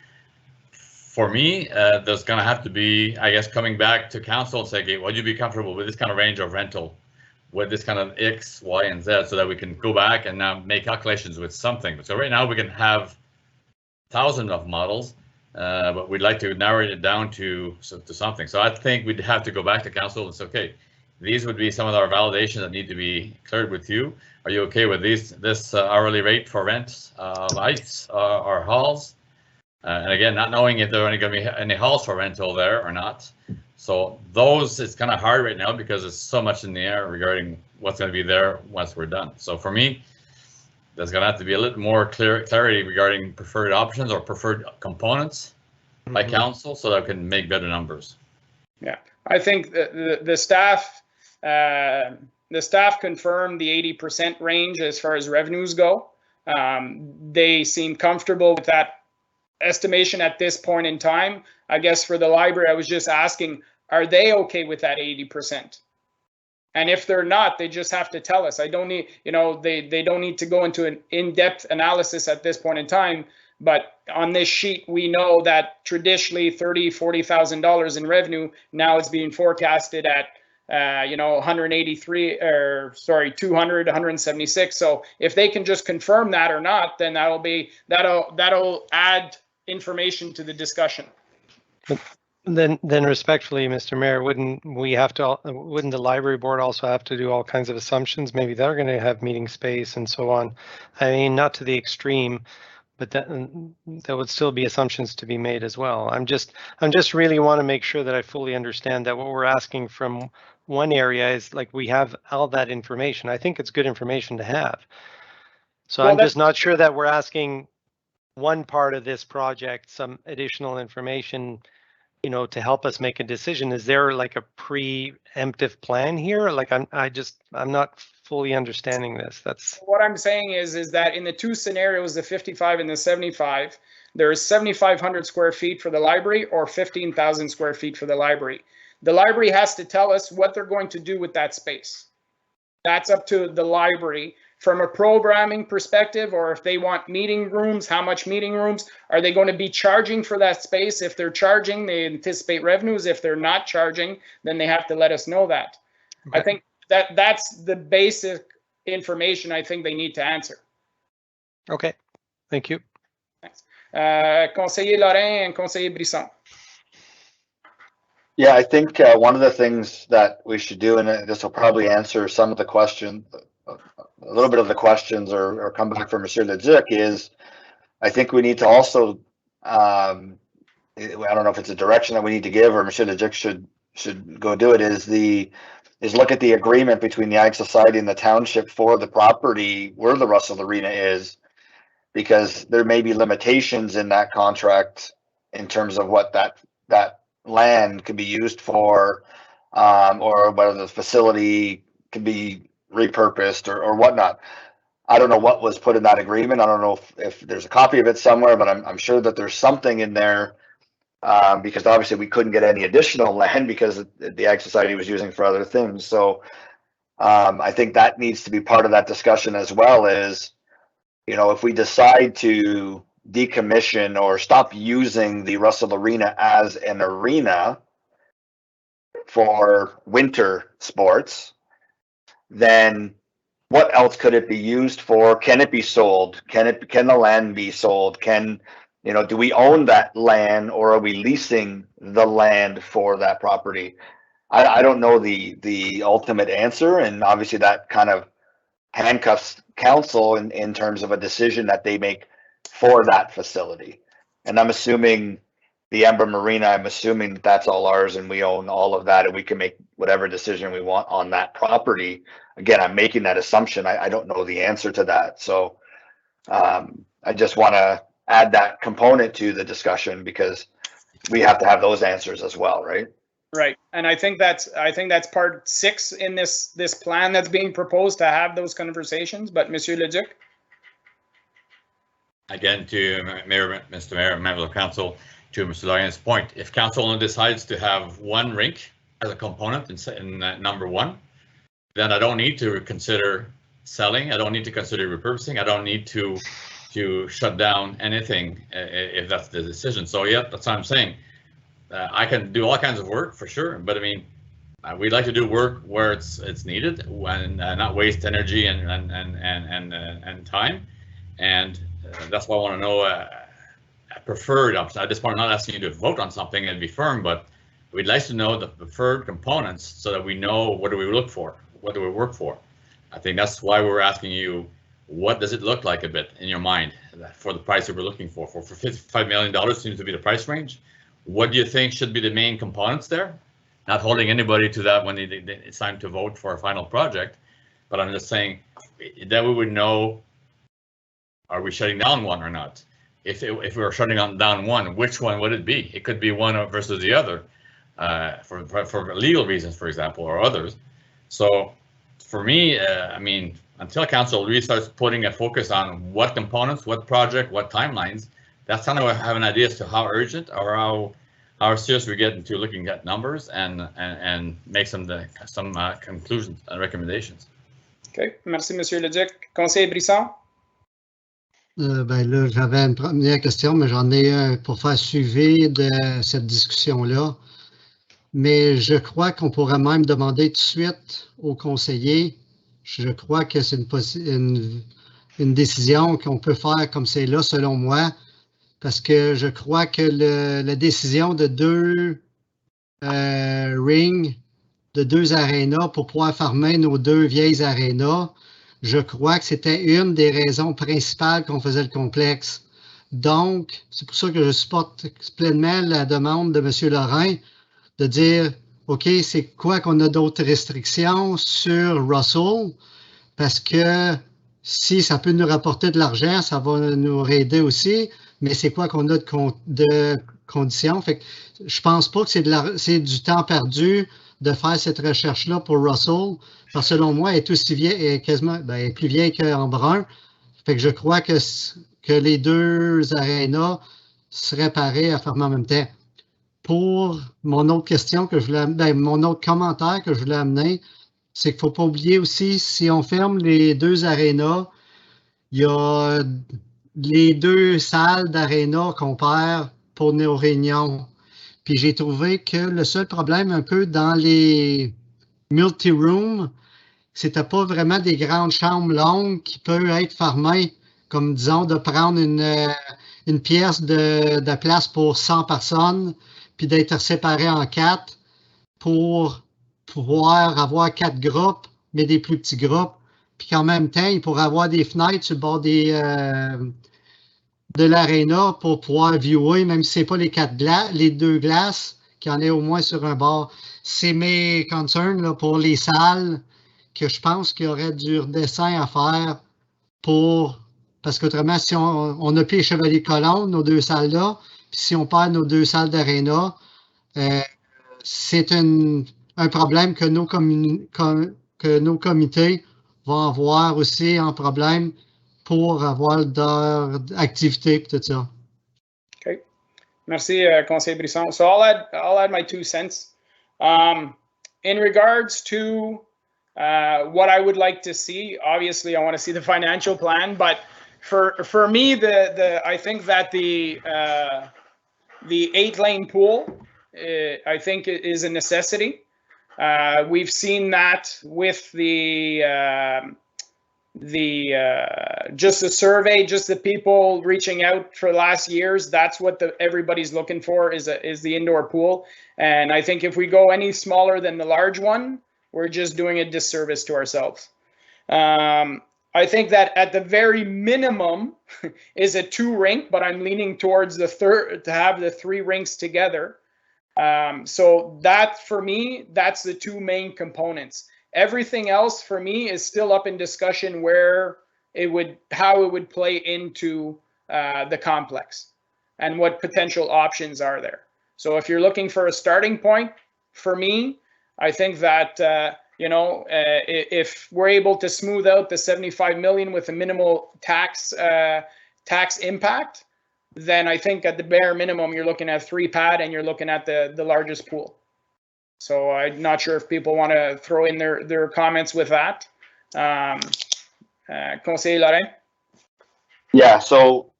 for me, there's going to have to be, I guess, coming back to council and say, okay, would you be comfortable with this kind of range of rental, with this kind of X, Y, and Z, so that we can go back and now make calculations with something. So right now we can have thousands of models, but we'd like to narrow it down to something. So I think we'd have to go back to council and say, okay, these would be some of our validations that need to be cleared with you. Are you okay with this hourly rate for rent of ice or halls? And again, not knowing if there are going to be any halls for rental there or not. So it's kind of hard right now because there's so much in the air regarding what's going to be there once we're done. So for me, there's going to have to be a little more clarity regarding preferred options or preferred components by council, so that we can make better numbers. Yeah, I think the staff confirmed the 80% range as far as revenues go. They seem comfortable with that estimation at this point in time. I guess for the library, I was just asking, are they okay with that 80%? And if they're not, they just have to tell us. I don't need, they don't need to go into an in-depth analysis at this point in time. But on this sheet, we know that traditionally $30,000, $40,000 in revenue, now it's being forecasted at you know, 183 or sorry, 200, 176. So if they can just confirm that or not, then that'll add information to the discussion. Then respectfully, Mr. Mayor, wouldn't the library board also have to do all kinds of assumptions? Maybe they're going to have meeting space and so on. I mean, not to the extreme, but there would still be assumptions to be made as well. I'm just really want to make sure that I fully understand that what we're asking from one area is like we have all that information. I think it's good information to have. So well, I'm just not sure that we're asking one part of this project some additional information, you know, to help us make a decision. Is there like a preemptive plan here? Like I'm not fully understanding this. That's what I'm saying is that in the two scenarios, the 55 and the 75, there is 7,500 square feet for the library or 15,000 square feet for the library. The library has to tell us what they're going to do with that space. That's up to the library from a programming perspective, or if they want meeting rooms, how much meeting rooms, are they going to be charging for that space? If they're charging, they anticipate revenues. If they're not charging, then they have to let us know that. Okay. I think that's the basic information I think they need to answer. Okay, thank you. Thanks. Conseiller Lorrain and Conseiller Brisson. Yeah, I think one of the things that we should do, and this will probably answer some of the questions, a little bit of the questions or come back from Monsieur Leduc, is I think we need to also, I don't know if it's a direction that we need to give or Monsieur Leduc should go do it, is look at the agreement between the Ag Society and the township for the property where the Russell Arena is, because there may be limitations in that contract in terms of what that land could be used for, or whether the facility can be repurposed or whatnot. I don't know what was put in that agreement. I don't know if there's a copy of it somewhere, but I'm sure that there's something in there, because obviously we couldn't get any additional land because the Ag Society was using for other things. So I think that needs to be part of that discussion as well, is, you know, if we decide to decommission or stop using the Russell Arena as an arena for winter sports, then what else could it be used for? Can it be sold? Can the land be sold? You know, do we own that land or are we leasing the land for that property? I don't know the ultimate answer, and obviously that kind of handcuffs council in terms of a decision that they make for that facility. And I'm assuming the Ember Marina, I'm assuming that's all ours and we own all of that and we can make whatever decision we want on that property. Again, I'm making that assumption. I don't know the answer to that. So I just want to add that component to the discussion because we have to have those answers as well, right? Right, and I think that's part 6 in this plan that's being proposed, to have those conversations. But Monsieur Leduc. Again, to Mr. Mayor, members of council, to Mr. Lorrain's point, if council only decides to have one rink as a component in number 1, then I don't need to consider selling. I don't need to consider repurposing. I don't need to shut down anything if that's the decision. So yeah, that's what I'm saying. I can do all kinds of work for sure, but I mean, we'd like to do work where it's needed and not waste energy and time. And that's why I want to know a preferred option. At this point, I'm not asking you to vote on something and be firm, but we'd like to know the preferred components so that we know what do we look for, what do we work for. I think that's why we're asking you, what does it look like a bit in your mind for the price that we're looking for? For $55 million seems to be the price range. What do you think should be the main components there? Not holding anybody to that when it's time to vote for a final project, but I'm just saying that we would know, are we shutting down one or not? If we were shutting down one, which one would it be? It could be one versus the other, for legal reasons, for example, or others. So for me, I mean, until council really starts putting a focus on what components, what project, what timelines, that's kind of have an idea as to how urgent or how serious we get into looking at numbers and make some conclusions and recommendations. Okay, merci Monsieur Leduc. Conseiller Brisson. Ben là, j'avais une première question, mais j'en ai un pour faire suivre de cette discussion-là. mais je crois qu'on pourrait même demander tout de suite aux conseillers. Je crois que c'est une décision qu'on peut faire comme c'est là, selon moi, parce que je crois que la décision de 2 rings, de 2 arénas pour pouvoir fermer nos 2 vieilles arénas, je crois que c'était une des raisons principales qu'on faisait le complexe. Donc, c'est pour ça que je supporte pleinement la demande de M. Lorrain de dire, OK, c'est quoi qu'on a d'autres restrictions sur Russell? Parce que si ça peut nous rapporter de l'argent, ça va nous aider aussi, mais c'est quoi qu'on a de conditions? Fait que je pense pas que c'est du temps perdu de faire cette recherche-là pour Russell, parce que selon moi, elle est aussi vieille, elle est plus vieille qu'Embrun. Fait que je crois que les 2 arénas seraient pareils à fermer en même temps. Pour mon autre question que je voulais, mon autre commentaire que je voulais amener, c'est qu'il ne faut pas oublier aussi, si on ferme les 2 arénas, il y a les 2 salles d'aréna qu'on perd pour nos réunions. Puis j'ai trouvé que le seul problème un peu dans les multi-rooms, c'était pas vraiment des grandes chambres longues qui peuvent être fermées, comme disons de prendre une pièce de place pour 100 personnes, puis d'être séparés en 4 pour pouvoir avoir 4 groupes, mais des plus petits groupes, puis qu'en même temps, il pourrait avoir des fenêtres sur le bord de l'aréna pour pouvoir viewer, même si ce n'est pas les 2 glaces, qu'il y en ait au moins sur un bord. C'est mes concerns là, pour les salles, que je pense qu'il y aurait du redessin à faire parce qu'autrement, si on n'a plus les Chevaliers Colombe, nos 2 salles-là, puis si on perd nos 2 salles d'aréna, c'est un problème que nos comités vont avoir aussi un problème pour avoir leur activité et tout ça. Okay. Merci, Conseiller Brisson. So I'll add my 2 cents. In regards to what I would like to see, obviously I want to see the financial plan, but for me, I think that the 8-lane pool, I think is a necessity. We've seen that with just the survey, just the people reaching out for the last years. That's what everybody's looking for is the indoor pool. And I think if we go any smaller than the large one, we're just doing a disservice to ourselves. I think that at the very minimum is a 2 rink, but I'm leaning towards the third to have the 3 rinks together. So that for me, that's the 2 main components. Everything else for me is still up in discussion how it would play into the complex and what potential options are there. So if you're looking for a starting point, for me, I think that if we're able to smooth out the 75 million with a minimal tax impact, then I think at the bare minimum you're looking at 3 pad and you're looking at the largest pool. So I'm not sure if people want to throw in their comments with that. Conseiller Lorrain? Yeah, so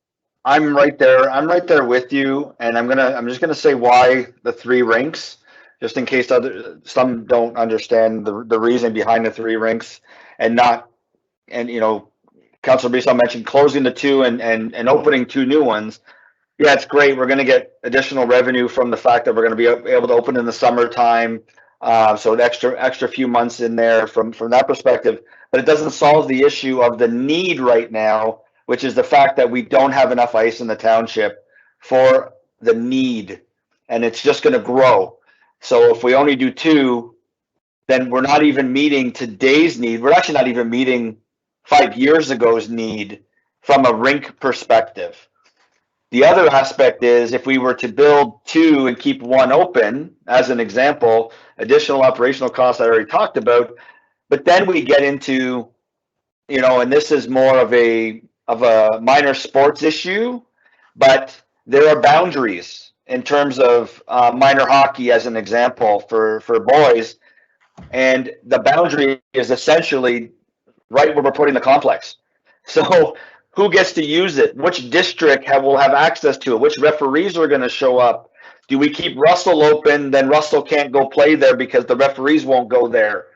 I'm right there with you, and I'm just gonna say why the 3 rinks, just in case some don't understand the reason behind the 3 rinks, and Councilor Brisson mentioned closing the 2 and opening 2 new ones. Yeah, it's great. We're going to get additional revenue from the fact that we're going to be able to open in the summertime. So an extra few months in there from that perspective, but it doesn't solve the issue of the need right now, which is the fact that we don't have enough ice in the township for the need, and it's just going to grow. So if we only do 2, then we're not even meeting today's need. We're actually not even meeting 5 years ago's need from a rink perspective. The other aspect is if we were to build 2 and keep 1 open, as an example, additional operational costs I already talked about, but then we get into, and this is more of a minor sports issue, but there are boundaries in terms of minor hockey, as an example, for boys, and the boundary is essentially right where we're putting the complex. So who gets to use it? Which district will have access to it? Which referees are going to show up? Do we keep Russell open? Then Russell can't go play there because the referees won't go there.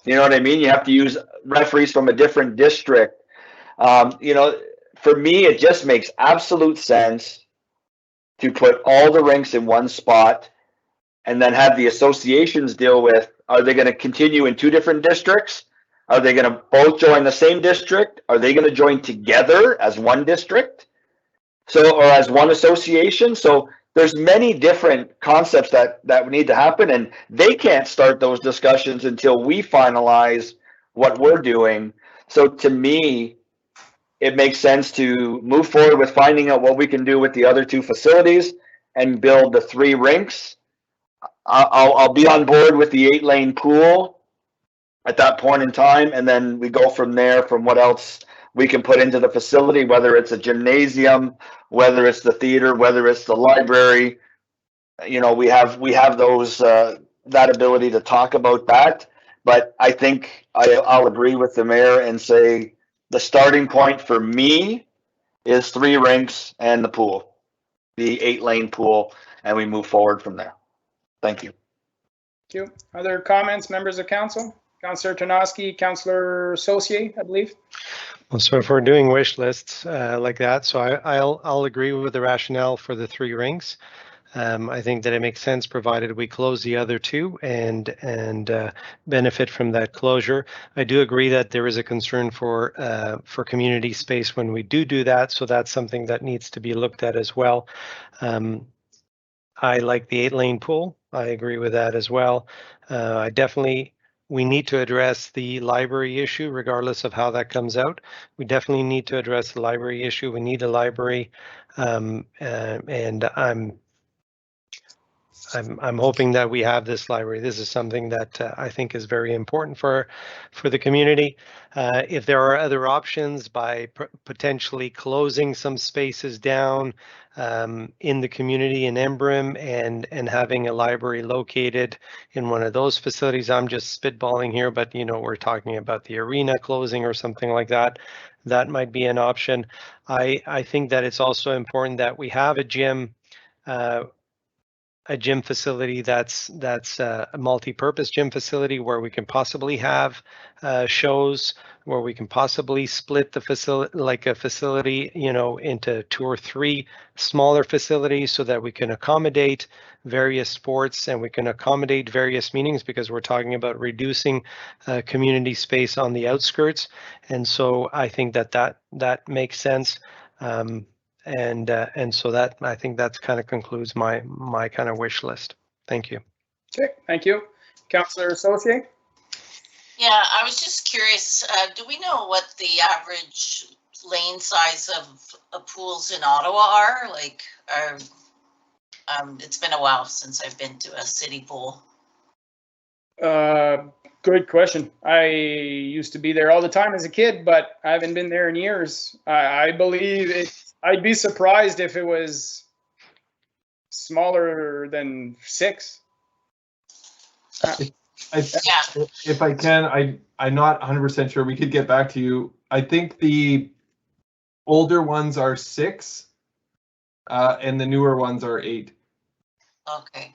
You know what I mean? You have to use referees from a different district. You know, for me, it just makes absolute sense to put all the rinks in one spot and then have the associations deal with, are they going to continue in two different districts? Are they going to both join the same district? Are they going to join together as one district? So, or as one association? So there's many different concepts that need to happen, and they can't start those discussions until we finalize what we're doing. So to me, it makes sense to move forward with finding out what we can do with the other two facilities and build the 3 rinks. I'll be on board with the 8-lane pool at that point in time, and then we go from there from what else we can put into the facility, whether it's a gymnasium, whether it's the theater, whether it's the library. You know, we have those that ability to talk about that. But I think I'll agree with the mayor and say the starting point for me is 3 rinks and the pool, the 8-lane pool, and we move forward from there. Thank you. Thank you. Other comments, members of council? Councillor Tarnowski, Councillor Saucier, I believe. Well, so if we're doing wish lists like that, so I'll agree with the rationale for the 3 rinks. I think that it makes sense provided we close the other 2 and benefit from that closure. I do agree that there is a concern for community space when we do that, so that's something that needs to be looked at as well. I like the 8-lane pool. I agree with that as well. We need to address the library issue regardless of how that comes out. We definitely need to address the library issue. We need a library, and I'm hoping that we have this library. This is something that I think is very important for the community. If there are other options by potentially closing some spaces down in the community in Embrun and having a library located in one of those facilities, I'm just spitballing here, but you know, we're talking about the arena closing or something like that. That might be an option. I think that it's also important that we have a gym facility that's a multi-purpose gym facility where we can possibly have shows, where we can possibly split the facility, like a facility, you know, into 2 or 3 smaller facilities so that we can accommodate various sports and we can accommodate various meetings, because we're talking about reducing community space on the outskirts. And so I think that makes sense. And so that, I think that kind of concludes my kind of wish list. Thank you. Okay, thank you. Councillor Saucier? Yeah, I was just curious, do we know what the average lane size of pools in Ottawa are? Like, it's been a while since I've been to a city pool. Good question. I used to be there all the time as a kid, but I haven't been there in years. I believe I'd be surprised if it was smaller than 6. If I can, I'm not 100% sure. We could get back to you. I think the older ones are 6, and the newer ones are 8. Okay.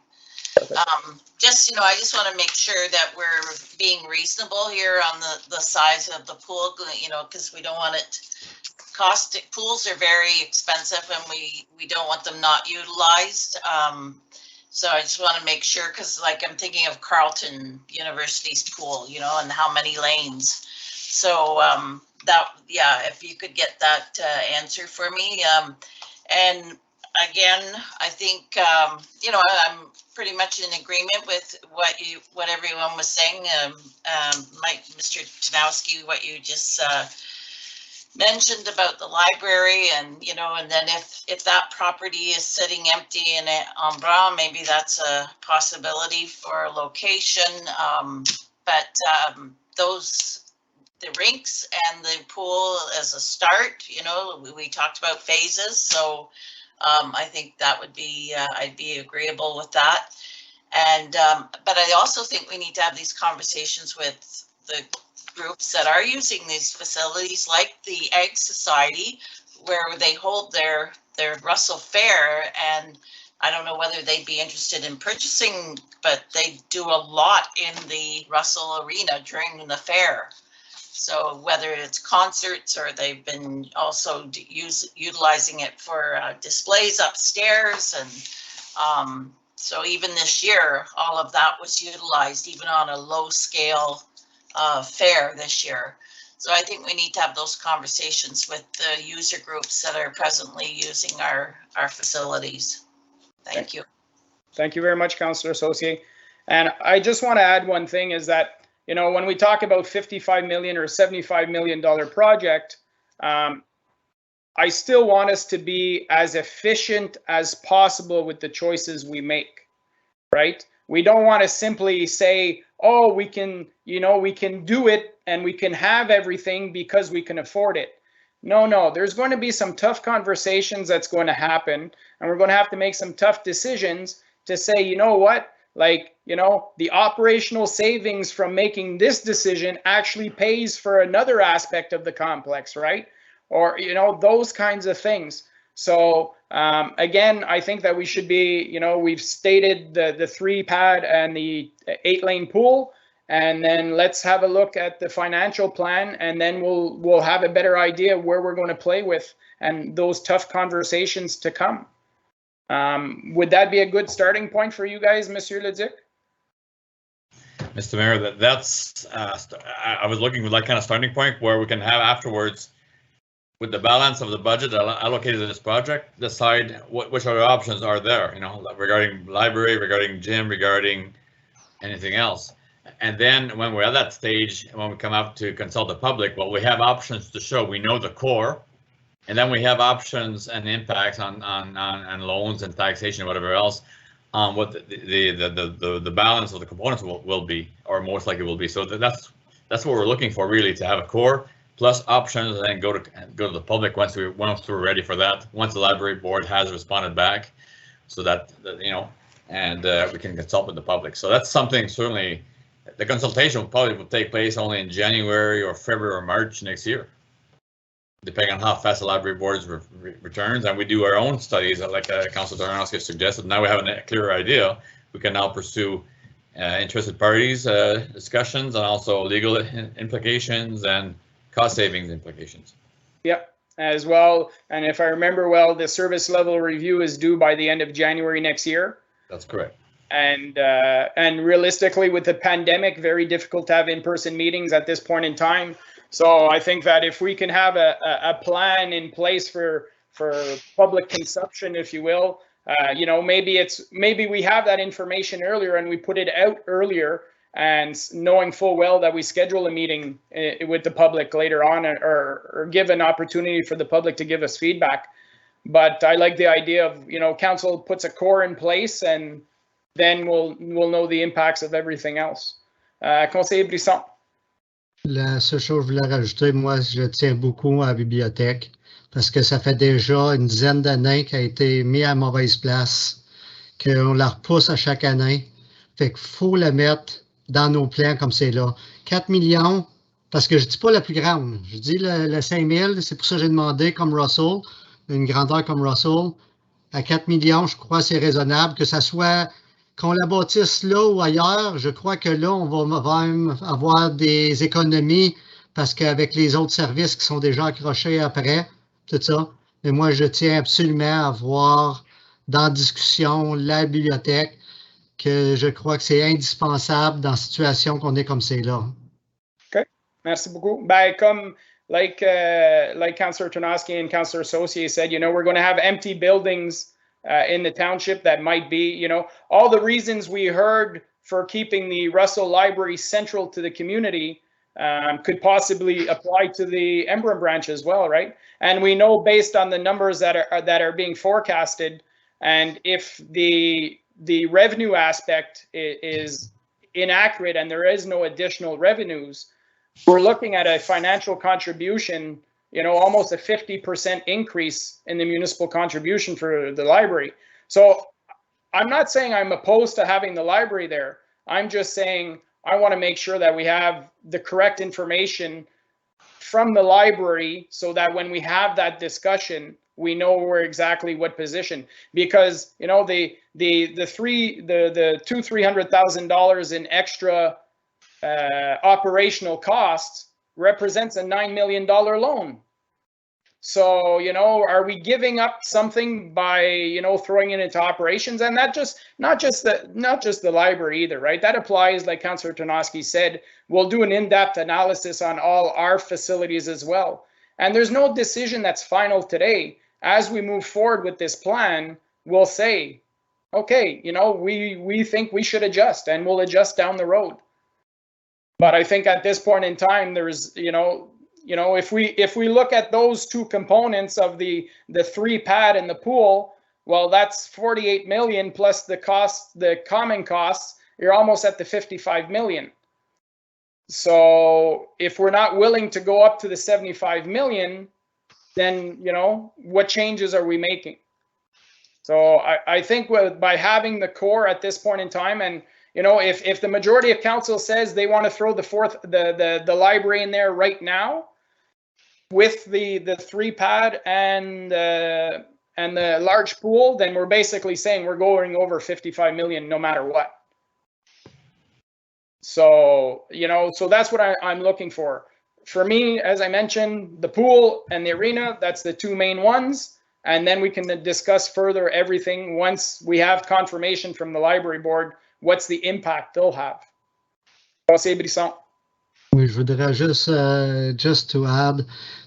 Just, you know, I just want to make sure that we're being reasonable here on the size of the pool, you know, because we don't want it. Pools are very expensive and we don't want them not utilized. So I just want to make sure, because like I'm thinking of Carleton University's pool, you know, and how many lanes. So if you could get that answer for me. And again, I think, you know, I'm pretty much in agreement with what everyone was saying. Mr. Tarnowski, what you just mentioned about the library, and you know, and then if that property is sitting empty in Embrun, maybe that's a possibility for a location. But the rinks and the pool as a start, you know, we talked about phases, so I think that would be I'd be agreeable with that. And but I also think we need to have these conversations with the groups that are using these facilities, like the Ag Society, where they hold their Russell Fair, and I don't know whether they'd be interested in purchasing, but they do a lot in the Russell Arena during the fair. So whether it's concerts or they've been also utilizing it for displays upstairs, and so even this year, all of that was utilized, even on a low scale fair this year. So I think we need to have those conversations with the user groups that are presently using our facilities. Thank you. Thank you very much, Councillor Saucier. And I just want to add one thing is that, you know, when we talk about $55 million or $75 million project, I still want us to be as efficient as possible with the choices we make, right? We don't want to simply say, oh, we can, you know, we can do it and we can have everything because we can afford it. No, there's going to be some tough conversations that's going to happen, and we're going to have to make some tough decisions to say, you know what, like, you know, the operational savings from making this decision actually pays for another aspect of the complex, right? Or, you know, those kinds of things. So again, I think that we should be, you know, we've stated the 3-pad and the 8-lane pool. And then let's have a look at the financial plan, and then we'll have a better idea where we're going to play with and those tough conversations to come. Would that be a good starting point for you guys, Monsieur Leduc? Mr. Mayor, that's I was looking for that kind of starting point where we can have afterwards, with the balance of the budget allocated to this project, decide which other options are there, you know, regarding library, regarding gym, regarding anything else. And then when we're at that stage, when we come out to consult the public, well, we have options to show. We know the core, and then we have options and impacts on loans and taxation and whatever else on what the balance of the components will be, or most likely will be. So that's what we're looking for, really, to have a core plus options, and then go to the public once we're ready for that. Once the library board has responded back, so that you know, and we can consult with the public. So that's something certainly. The consultation probably will take place only in January or February or March next year, depending on how fast the library board returns. And we do our own studies, like Councillor Tarnowski suggested. Now we have a clearer idea. We can now pursue interested parties discussions, and also legal implications and cost savings implications. Yep, as well. And if I remember well, the service level review is due by the end of January next year. That's correct. And realistically, with the pandemic, very difficult to have in-person meetings at this point in time. So I think that if we can have a plan in place for public consumption, if you will, you know, maybe we have that information earlier and we put it out earlier, and knowing full well that we schedule a meeting with the public later on, or give an opportunity for the public to give us feedback. But I like the idea of, you know, council puts a core in place, and then we'll know the impacts of everything else. Conseiller Brisson. La seule chose que je voulais rajouter, moi, je tiens beaucoup à la bibliothèque parce que ça fait déjà une dizaine d'années qu'elle a été mise à mauvaise place, qu'on la repousse à chaque année. Fait qu'il faut la mettre dans nos plans comme c'est là. 4 millions, parce que je ne dis pas la plus grande, je dis le 5 000, c'est pour ça que j'ai demandé comme Russell, une grandeur comme Russell. À 4 millions, je crois que c'est raisonnable, que ça soit qu'on la bâtisse là ou ailleurs. Je crois que là, on va même avoir des économies parce qu'avec les autres services qui sont déjà accrochés après, tout ça. Mais moi, je tiens absolument à voir dans la discussion la bibliothèque, que je crois que c'est indispensable dans la situation qu'on est comme c'est là. OK, merci beaucoup. Ben, comme like Councillor Tarnowski and Councillor Saucier said, you know, we're going to have empty buildings in the township that might be, you know, all the reasons we heard for keeping the Russell Library central to the community could possibly apply to the Embrun branch as well, right? And we know based on the numbers that are being forecasted, and if the revenue aspect is inaccurate and there is no additional revenues, we're looking at a financial contribution, you know, almost a 50% increase in the municipal contribution for the library. So I'm not saying I'm opposed to having the library there. I'm just saying I want to make sure that we have the correct information from the library so that when we have that discussion, we know we're exactly what position, because you know the $300,000 in extra operational costs represents a $9 million loan. So, you know, are we giving up something by, you know, throwing it into operations? And that just not just the library either, right? That applies, like Councillor Tarnowski said, we'll do an in-depth analysis on all our facilities as well. And there's no decision that's final today. As we move forward with this plan, we'll say, okay, you know, we think we should adjust, and we'll adjust down the road. But I think at this point in time, there's, you know, if we look at those two components of the 3 pad and the pool, well, that's 48 million plus the cost, the common costs, you're almost at the 55 million. So if we're not willing to go up to the 75 million, then, you know, what changes are we making? So I think by having the core at this point in time, and you know, if the majority of council says they want to throw the library in there right now, with the 3 pad and the large pool, then we're basically saying we're going over 55 million no matter what. So, you know, so that's what I'm looking for. For me, as I mentioned, the pool and the arena, that's the 2 main ones. And then we can discuss further everything once we have confirmation from the library board, what's the impact they'll have. Conseiller Brisson. Oui, je voudrais just to add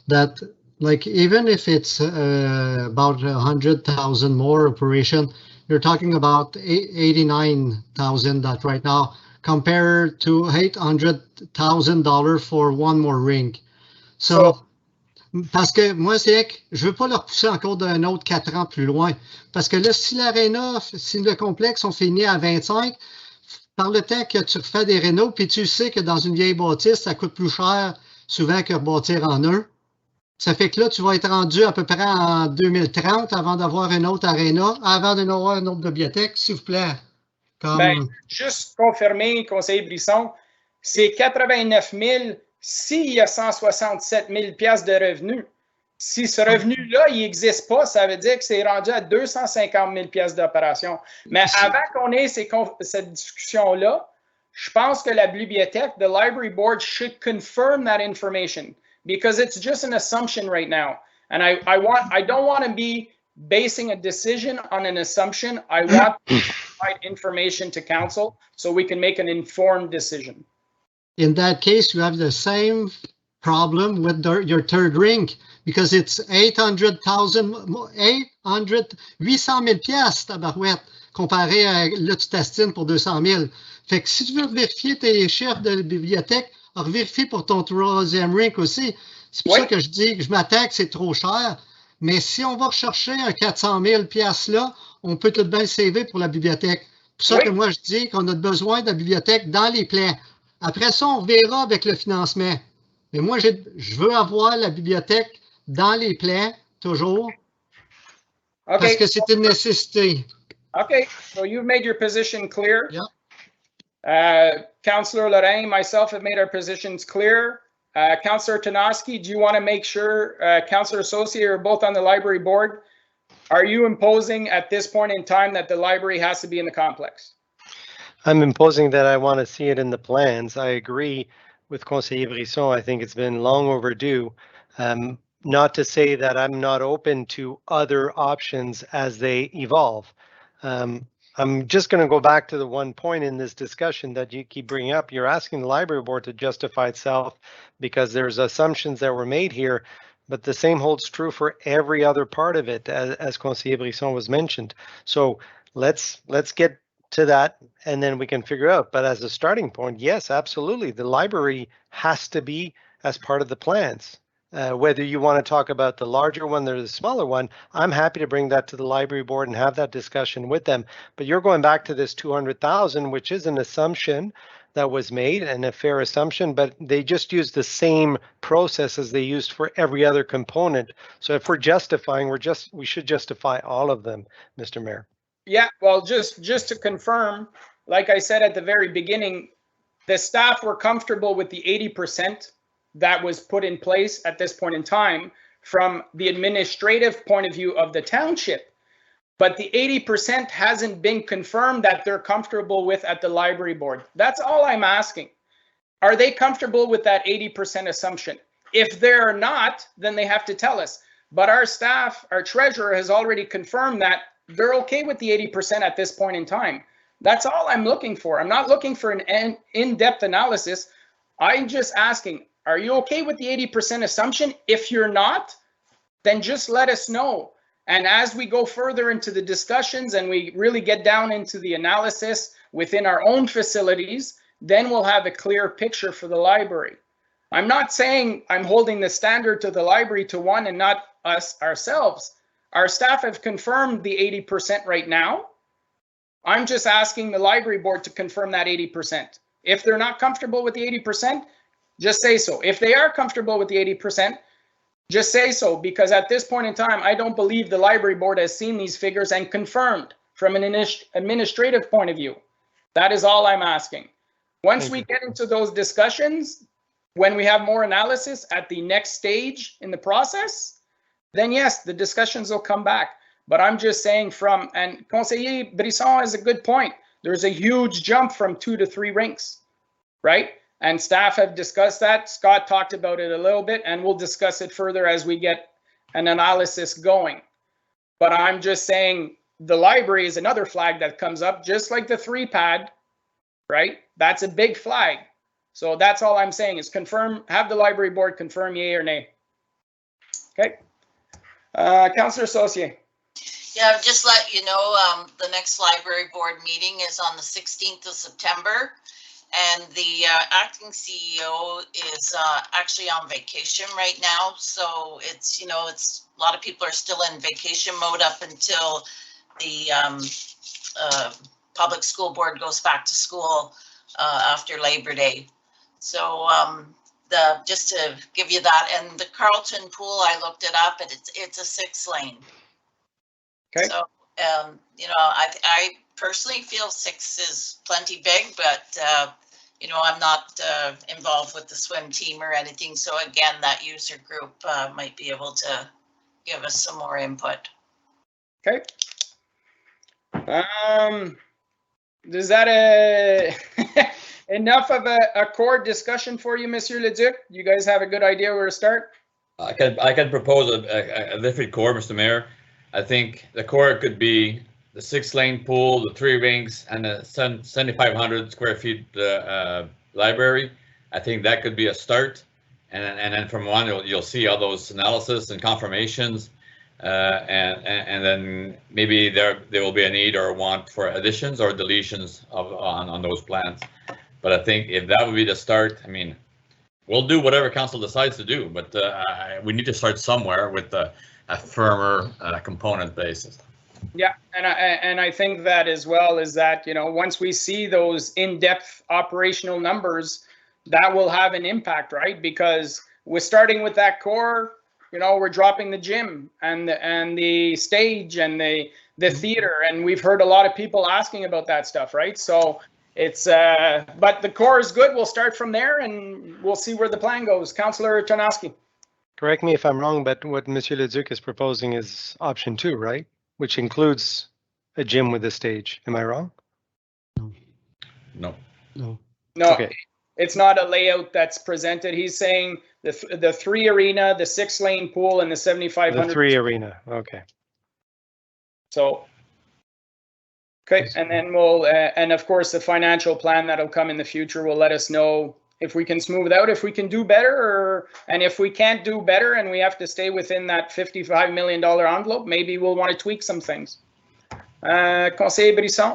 that, like, even if it's about 100,000 more operation, you're talking about 89,000 that right now, compared to $800,000 for one more rink. So, parce que moi, c'est que je veux pas leur pousser encore d'un autre 4 ans plus loin. Parce que là, si l'aréna, si le complexe, on finit à 25, par le temps que tu refais des rénaux, puis tu sais que dans une vieille bâtisse, ça coûte plus cher souvent que rebâtir en un. Ça fait que là, tu vas être rendu à peu près en 2030 avant d'avoir une autre aréna, avant d'avoir une autre bibliothèque, s'il vous plaît. Comme... Ben, juste confirmer, conseiller Brisson, c'est 89 000 s'il y a 167 000 piastres de revenus. Si ce revenu-là, il n'existe pas, ça veut dire que c'est rendu à 250 000 piastres d'opération. Mais avant qu'on ait cette discussion-là, je pense que la bibliothèque, the library board should confirm that information, because it's just an assumption right now. And I don't want to be basing a decision on an assumption. I want to provide information to council so we can make an informed decision. In that case, you have the same problem with your third rink, because it's 800 000 piastres, tabarouette, comparé à là, tu t'astines pour 200 000. Fait que si tu veux vérifier tes chiffres de bibliothèque, vérifie pour ton troisième rink aussi. C'est pour ça que je dis que je m'attends que c'est trop cher. Mais si on va rechercher un 400 000 piastres là, on peut tout de bien le sauver pour la bibliothèque. C'est pour ça que moi, je dis qu'on a besoin de la bibliothèque dans les plans. Après ça, on verra avec le financement. Mais moi, je veux avoir la bibliothèque dans les plans, toujours, parce que c'est une nécessité. Okay, so you've made your position clear. Yeah. Councillor Lorraine, myself have made our positions clear. Councillor Tarnowski, do you want to make sure Councillor Associate are both on the library board? Are you imposing at this point in time that the library has to be in the complex? I'm imposing that I want to see it in the plans. I agree with Conseiller Brisson. I think it's been long overdue. Not to say that I'm not open to other options as they evolve. I'm just going to go back to the one point in this discussion that you keep bringing up. You're asking the library board to justify itself because there's assumptions that were made here, but the same holds true for every other part of it, as Conseiller Brisson was mentioned. So let's get to that and then we can figure out. But as a starting point, yes, absolutely, the library has to be as part of the plans. Whether you want to talk about the larger one or the smaller one, I'm happy to bring that to the library board and have that discussion with them. But you're going back to this 200,000, which is an assumption that was made, and a fair assumption, but they just used the same process as they used for every other component. So if we're justifying, we should justify all of them, Mr. Mayor. Yeah, well, just to confirm, like I said at the very beginning, the staff were comfortable with the 80% that was put in place at this point in time. from the administrative point of view of the township. But the 80% hasn't been confirmed that they're comfortable with at the library board. That's all I'm asking. Are they comfortable with that 80% assumption? If they're not, then they have to tell us. But our staff, our treasurer has already confirmed that they're okay with the 80% at this point in time. That's all I'm looking for. I'm not looking for an in-depth analysis. I'm just asking, are you okay with the 80% assumption? If you're not, then just let us know. And as we go further into the discussions and we really get down into the analysis within our own facilities, then we'll have a clear picture for the library. I'm not saying I'm holding the standard to the library to one and not us ourselves. Our staff have confirmed the 80% right now. I'm just asking the library board to confirm that 80%. If they're not comfortable with the 80%, just say so. If they are comfortable with the 80%, just say so, because at this point in time, I don't believe the library board has seen these figures and confirmed from an administrative point of view. That is all I'm asking. Once we get into those discussions, when we have more analysis at the next stage in the process, then yes, the discussions will come back. But I'm just saying and Conseiller Brisson has a good point. There's a huge jump from 2 to 3 rinks, right? And staff have discussed that. Scott talked about it a little bit, and we'll discuss it further as we get an analysis going. But I'm just saying the library is another flag that comes up, just like the 3-pad, right? That's a big flag. So that's all I'm saying is confirm, have the library board confirm yay or nay. Okay. Councillor Saucier. Yeah, just let you know, the next library board meeting is on the 16th of September. And the acting CEO is actually on vacation right now. So it's, it's a lot of people are still in vacation mode up until the public school board goes back to school after Labor Day. So just to give you that, and the Carlton pool, I looked it up, and it's a 6-lane. Okay. So, I personally feel 6 is plenty big, but I'm not involved with the swim team or anything. So again, that user group might be able to give us some more input. Okay. Is that enough of a core discussion for you, Monsieur Leduc? You guys have a good idea where to start? I can propose a different core, Mr. Mayor. I think the core could be the 6-lane pool, the 3 rinks, and the 7,500 square feet library. I think that could be a start, and then from one you'll see all those analysis and confirmations, and then maybe there will be a need or a want for additions or deletions on those plans. But I think if that would be the start, I mean, we'll do whatever council decides to do, but we need to start somewhere with a firmer component basis. Yeah, and I think that as well is that, once we see those in-depth operational numbers, that will have an impact, right? Because we're starting with that core, we're dropping the gym and the stage and the theater, and we've heard a lot of people asking about that stuff, right? So it's but the core is good. We'll start from there and we'll see where the plan goes. Councillor Tarnowski. Correct me if I'm wrong, but what Monsieur Leduc is proposing is option 2, right? Which includes a gym with a stage. Am I wrong? No. No. No, okay. It's not a layout that's presented. He's saying the 3 arena, the 6-lane pool, and the 7,500. The 3 arena. Okay. So, okay, and then we'll and of course the financial plan that'll come in the future will let us know if we can smooth out, if we can do better, and if we can't do better and we have to stay within that $55 million envelope, maybe we'll want to tweak some things. Conseiller Brisson.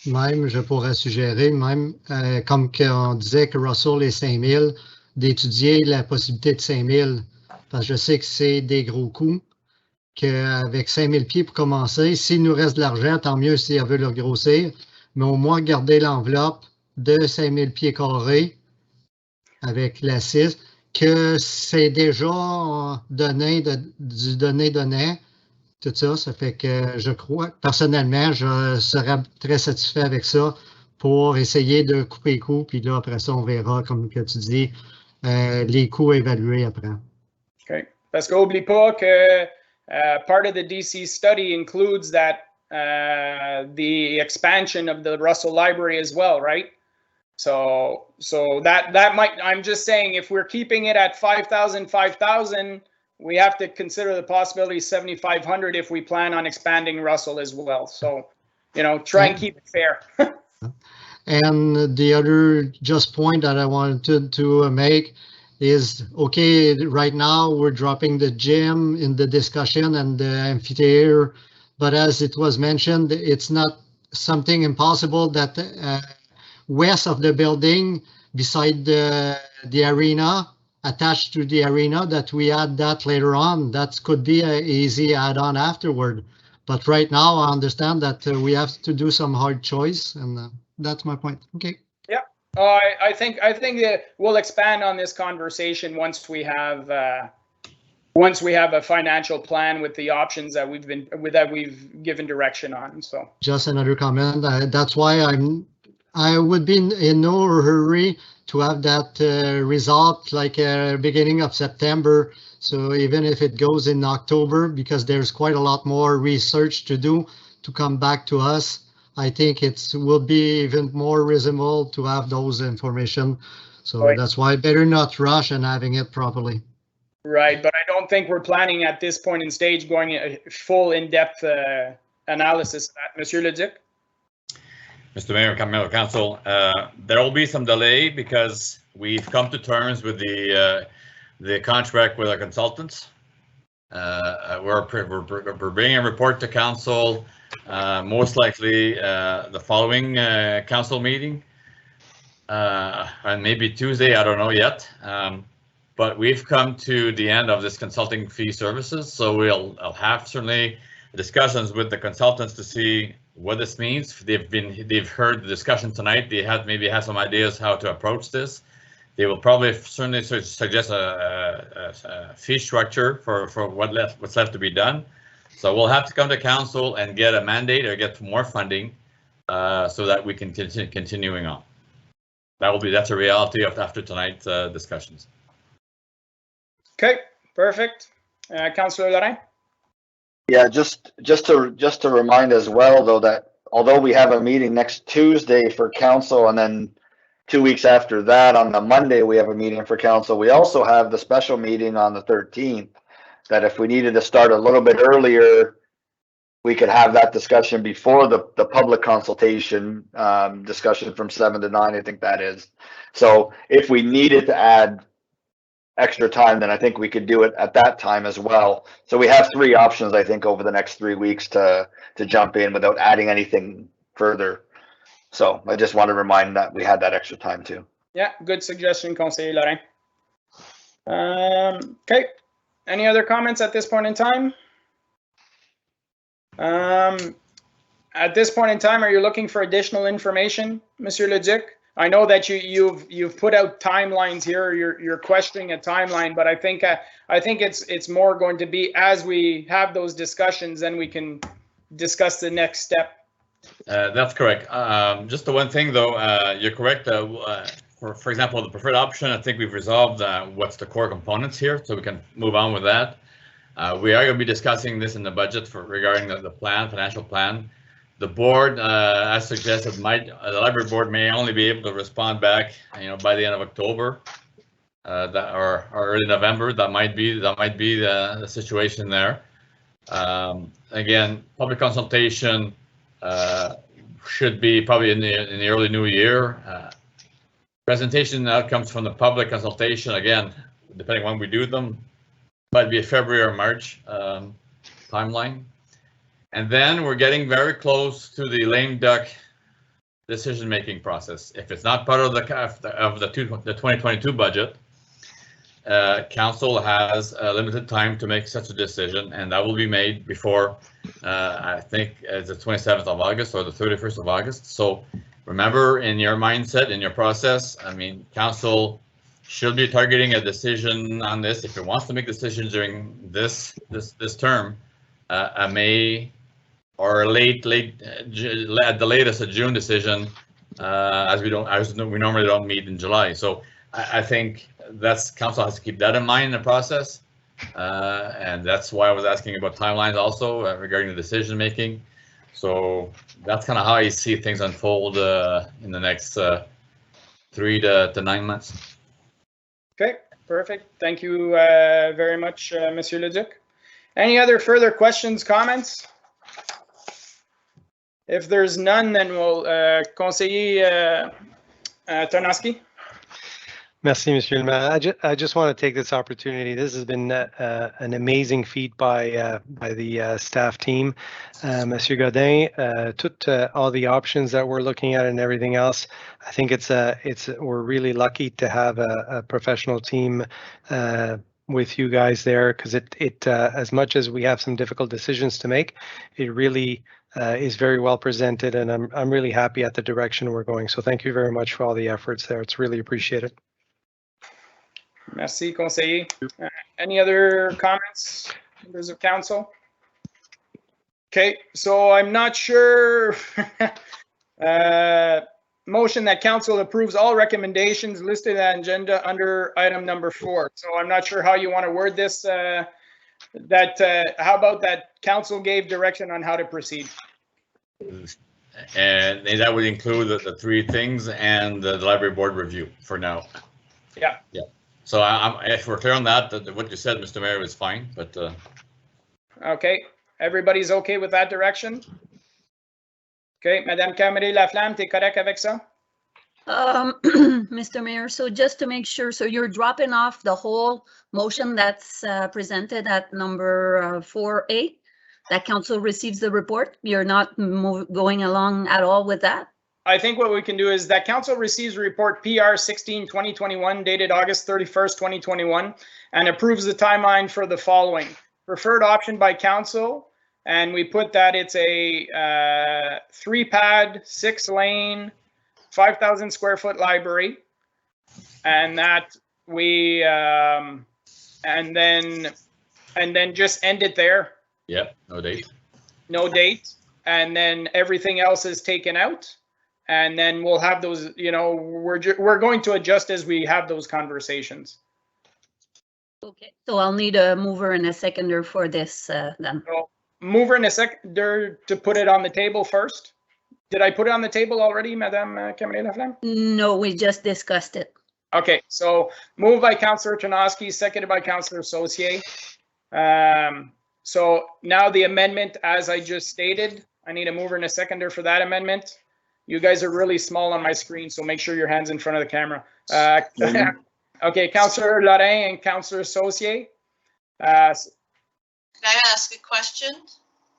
Même, je pourrais suggérer, comme on disait que Russell est 5 000, d'étudier la possibilité de 5 000, parce que je sais que c'est des gros coûts, qu'avec 5 000 pieds pour commencer, s'il nous reste de l'argent, tant mieux si elle veut le grossir, mais au moins garder l'enveloppe de 5 000 pieds carrés avec la 6, que c'est déjà donné, du donné, tout ça. Ça fait que je crois, personnellement, je serais très satisfait avec ça pour essayer de couper les coûts. Puis là, après ça, on verra, comme que tu dis, les coûts évalués après. Okay. Parce qu'oublie pas que part of the DC study includes that the expansion of the Russell Library as well, right? So that might, I'm just saying, if we're keeping it at 5,000, we have to consider the possibility 7,500 if we plan on expanding Russell as well. So, you know, try and keep it fair. And the other just point that I wanted to make is, okay, right now we're dropping the gym in the discussion and the amphitheater, but as it was mentioned, it's not something impossible that west of the building, beside the arena, attached to the arena, that we add that later on. That could be an easy add-on afterward. But right now, I understand that we have to do some hard choice, and that's my point. Okay. Yeah, I think that we'll expand on this conversation once we have a financial plan with the options that we've given direction on. So just another comment. That's why I would be in no hurry to have that result like beginning of September. So even if it goes in October, because there's quite a lot more research to do to come back to us, I think it will be even more reasonable to have those information. So right. That's why better not rush and having it properly. Right, but I don't think we're planning at this point in stage going a full in-depth analysis of that. Monsieur Leduc? Mr. Mayor, Council, there will be some delay because we've come to terms with the contract with our consultants. We're bringing a report to Council, most likely the following Council meeting, and maybe Tuesday, I don't know yet. But we've come to the end of this consulting fee services, so I'll have certainly discussions with the consultants to see what this means. They've heard the discussion tonight. They maybe have some ideas how to approach this. They will probably certainly suggest a fee structure for what's left to be done. So we'll have to come to Council and get a mandate or get more funding so that we can continuing on. That's a reality of after tonight's discussions. Okay, perfect. Councillor Lorrain? Yeah, just to remind as well, though, that although we have a meeting next Tuesday for Council, and then 2 weeks after that on the Monday we have a meeting for Council, we also have the special meeting on the 13th, that if we needed to start a little bit earlier, we could have that discussion before the public consultation discussion from 7 to 9, I think that is. So if we needed to add extra time, then I think we could do it at that time as well. So we have 3 options, I think, over the next 3 weeks to jump in without adding anything further. So I just want to remind that we had that extra time too. Yeah, good suggestion, Conseiller Lorrain. Okay, any other comments at this point in time? At this point in time, are you looking for additional information, Monsieur Leduc? I know that you've put out timelines here. You're questioning a timeline, but I think it's more going to be as we have those discussions, then we can discuss the next step. That's correct. Just the one thing though, you're correct. For example, the preferred option, I think we've resolved what's the core components here, so we can move on with that. We are going to be discussing this in the budget regarding the financial plan. The board, as suggested, the library board may only be able to respond back, by the end of October, or early November. That might be the situation there. Again, public consultation should be probably in the early new year. Presentation outcomes from the public consultation, again, depending on when we do them, might be a February or March timeline. And then we're getting very close to the lame duck decision-making process. If it's not part of the 2022 budget, Council has a limited time to make such a decision, and that will be made before, I think, the 27th of August or the 31st of August. So remember, in your mindset, in your process, I mean, Council should be targeting a decision on this. If it wants to make decisions during this term, a May or late at the latest a June decision, as we normally don't meet in July. So I think Council has to keep that in mind in the process. And that's why I was asking about timelines also regarding the decision making. So that's kind of how I see things unfold in the next 3 to 9 months. Okay, perfect. Thank you very much, Monsieur Leduc. Any other further questions, comments? If there's none, then we'll conseiller Tarnowski. Merci, Monsieur le Maire. I just want to take this opportunity. This has been an amazing feat by the staff team. Monsieur Godin, all the options that we're looking at and everything else. I think we're really lucky to have a professional team with you guys there, because it as much as we have some difficult decisions to make, it really is very well presented, and I'm really happy at the direction we're going. So thank you very much for all the efforts there. It's really appreciated. Merci, conseiller. Any other comments, members of council? Okay, so I'm not sure. Motion that council approves all recommendations listed on agenda under item number 4. So I'm not sure how you want to word this. How about that council gave direction on how to proceed? And that would include the 3 things and the library board review for now. Yeah. Yeah. So if we're clear on that, what you said, Mr. Mayor, is fine, but. Okay, everybody's okay with that direction? Okay, Madame Camry-Laflamme, t'es correct avec ça? Mr. Mayor, so just to make sure, so you're dropping off the whole motion that's presented at number 4A, that council receives the report? You're not going along at all with that? I think what we can do is that council receives report PR 16/2021 dated August 31st, 2021, and approves the timeline for the following. Preferred option by council, and we put that it's a 3-pad, 6-lane, 5,000 square foot library, and that we and then just end it there. Yep, no date. No date, and then everything else is taken out. And then we'll have those, we're going to adjust as we have those conversations. Okay, so I'll need a mover and a seconder for this then. So mover and a seconder to put it on the table first. Did I put it on the table already, Madame Camry-Laflamme? No, we just discussed it. Okay, so moved by Councillor Tarnowski, seconded by Councillor Saucier. So now the amendment, as I just stated, I need a mover and a seconder for that amendment. You guys are really small on my screen, so make sure your hand's in front of the camera. Okay, Councillor Lorrain and Councillor Saucier. Can I ask a question?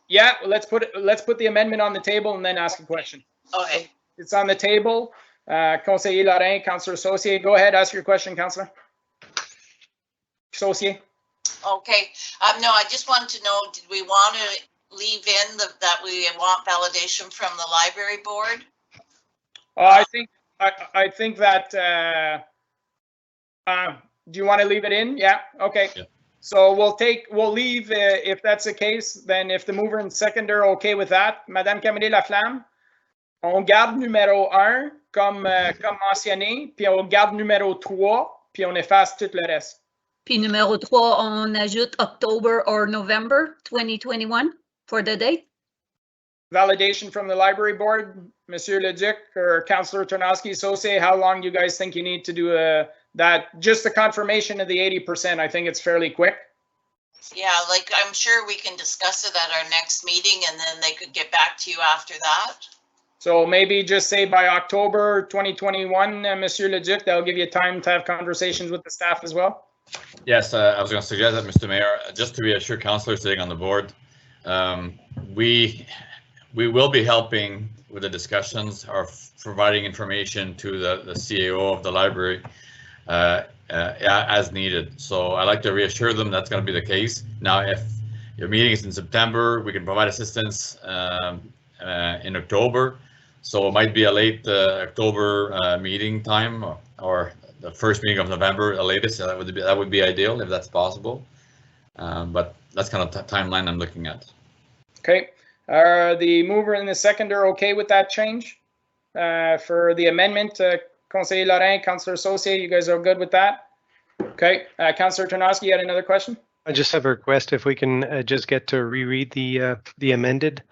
Yeah, let's put the amendment on the table and then ask a question. Okay. It's on the table. Conseiller Lorrain, Councillor Saucier, go ahead, ask your question, Councillor. Saucier. Okay. No, I just wanted to know, did we want to leave in that we want validation from the library board? I think that. Do you want to leave it in? Yeah. Okay. Yeah. So we'll leave if that's the case. Then if the mover and seconder are okay with that, Madame Camry-Laflamme, on garde numéro 1 comme mentionné, puis on garde numéro 3, puis on efface tout le reste. Puis numéro 3, on ajoute October or November 2021 for the date. Validation from the library board, Monsieur Leduc or Councillor Tarnowski. So say how long you guys think you need to do that, just the confirmation of the 80%. I think it's fairly quick. Yeah, like I'm sure we can discuss it at our next meeting and then they could get back to you after that. So maybe just say by October 2021, Monsieur Leduc, that'll give you time to have conversations with the staff as well. Yes, I was going to suggest that, Mr. Mayor, just to reassure councillors sitting on the board, we will be helping with the discussions or providing information to the CAO of the library as needed. So I'd like to reassure them that's going to be the case. Now, if your meeting is in September, we can provide assistance in October. So it might be a late October meeting time or the first meeting of November, the latest. That would be ideal if that's possible. But that's kind of the timeline I'm looking at. Okay. Are the mover and the seconder okay with that change for the amendment? Conseiller Lorrain, Councillor Saucier, you guys are good with that? Okay. Councillor Tarnowski, you had another question? I just have a request if we can just get to reread the amended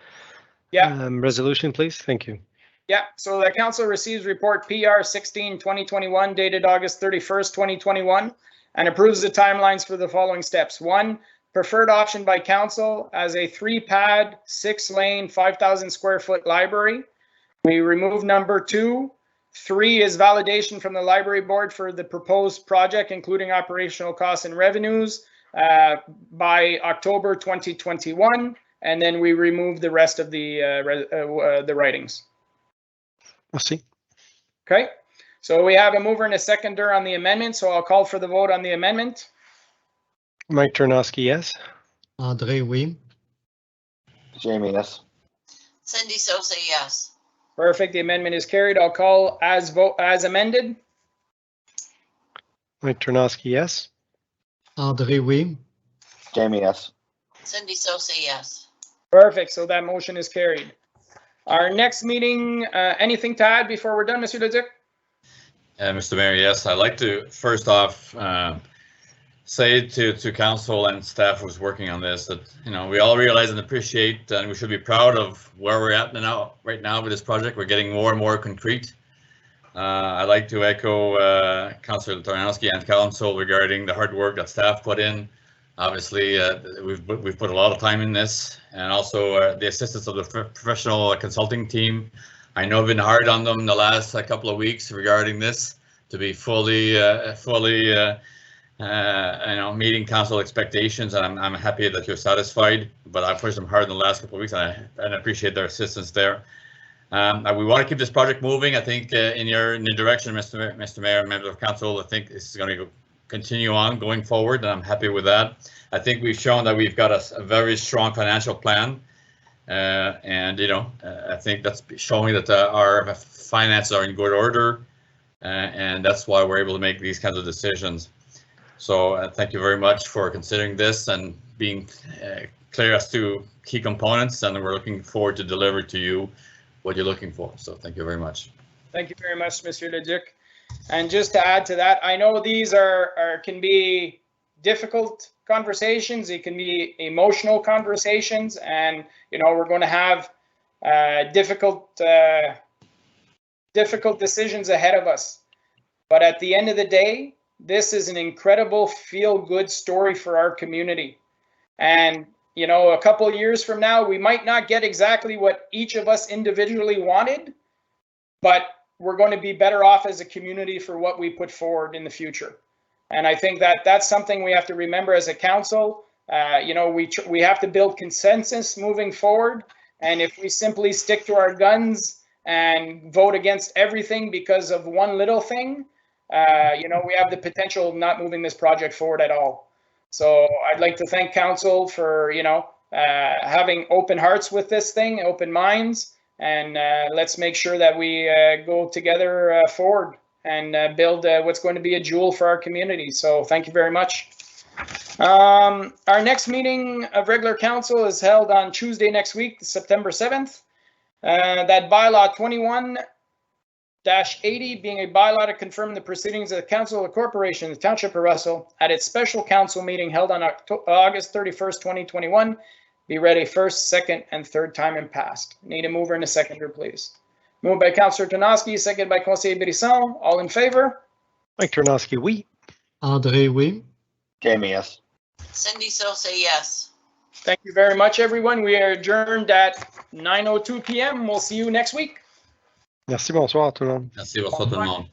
resolution, please. Thank you. Yeah, so the council receives report PR 16/2021 dated August 31st, 2021, and approves the timelines for the following steps. 1, preferred option by council as a 3-pad, 6-lane, 5,000 square foot library. We remove number 2. 3 is validation from the library board for the proposed project, including operational costs and revenues by October 2021, and then we remove the rest of the writings. Merci. Okay, so we have a mover and a seconder on the amendment, so I'll call for the vote on the amendment. Mike Ternosky, yes. André, oui. Jamie, yes. Cindy Sosa, yes. Perfect, the amendment is carried. I'll call as amended. Mike Ternosky, yes. André, oui. Jamie, yes. Cindy Sosa, yes. Perfect, so that motion is carried. Our next meeting, anything to add before we're done, Monsieur Leduc? Mr. Mayor, yes, I'd like to first off say to council and staff who's working on this that, you know, we all realize and appreciate and we should be proud of where we're at now, right now with this project. We're getting more and more concrete. I'd like to echo Councillor Tarnowski and council regarding the hard work that staff put in. Obviously, we've put a lot of time in this, and also the assistance of the professional consulting team. I know I've been hard on them the last couple of weeks regarding this to be fully meeting council expectations, and I'm happy that you're satisfied. But I pushed them hard in the last couple of weeks, and I appreciate their assistance there. We want to keep this project moving. I think in your direction, Mr. Mayor, members of council. I think this is going to continue on going forward, and I'm happy with that. I think we've shown that we've got a very strong financial plan, and you know, I think that's showing that our finances are in good order, and that's why we're able to make these kinds of decisions. So thank you very much for considering this and being clear as to key components, and we're looking forward to deliver to you what you're looking for. So thank you very much. Thank you very much, Monsieur Leduc. And just to add to that, I know these can be difficult conversations. It can be emotional conversations, and you know, we're going to have difficult decisions ahead of us. But at the end of the day, this is an incredible feel-good story for our community. And you know, a couple of years from now, we might not get exactly what each of us individually wanted, but we're going to be better off as a community for what we put forward in the future. And I think that that's something we have to remember as a council. You know, we have to build consensus moving forward. And if we simply stick to our guns and vote against everything because of one little thing, you know, we have the potential of not moving this project forward at all. So I'd like to thank council for, you know, having open hearts with this thing, open minds. And let's make sure that we go together forward and build what's going to be a jewel for our community. So thank you very much. Our next meeting of regular council is held on Tuesday next week, September 7th. That bylaw 21-80 being a bylaw to confirm the proceedings of the Council of the Corporation, the Township of Russell, at its special council meeting held on August 31st, 2021. Be read a first, second, and third time and passed. Need a mover and a seconder, please. Moved by Councillor Tarnowski, seconded by Conseiller Brisson. All in favor? Mike Ternosky, oui. André, oui. Jamie, yes. Cindy Sosa, yes. Thank you very much, everyone. We are adjourned at 9:02 p.m. We'll see you next week. Merci, bonsoir tout le monde. Merci, bonsoir tout le monde.